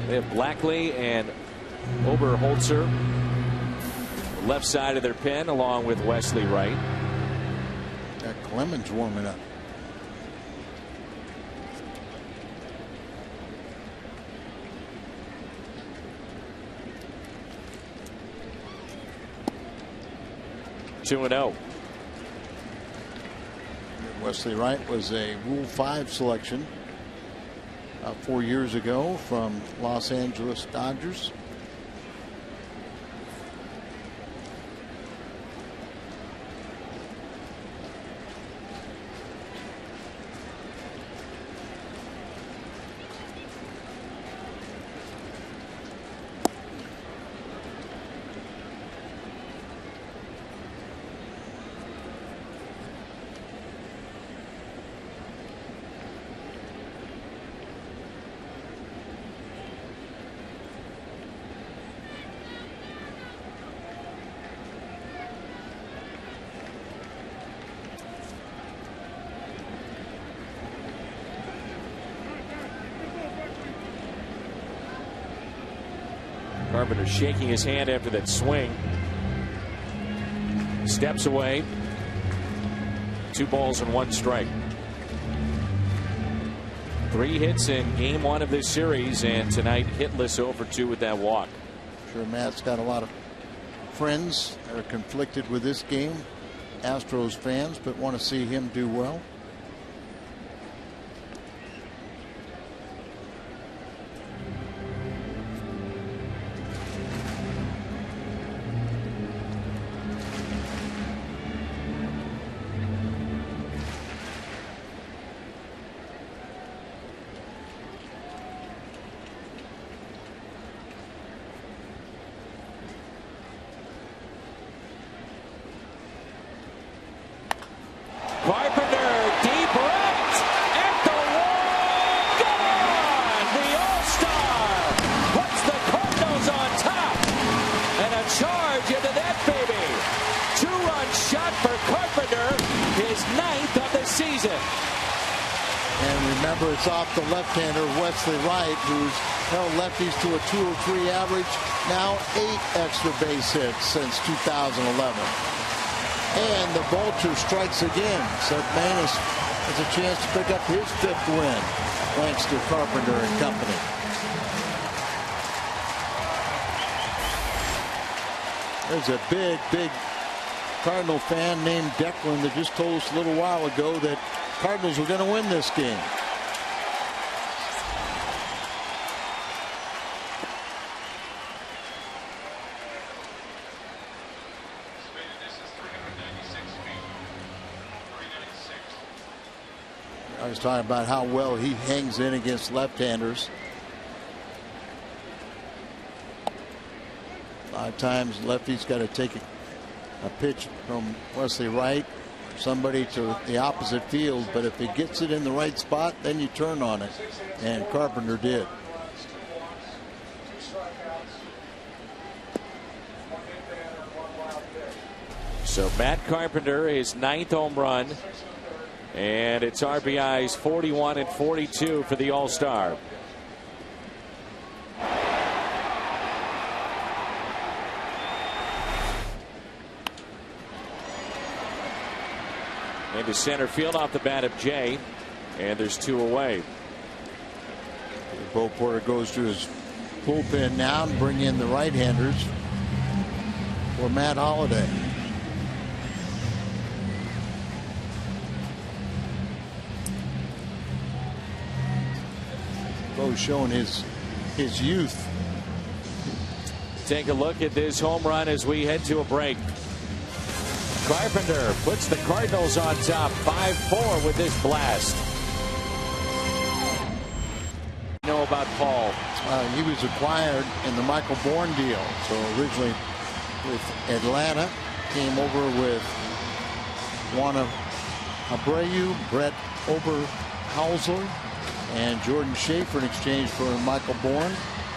They have Blackley and Oberholzer left side of their pen, along with Wesley Wright. Got Clemens warming up. Two and 0. Wesley Wright was a Rule 5 selection 4 years ago from Los Angeles Dodgers. Carpenter shaking his hand after that swing. Steps away. 2 balls and 1 strike. 3 hits in game 1 of this series, and tonight hitless 0 for 2 with that walk. Sure, Matt's got a lot of friends that are conflicted with this game, Astros fans, but want to see him do well. Carpenter, deep right, at the wall, gone! The All-Star puts the Cardinals on top, and a charge into that baby. 2-run shot for Carpenter, his 9th of the season. And remember, it's off the left-hander Wesley Wright, who's held lefties to a 203 average. Now 8 extra base hits since 2011. And the vulture strikes again. Seth Maness has a chance to pick up his 5th win, thanks to Carpenter and company. There's a big Cardinal fan named Declan that just told us a little while ago that Cardinals were going to win this game. I was talking about how well he hangs in against left-handers. A lot of times lefties got to take a pitch from Wesley Wright, somebody to the opposite field, but if he gets it in the right spot, then you turn on it, and Carpenter did. So Matt Carpenter, his 9th home run, and it's RBIs 41 and 42 for the All-Star. Into center field off the bat of Jay, and there's 2 away. Bo Porter goes to his bullpen now and bring in the right-handers for Matt Holliday. Bo's showing his youth. Take a look at this home run as we head to a break. Carpenter puts the Cardinals on top 5-4 with this blast. You know about Paul? He was acquired in the Michael Bourne deal. So originally with Atlanta, came over with Juan Abreu, Brett Oberhauser, and Jordan Schaefer in exchange for Michael Bourne.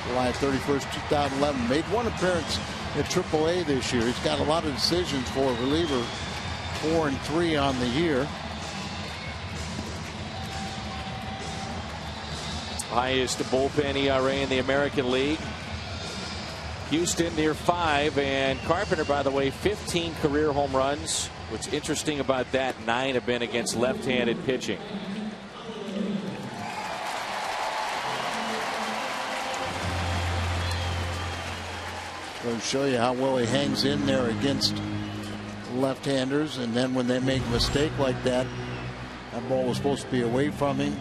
July 31st, 2011. Made 1 appearance at AAA this year. He's got a lot of decisions for a reliever. 4 and 3 on the year. Highest bullpen ERA in the American League. Houston near 5, and Carpenter, by the way, 15 career home runs. What's interesting about that, 9 have been against left-handed pitching. Going to show you how well he hangs in there against left-handers, and then when they make a mistake like that, that ball was supposed to be away from him.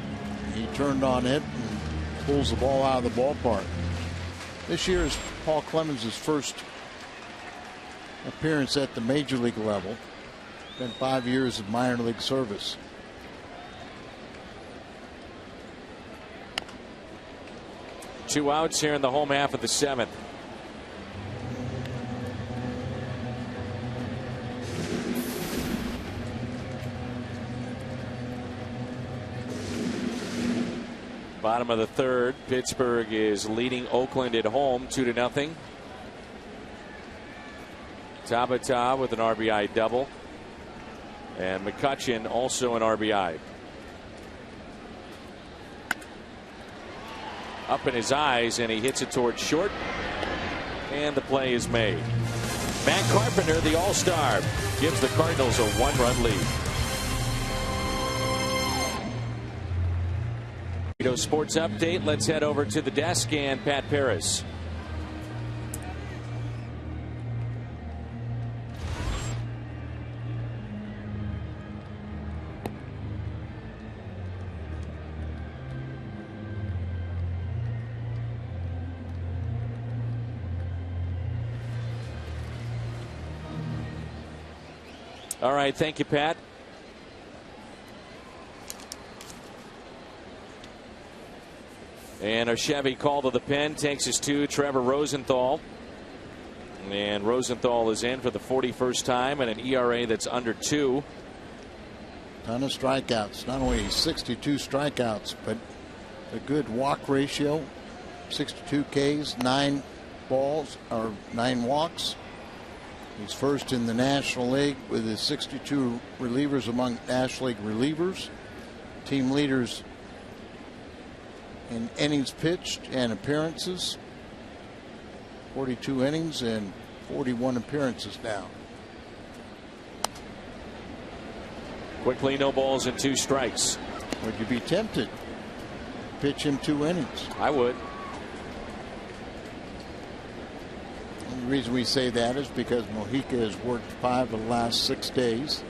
He turned on it and pulls the ball out of the ballpark. This year is Paul Clemens' first appearance at the major league level. Been 5 years of minor league service. Two outs here in the home half of the 7th. Bottom of the 3rd, Pittsburgh is leading Oakland at home 2-0. Tabata with an RBI double, and McCutchen also an RBI. Up in his eyes, and he hits it towards short. And the play is made. Matt Carpenter, the All-Star, gives the Cardinals a 1-run lead. Sports update. Let's head over to the desk and Pat Paris. All right, thank you, Pat. And our Chevy call to the pen takes us to Trevor Rosenthal. And Rosenthal is in for the 41st time and an ERA that's under 2. Ton of strikeouts. Not only 62 strikeouts, but a good walk ratio. 62 Ks, 9 walks. He's first in the National League with his 62 relievers among National League relievers. Team leaders in innings pitched and appearances. 42 innings and 41 appearances now. Quickly, no balls and 2 strikes. Would you be tempted to pitch him 2 innings? I would. And the reason we say that is because Mojica has worked 5 of the last 6 days.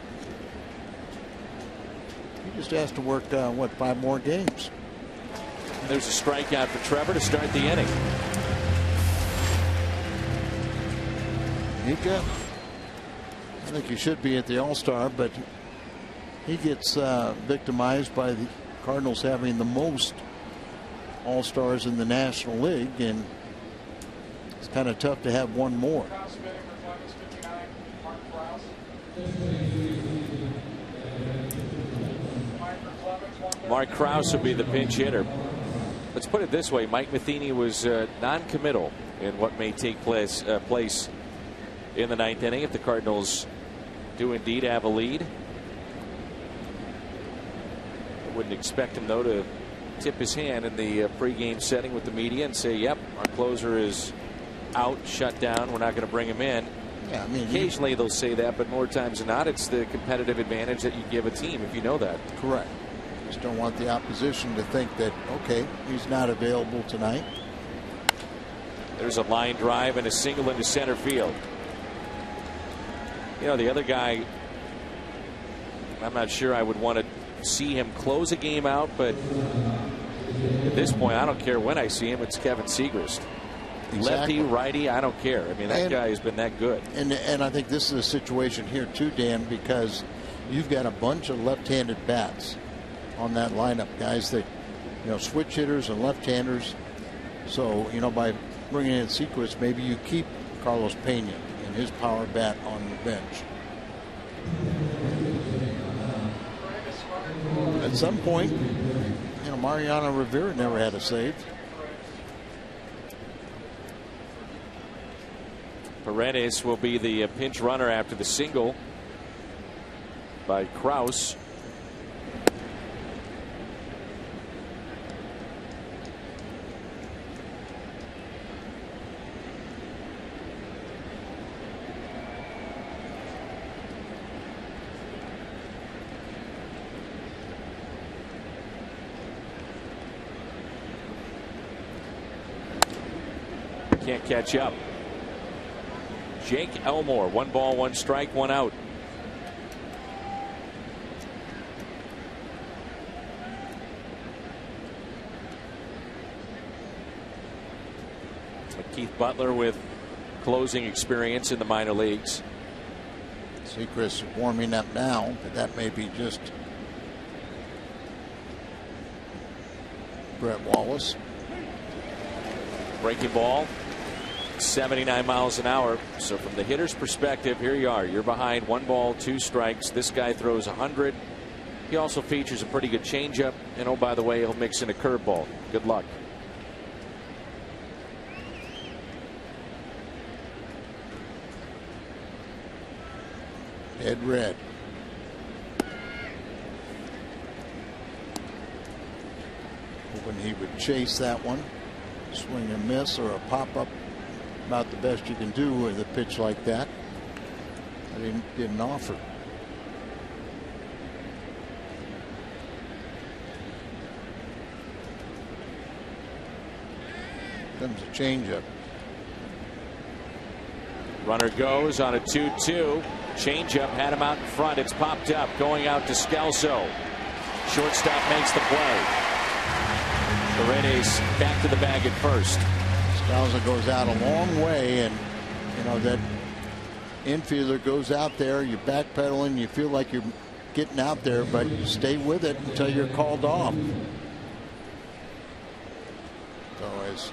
He just has to work, 5 more games. There's a strikeout for Trevor to start the inning. Mojica, I think he should be at the All-Star, but he gets victimized by the Cardinals having the most All-Stars in the National League, and it's kind of tough to have one more. Mark Krause will be the pinch hitter. Let's put it this way. Mike Matheny was non-committal in what may take place in the 9th inning if the Cardinals do indeed have a lead. I wouldn't expect him, though, to tip his hand in the pregame setting with the media and say, yep, our closer is out, shut down, we're not going to bring him in. Yeah, I mean, occasionally they'll say that, but more times than not, it's the competitive advantage that you give a team if you know that. Correct. Just don't want the opposition to think that, okay, he's not available tonight. There's a line drive and a single into center field. You know, the other guy, I'm not sure I would want to see him close a game out, but at this point, I don't care when I see him. It's Kevin Segrist. Exactly. Lefty, righty, I don't care. I mean, that guy has been that good. And I think this is a situation here, too, Dan, because you've got a bunch of left-handed bats on that lineup, guys that, switch hitters and left-handers. So, by bringing in Segrist, maybe you keep Carlos Pena and his power bat on the bench. At some point, Mariano Rivera never had a save. Paredes will be the pinch runner after the single by Krause. Can't catch up. Jake Elmore, 1 ball, 1 strike, 1 out. Keith Butler with closing experience in the minor leagues. Segrist warming up now, but that may be just Brett Wallace. Breaking ball. 79 miles an hour. So from the hitter's perspective, here you are. You're behind, 1 ball, 2 strikes. This guy throws 100. He also features a pretty good changeup. And oh, by the way, he'll mix in a curveball. Good luck. Dead red. Hoping he would chase that one. Swing and miss or a pop-up about the best you can do with a pitch like that. But he didn't offer. Comes a changeup. Runner goes on a 2-2. Changeup had him out in front. It's popped up, going out to Scalzo. Shortstop makes the play. Paredes back to the bag at first. Scalzo goes out a long way, and you know that infielder goes out there. You're backpedaling. You feel like you're getting out there, but you stay with it until you're called off. So as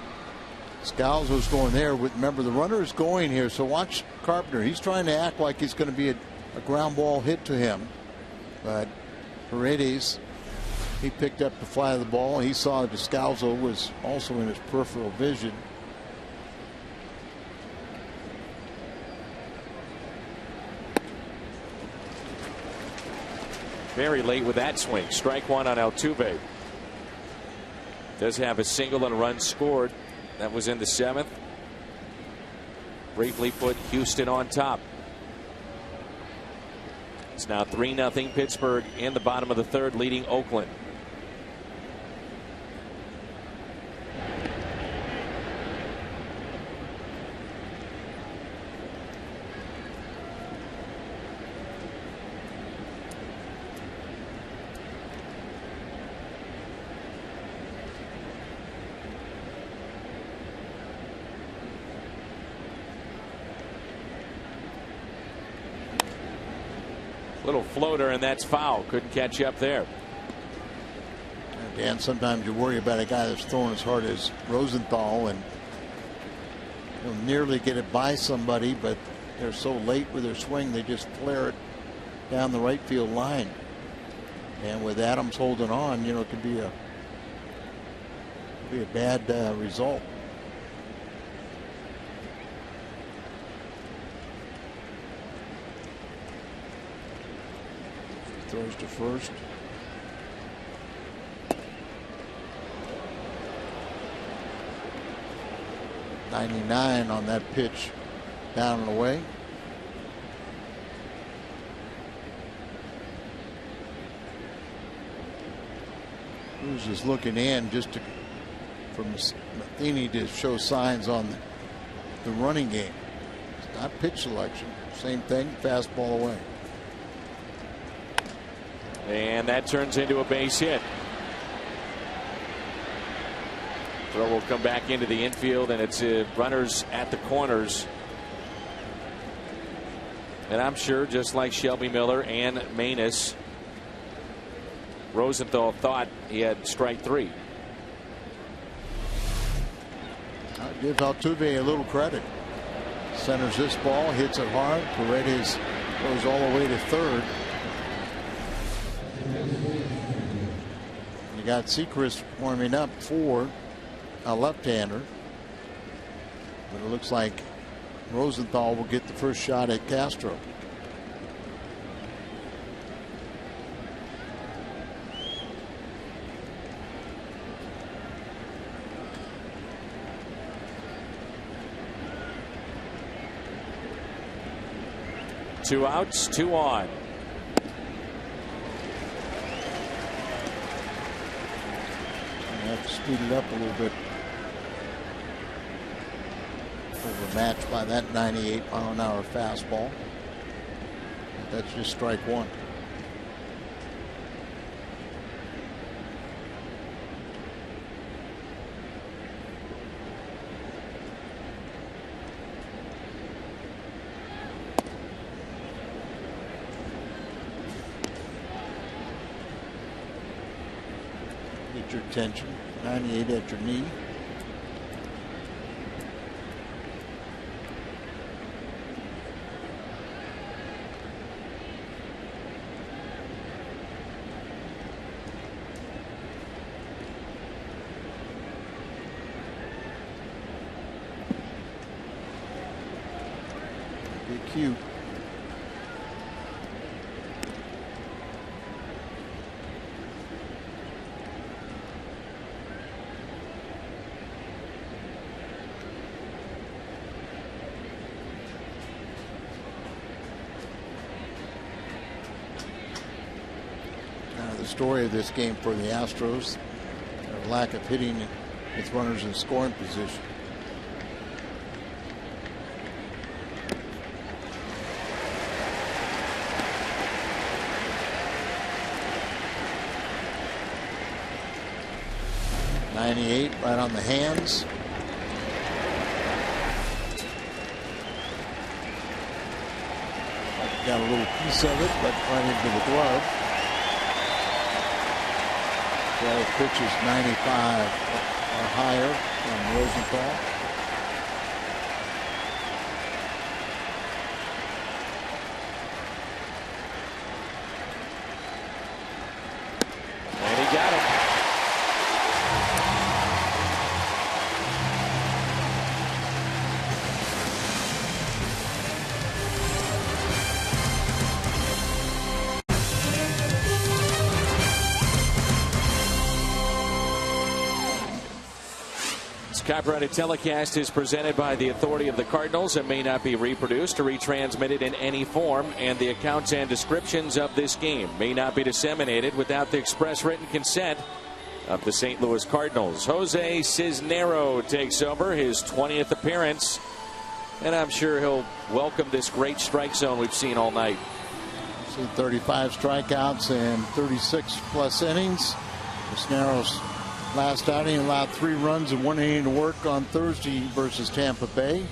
Scalzo's going there, remember the runner is going here. So watch Carpenter. He's trying to act like he's going to be a ground ball hit to him, but Paredes, he picked up the fly of the ball. He saw that Scalzo was also in his peripheral vision. Very late with that swing. Strike one on Altuve. Does have a single and a run scored. That was in the 7th. Briefly put Houston on top. It's now 3-0 Pittsburgh in the bottom of the 3rd, leading Oakland. Little floater, and that's foul. Couldn't catch you up there. Dan, sometimes you worry about a guy that's throwing as hard as Rosenthal, and he'll nearly get it by somebody, but they're so late with their swing, they just flare it down the right field line. And with Adams holding on, you know, it could be a bad result. Throws to first. .99 on that pitch, down and away. Cruz is looking in just for Matheny to show signs on the running game. It's not pitch selection. Same thing, fastball away. And that turns into a base hit. Throw will come back into the infield, and it's runners at the corners. And I'm sure, just like Shelby Miller and Manus, Rosenthal thought he had strike 3. I'll give Altuve a little credit. Centers this ball, hits it hard. Paredes goes all the way to 3rd. You got Sechrist warming up for a left-hander, but it looks like Rosenthal will get the first shot at Castro. Two outs, 2 on. Have to speed it up a little bit. Overmatched by that 98-mile-an-hour fastball. But that's just strike 1. Get your attention. 98 at your knee. Be cute. the story of this game for the Astros. Their lack of hitting with runners in scoring position. .98 right on the hands. Got a little piece of it, but right into the glove. 12 pitches, 95 or higher from Rosenthal. And he got him. Copyrighted telecast is presented by the authority of the Cardinals and may not be reproduced or retransmitted in any form, and the accounts and descriptions of this game may not be disseminated without the express written consent of the St. Louis Cardinals. Jose Cisnero takes over, his 20th appearance, and I'm sure he'll welcome this great strike zone we've seen all night. See 35 strikeouts and 36 plus innings. Cisnero's last outing allowed 3 runs and 1 inning to work on Thursday versus Tampa Bay.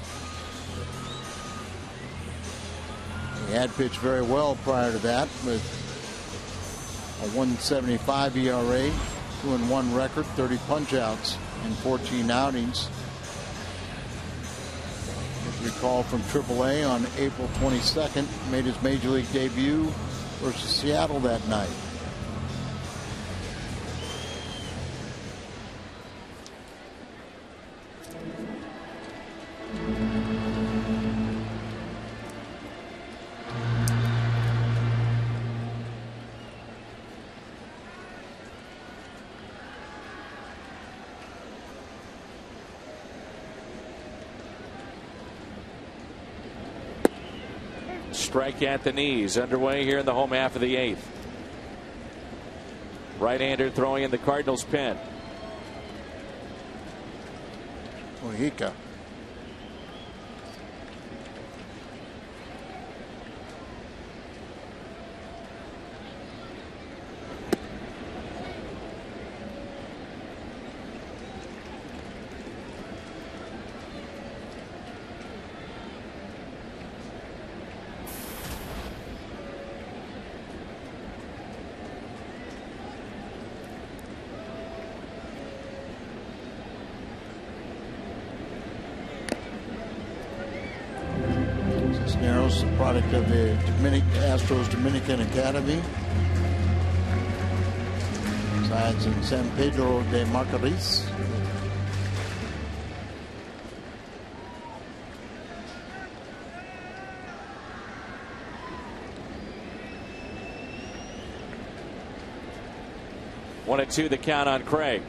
He had pitched very well prior to that with a 1.75 ERA, 2-1 record, 30 punch-outs in 14 outings. As we recall from AAA on April 22nd, made his major league debut versus Seattle that night. Strike at the knees underway here in the home half of the 8th. Right-hander throwing in the Cardinals pen. Mojica. Cisneros, the product of the Astros Dominican Academy. Resides in San Pedro de Macorís. One and two, the count on Craig.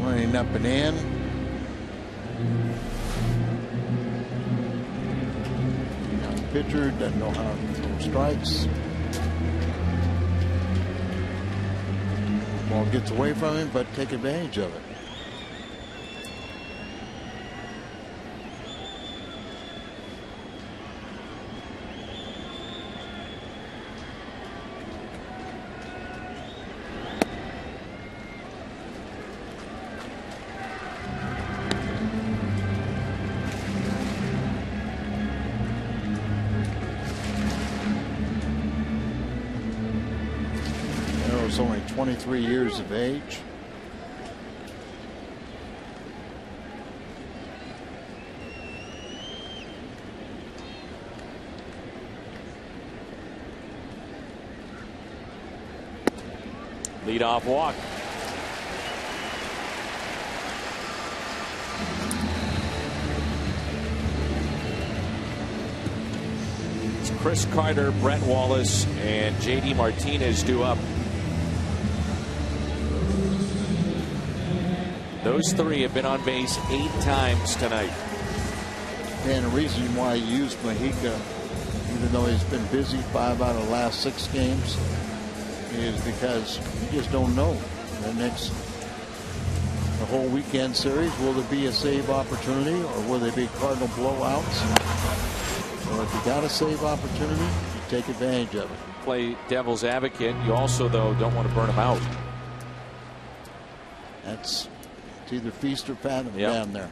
Running up and in. Now the pitcher doesn't know how to throw strikes. Ball gets away from him, but take advantage of it. Only 23 years of age. Leadoff walk. It's Chris Carter, Brett Wallace, and JD Martinez due up. Those three have been on base 8 times tonight. And the reason why he used Mojica, even though he's been busy 5 out of the last 6 games, is because you just don't know. The whole weekend series, will there be a save opportunity or will there be Cardinal blowouts? So if you got a save opportunity, you take advantage of it. Play devil's advocate. You also, though, don't want to burn them out. It's either feast or famine down there.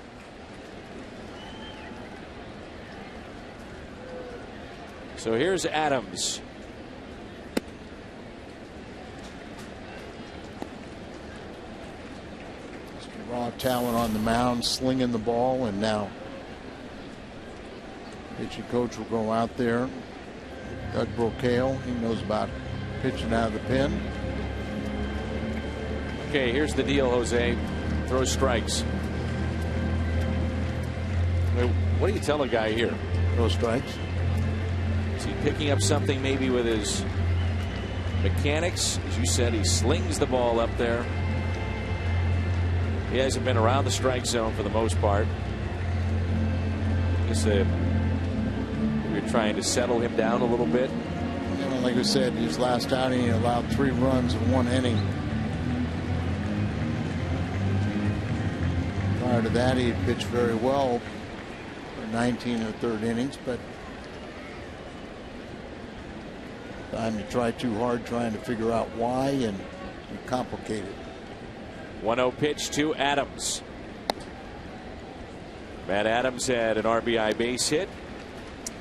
So here's Adams. Raw talent on the mound, slinging the ball, and now pitching coach will go out there. Doug Brocail, he knows about pitching out of the pen. Okay, here's the deal, Jose. Throw strikes. What do you tell a guy here? Throw strikes. Is he picking up something maybe with his mechanics? As you said, he slings the ball up there. He hasn't been around the strike zone for the most part. I guess we're trying to settle him down a little bit. Like I said, his last outing, he allowed 3 runs in 1 inning. Prior to that, he had pitched very well for 19 or 3rd innings, but time to try too hard trying to figure out why and complicate it. 1-0 pitch to Adams. Matt Adams had an RBI base hit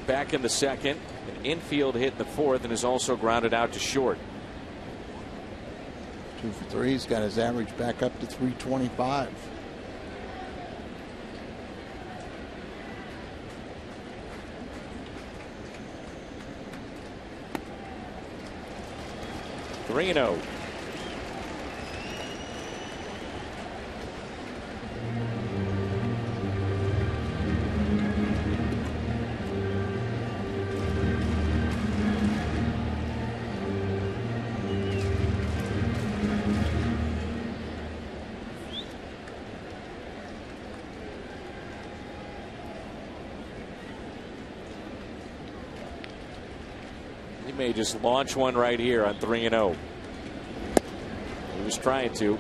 back in the 2nd, an infield hit in the 4th, and is also grounded out to short. 2 for 3. He's got his average back up to 325. Reno. He may just launch one right here on 3-0. He was trying to.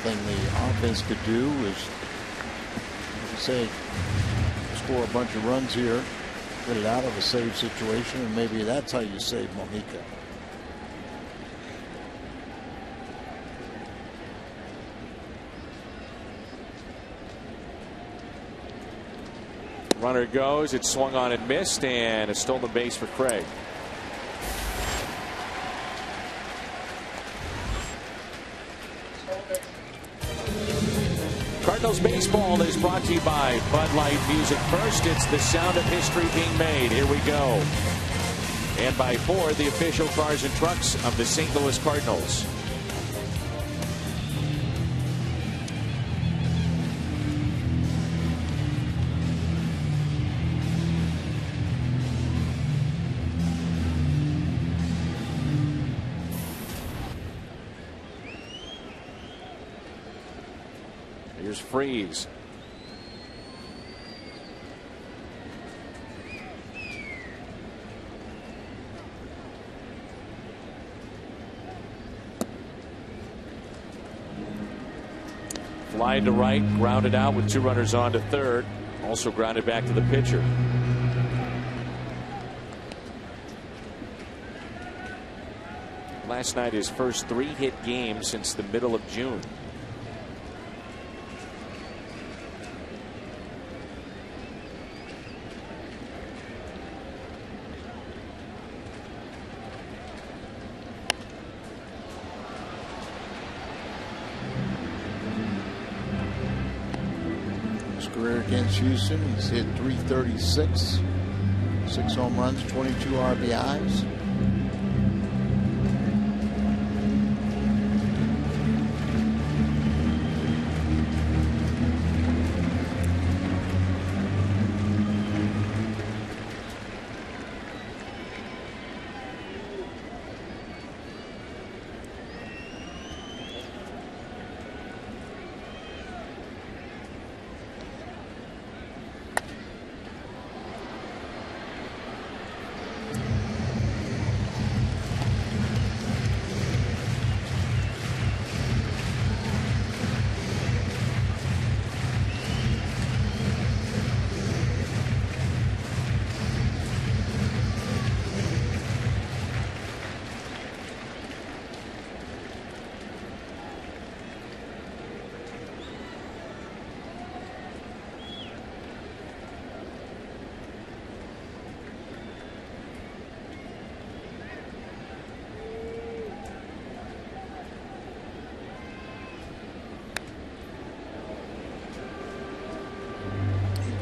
Thing the offense could do is, as you say, score a bunch of runs here, get it out of a save situation, and maybe that's how you save Mojica. Runner goes, it's swung on and missed, and a stolen base for Craig. Cardinals baseball is brought to you by Bud Light Music First. It's the sound of history being made. Here we go. And by Ford, the official cars and trucks of the St. Louis Cardinals. Here's Freeze. Line to right, grounded out with 2 runners on to third. Also grounded back to the pitcher. Last night, his first 3-hit game since the middle of June. His career against Houston, he's hit .336, 6 home runs, 22 RBIs.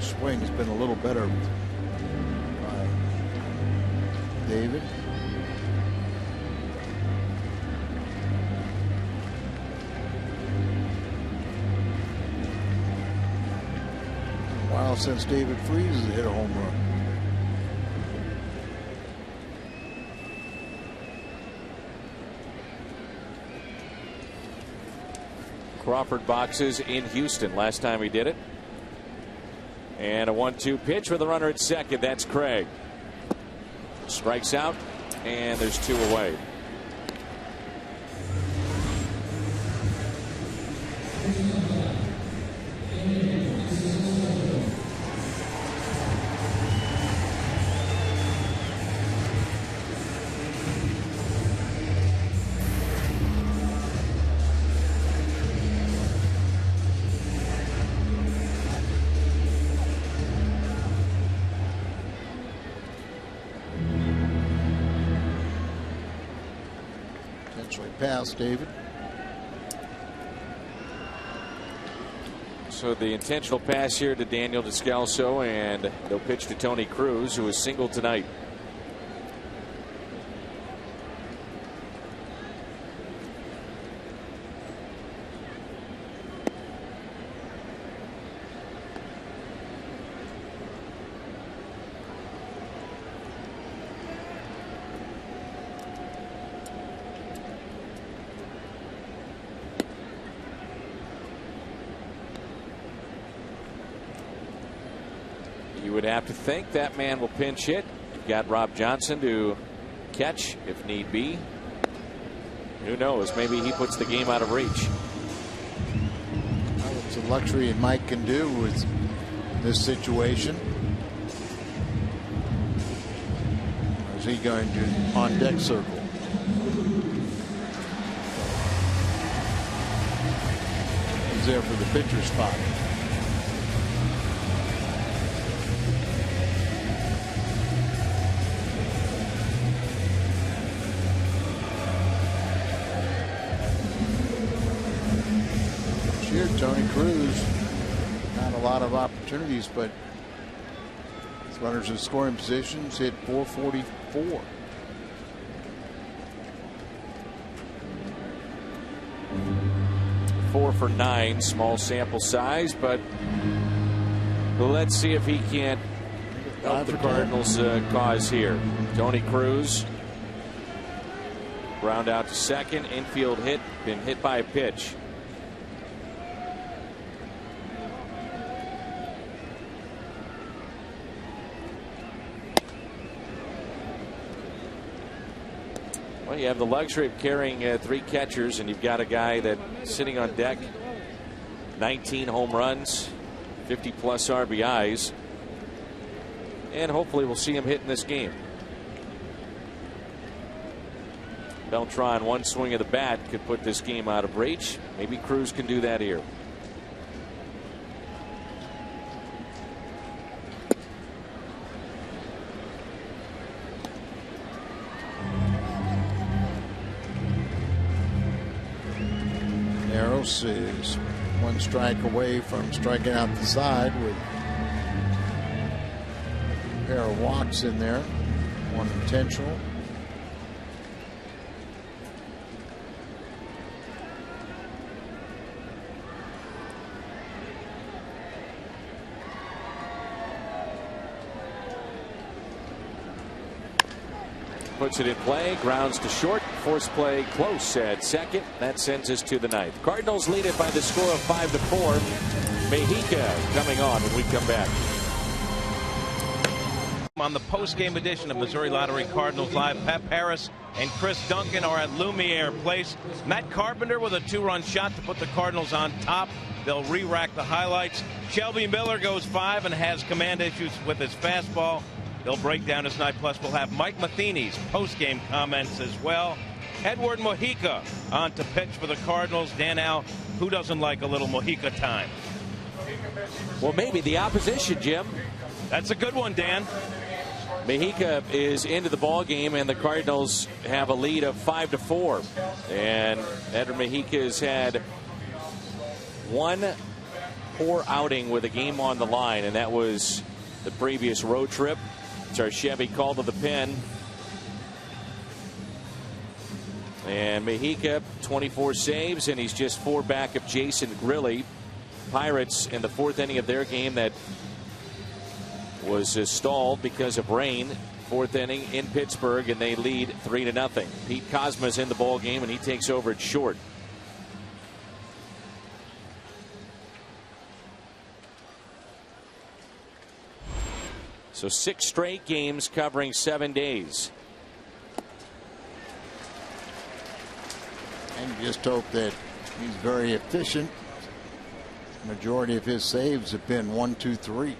Swing's been a little better by David. A while since David Freese has hit a home run. Crawford boxes in Houston last time he did it. And a 1-2 pitch with a runner at second. That's Craig. Strikes out, and there's 2 away. Pass, David. So the intentional pass here to Daniel Descalso, and they'll pitch to Tony Cruz, who is single tonight. You would have to think that man will pinch hit. You've got Rob Johnson to catch if need be. Who knows? Maybe he puts the game out of reach. Well, it's a luxury Mike can do with this situation. Or is he going to on deck circle? He's there for the pitcher spot. Tony Cruz, not a lot of opportunities, but his runners in scoring positions, hit .444. Four for 9, small sample size, but let's see if he can't help the Cardinals' cause here. Tony Cruz, ground out to second, infield hit, been hit by a pitch. Well, you have the luxury of carrying 3 catchers, and you've got a guy that's sitting on deck 19 home runs, 50-plus RBIs, and hopefully we'll see him hit in this game. Beltran, one swing of the bat could put this game out of reach. Maybe Cruz can do that here. Neros is one strike away from striking out the side with a pair of walks in there, one intentional. Puts it in play, grounds to short, force play close at second. That sends us to the ninth. Cardinals lead it by the score of 5-4. Mejica coming on when we come back. On the post-game edition of Missouri Lottery Cardinals Live, Pep Harris and Chris Duncan are at Lumiere Place. Matt Carpenter with a 2-run shot to put the Cardinals on top. They'll re-rack the highlights. Shelby Miller goes 5 and has command issues with his fastball. They'll break down his night. Plus, we'll have Mike Matheny's post-game comments as well. Edward Mojica on to pitch for the Cardinals. Dan Al, who doesn't like a little Mojica time? Well, maybe the opposition, Jim. That's a good one, Dan. Mejica is into the ball game, and the Cardinals have a lead of 5-4. And Edward Mejica has had one poor outing with a game on the line, and that was the previous road trip. Chevy called to the pen. And Mejica, 24 saves, and he's just 4 back of Jason Grilli. Pirates in the 4th inning of their game that was stalled because of rain. 4th inning in Pittsburgh, and they lead 3-0. Pete Kozma's in the ball game, and he takes over at short. So 6 straight games covering 7 days. And just hope that he's very efficient. Majority of his saves have been 1, 2, 3.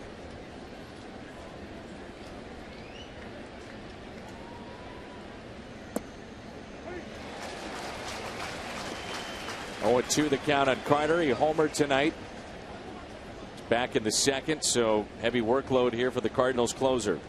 Oh, 2 the count on Carter. He homered tonight. Back in the second, so heavy workload here for the Cardinals closer.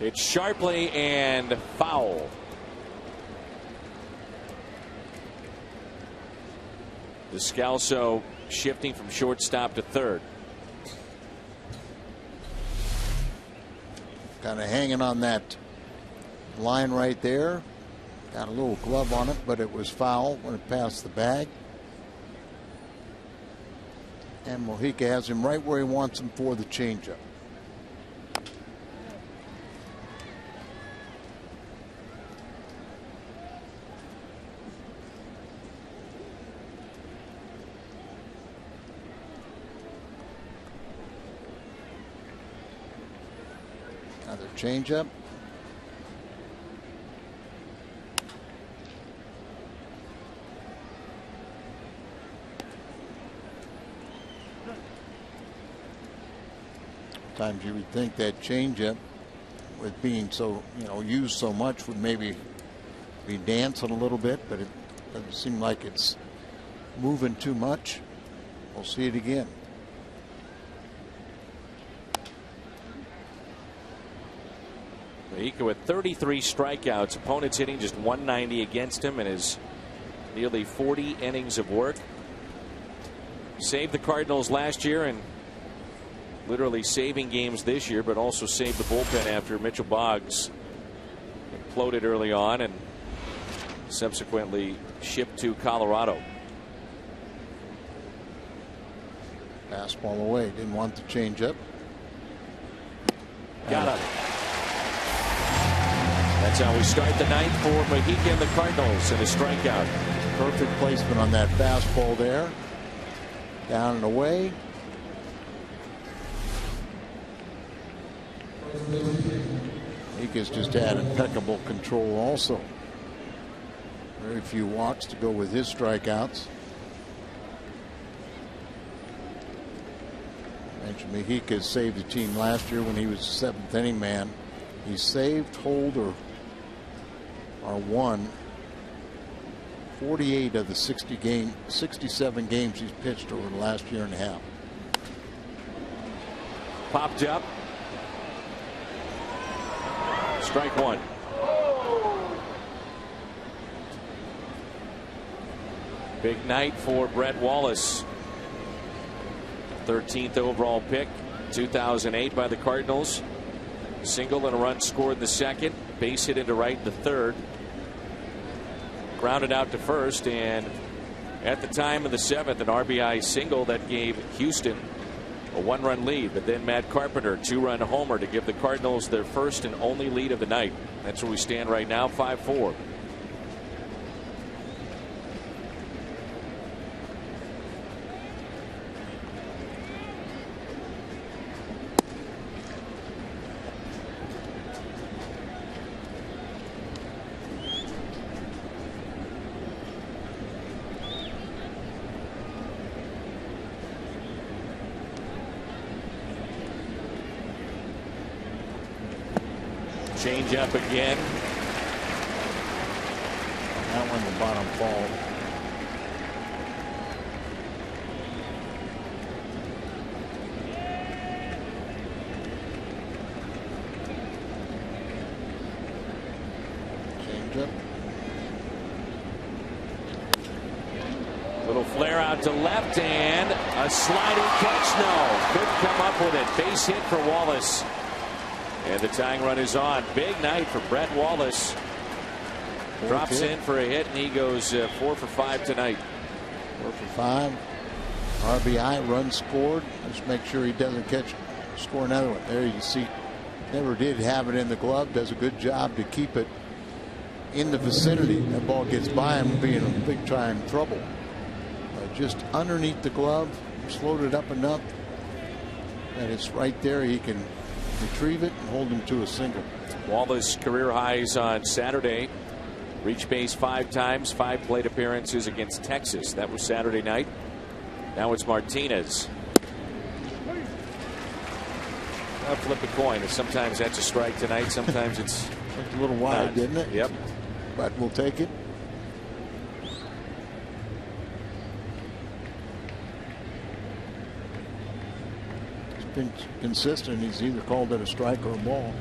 It's sharply and foul. Descalso shifting from shortstop to third. Kind of hanging on that line right there. Got a little glove on it, but it was foul when it passed the bag. And Mojica has him right where he wants him for the changeup. Another changeup. Sometimes you would think that changeup, with being so, used so much, would maybe be dancing a little bit, but it doesn't seem like it's moving too much. We'll see it again. Mejica with 33 strikeouts. Opponents hitting just 190 against him in his nearly 40 innings of work. Saved the Cardinals last year and literally saving games this year, but also saved the bullpen after Mitchell Boggs imploded early on and subsequently shipped to Colorado. Fastball away. Didn't want the changeup. Got it. That's how we start the ninth for Mojica and the Cardinals, and a strikeout. Perfect placement on that fastball there. Down and away. Mojica's just had impeccable control also. Very few walks to go with his strikeouts. Mentioned Mojica saved the team last year when he was the 7th inning man. He saved, hold, or won 48 of the 67 games he's pitched over the last year and a half. Popped up. Strike one. Big night for Brett Wallace. 13th overall pick, 2008 by the Cardinals. Single and a run scored in the second. Base hit into right in the third. Grounded out to first, and at the time of the 7th, an RBI single that gave Houston a 1-run lead. But then Matt Carpenter, 2-run homer to give the Cardinals their first and only lead of the night. That's where we stand right now, 5-4. Change up again. That one the bottom fall. Change up. Little flare out to left and a sliding catch. No, couldn't come up with it. Base hit for Wallace. And the tying run is on. Big night for Brett Wallace. Drops in for a hit, and he goes 4 for 5 tonight. 4 for 5. RBI, run scored. Let's make sure he doesn't score another one. There you see, never did have it in the glove. Does a good job to keep it in the vicinity. That ball gets by him, being in big time trouble. Just underneath the glove, slowed it up enough that it's right there. He can retrieve it and hold him to a single. Wallace career highs on Saturday. Reached base 5 times, 5 plate appearances against Texas. That was Saturday night. Now it's Martinez. I'll flip a coin. Sometimes that's a strike tonight. Sometimes it's a little wide, didn't it? Yep. But we'll take it. Been consistent. He's either called it a strike or a ball.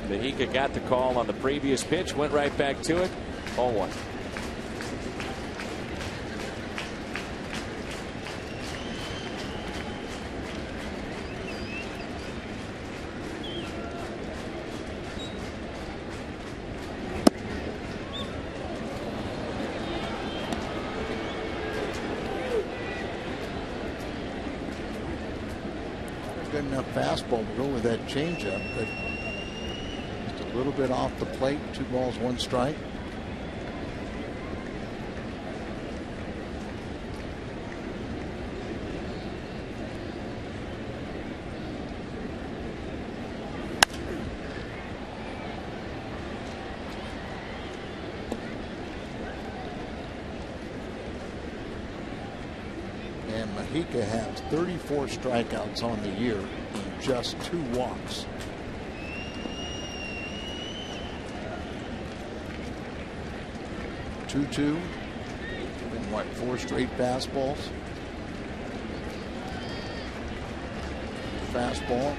Mojica got the call on the previous pitch, went right back to it. 0-1. Good enough fastball to go with that changeup, but just a little bit off the plate. 2 balls, 1 strike. Mojica has 34 strikeouts on the year and just 2 walks. Two. Been what, 4 straight fastballs? Fastball.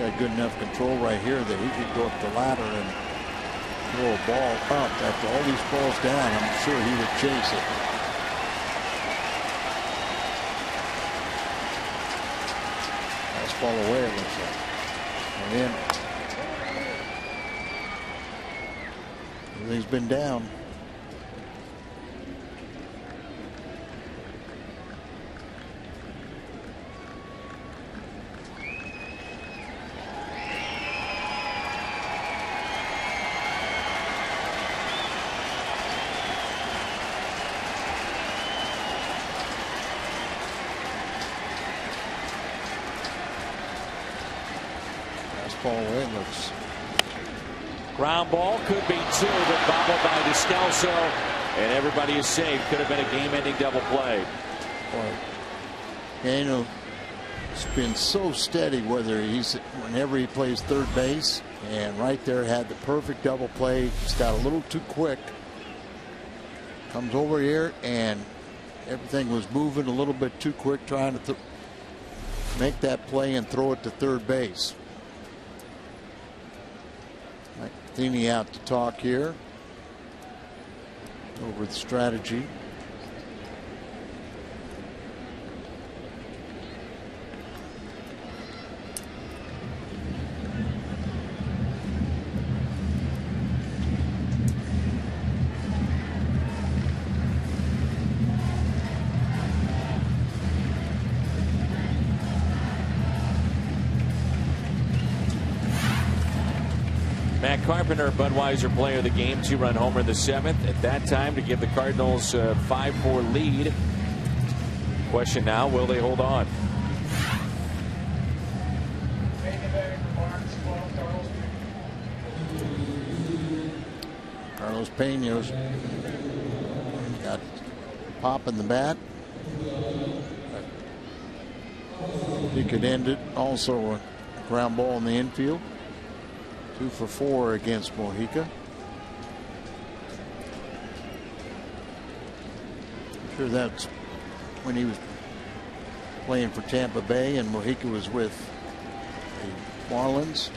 got good enough control right here that he could go up the ladder and throw a ball up. After all these balls down, I'm sure he would chase it. Fastball away, it looks like. And in. Everything's been down. Ball away, it looks. Ground ball could be 2, but bobbled by Descalso, and everybody is safe. Could have been a game-ending double play. Boy, Daniel has been so steady whenever he plays third base, and right there had the perfect double play. Just got a little too quick. Comes over here, and everything was moving a little bit too quick, trying to make that play and throw it to third base. Matheny out to talk here over the strategy. Matt Carpenter, Budweiser player of the game, 2-run homer in the 7th. At that time to give the Cardinals a 5-4 lead. Question now, will they hold on? Carlos Pena's got pop in the bat. He could end it. Also a ground ball in the infield. 2 for 4 against Mojica. I'm sure that's when he was playing for Tampa Bay and Mojica was with the Marlins.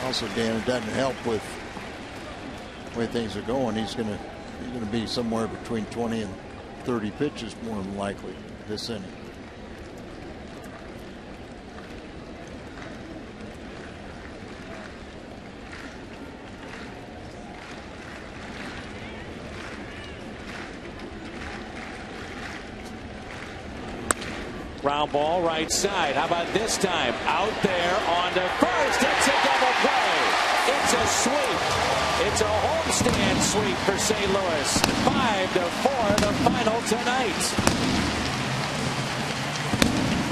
Also, Dan, it doesn't help with the way things are going. He's going to be somewhere between 20 and 30 pitches more than likely this inning. Ground ball right side. How about this time? Out there on to first. It's a double play. It's a sweep. It's a homestand sweep for St. Louis. 5-4 the final tonight.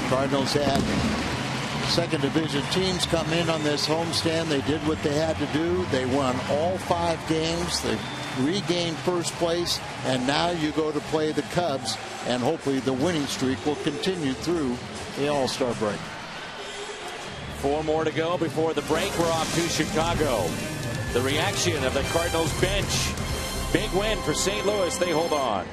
Cardinals had second division teams come in on this homestand. They did what they had to do. They won all 5 games. They regained first place, and now you go to play the Cubs, and hopefully the winning streak will continue through the All-Star break. 4 more to go before the break. We're off to Chicago. The reaction of the Cardinals bench. Big win for St. Louis. They hold on.